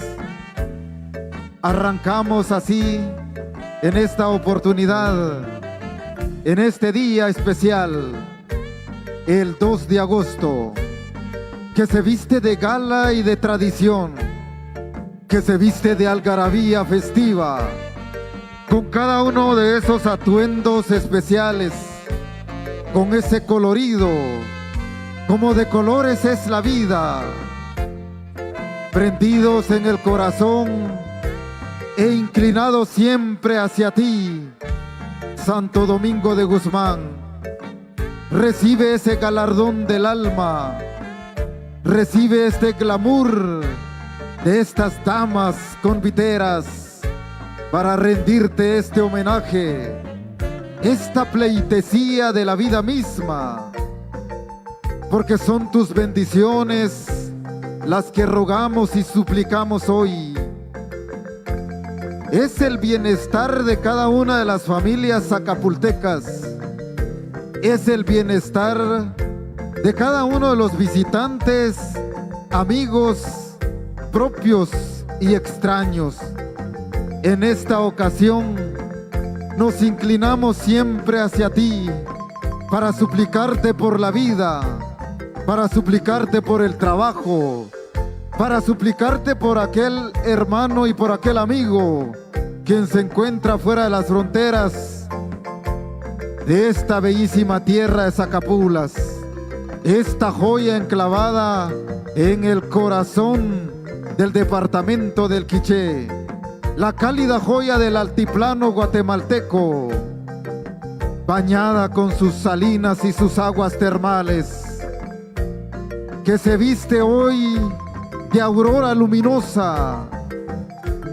Arrancamos así en esta oportunidad, en este día especial, el 2 de agosto, que se viste de gala y de tradición, que se viste de algarabía festiva, con cada uno de esos atuendos especiales, con ese colorido, como de colores es la vida, prendidos en el corazón e inclinados siempre hacia ti, Santo Domingo de Guzmán. Recibe ese galardón del alma, recibe este glamour de estas damas conviteras para rendirte este homenaje, esta pleitesía de la vida misma, porque son tus bendiciones las que rogamos y suplicamos hoy. Es el bienestar de cada una de las familias zacapultecas, es el bienestar de cada uno de los visitantes, amigos, propios y extraños. En esta ocasión nos inclinamos siempre hacia ti para suplicarte por la vida, para suplicarte por el trabajo, para suplicarte por aquel hermano y por aquel amigo quien se encuentra fuera de las fronteras de esta bellísima tierra de Zacapulas, esta joya enclavada en el corazón del departamento del Quiché, la cálida joya del altiplano guatemalteco, bañada con sus salinas y sus aguas termales, que se viste hoy de aurora luminosa,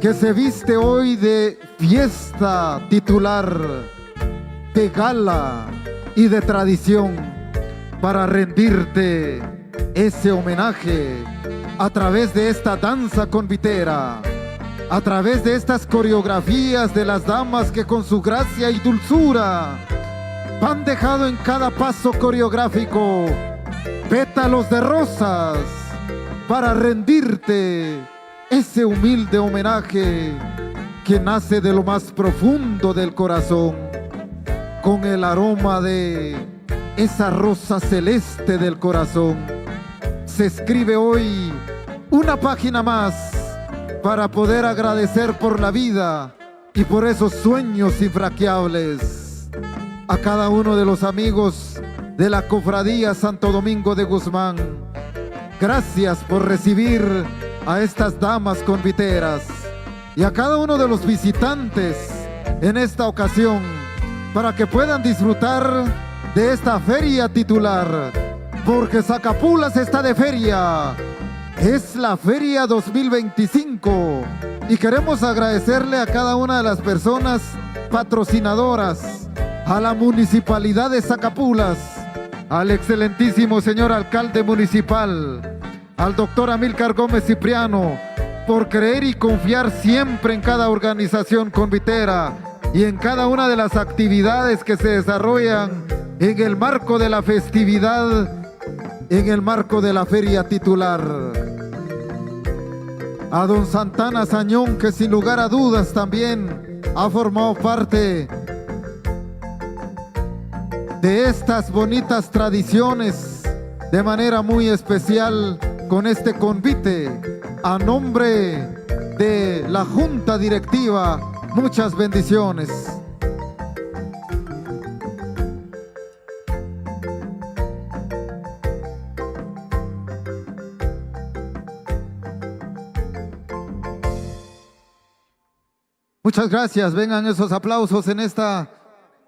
que se viste hoy de fiesta titular, de gala y de tradición para rendirte ese homenaje a través de esta danza convitera, a través de estas coreografías de las damas que con su gracia y dulzura han dejado en cada paso coreográfico pétalos de rosas para rendirte ese humilde homenaje que nace de lo más profundo del corazón, con el aroma de esa rosa celeste del corazón. Se escribe hoy una página más para poder agradecer por la vida y por esos sueños infranqueables. A cada uno de los amigos de la Cofradía Santo Domingo de Guzmán, gracias por recibir a estas damas conviteras, y a cada uno de los visitantes en esta ocasión, para que puedan disfrutar de esta feria titular, porque Zacapulas está de feria. Es la Feria 2025 y queremos agradecerle a cada una de las personas patrocinadoras, a la Municipalidad de Zacapulas, al excelentísimo señor alcalde municipal, al doctor Amílcar Gómez Cipriano, por creer y confiar siempre en cada organización convitera y en cada una de las actividades que se desarrollan en el marco de la festividad, en el marco de la feria titular. A don Santana Asañón, que sin lugar a dudas también ha formado parte de estas bonitas tradiciones de manera muy especial con este convite. A nombre de la Junta Directiva, muchas bendiciones. Muchas gracias, vengan esos aplausos en esta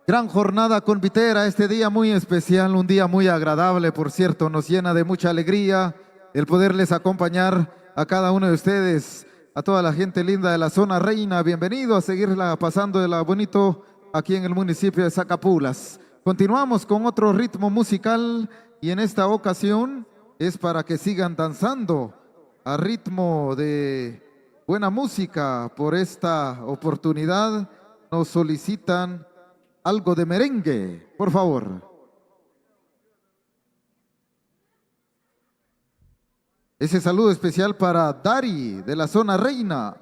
gran jornada convitera, este día muy especial, un día muy agradable, por cierto, nos llena de mucha alegría el poderles acompañar a cada uno de ustedes, a toda la gente linda de la zona reina. Bienvenido a seguirla pasando de la bonito aquí en el municipio de Zacapulas. Continuamos con otro ritmo musical y en esta ocasión es para que sigan danzando a ritmo de buena música. Por esta oportunidad nos solicitan algo de merengue, por favor. Ese saludo especial para Dari de la zona reina.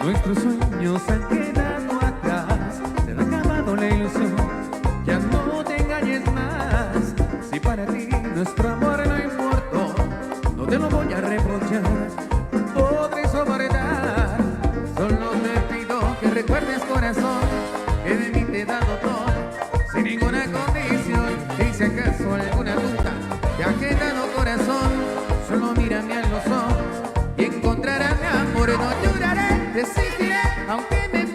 Nuestros sueños han quedado atrás, se ha acabado la ilusión, ya no te engañes más. Si para ti nuestro amor no importó, no te lo voy a reprochar, podré soportar. Solo te pido que recuerdes, corazón, que de mí te he dado todo, sin ninguna condición. Y si acaso alguna duda te ha quedado, corazón, solo mírame a los ojos y encontrarás mi amor. No lloraré, resistiré, aunque me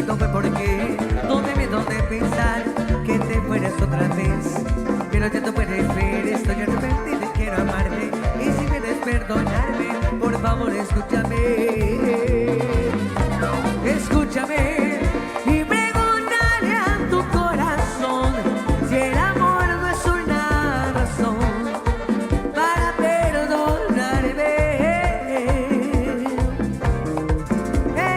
esto fue porque no me miedo de pensar que te fueras otra vez. Pero ya no puedes ver, estoy arrepentido y quiero amarte. Y si quieres perdonarme, por favor escúchame. Escúchame y pregúntale a tu corazón si el amor no es una razón para perdonarme.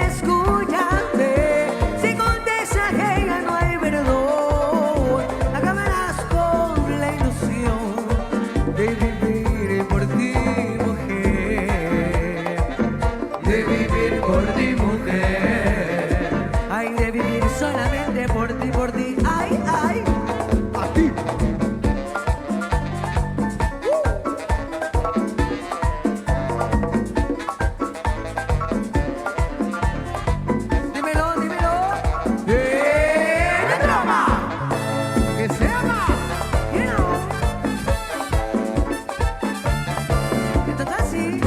Escúchame, si contestas que ya no hay perdón, acabarás con la ilusión de vivir por ti, mujer. De vivir por ti, mujer. Ay, de vivir solamente por ti, ay, ay. A ti. Dímelo, dímelo. ¡De broma! ¡Que se llama! Esto está así.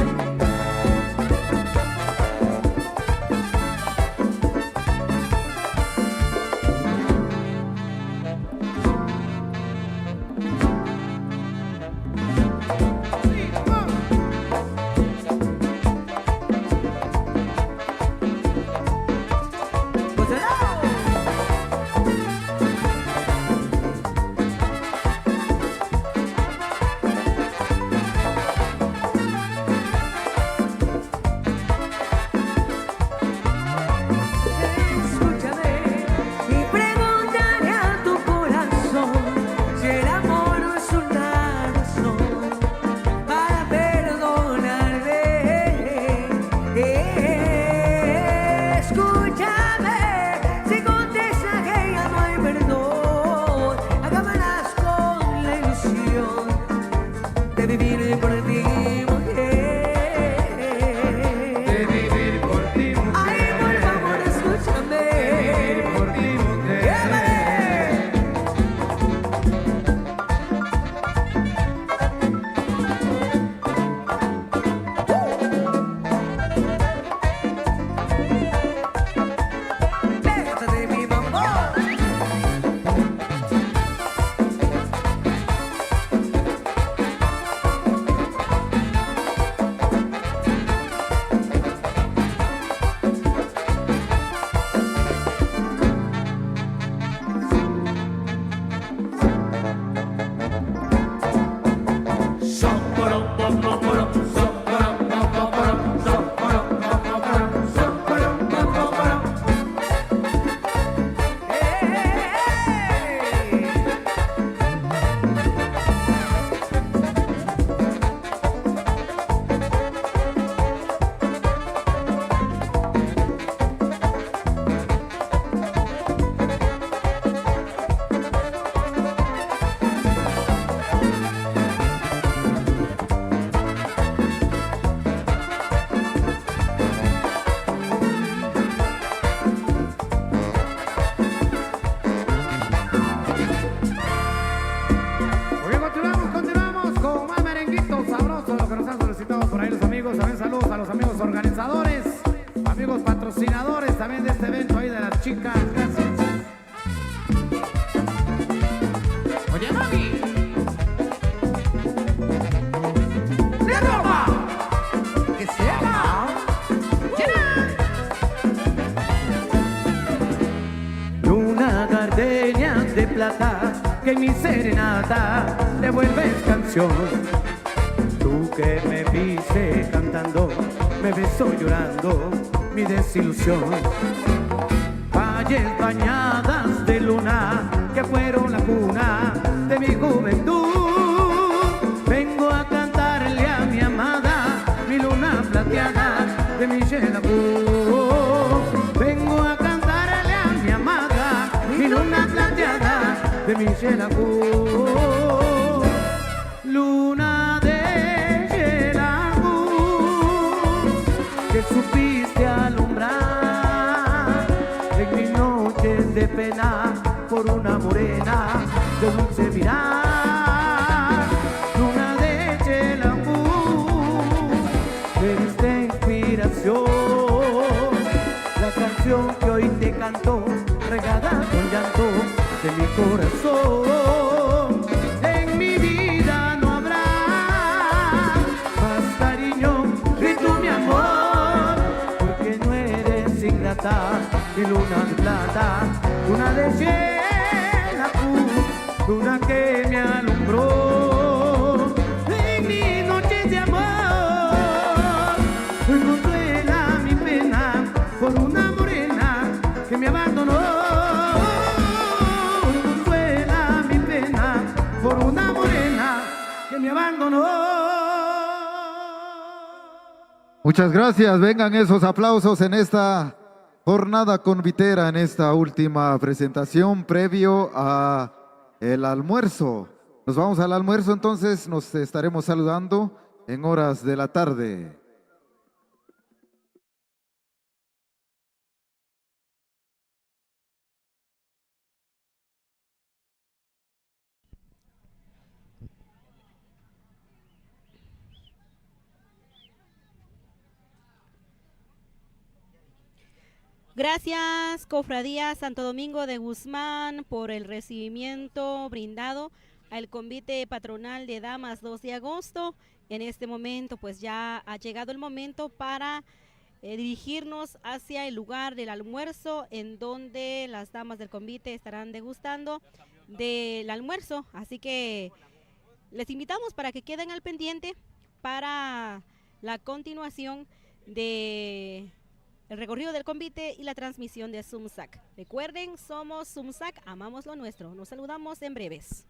Pues escúchame y pregúntale a tu corazón si el amor no es una razón para perdonarme. Escúchame, si contestas que ya no hay perdón, acabarás con la ilusión de vivir por ti, mujer. De vivir por ti, mujer. Ay, por favor, escúchame. De vivir por ti, mujer. Pégate de mi mambo. Muy bien, continuamos con más merenguitos sabrosos, lo que nos han solicitado por ahí los amigos. También saludos a los amigos organizadores, amigos patrocinadores también de este evento ahí de las chicas. Gracias. Oye, mami. ¡De broma! Que se llama. Luna gardenia de plata, que mi serenata le vuelves canción. Tú que me viste cantando, me besó llorando mi desilusión. Calles bañadas de luna, que fueron la cuna de mi juventud. Vengo a cantarle a mi amada, mi luna plateada de mi Vengo a cantarle a mi amada, mi luna plateada de mi Luna de que supiste alumbrar en mis noches de pena por una morena de dulce mirar. que hoy te canto, regada con llanto de mi corazón. En mi vida no habrá más cariño que tú, mi amor, porque no eres ingrata y luna de plata, luna de cielo, luna que me alumbró en mis noches de amor. Hoy consuela mi pena por una morena que me abandonó. Hoy consuela mi pena por una morena que me abandonó. Muchas gracias. Vengan esos aplausos en esta jornada convitera, en esta última presentación previo a el almuerzo. Nos vamos al almuerzo, entonces nos estaremos saludando en horas de la tarde. Gracias, Cofradía Santo Domingo de Guzmán, por el recibimiento brindado al convite patronal de Damas 2 de agosto. En este momento, pues ya ha llegado el momento para dirigirnos hacia el lugar del almuerzo, en donde las damas del convite estarán degustando del almuerzo. Así que les invitamos para que queden al pendiente para la continuación de el recorrido del convite y la transmisión de SUMSAC. Recuerden, somos SUMSAC, amamos lo nuestro. Nos saludamos en breves.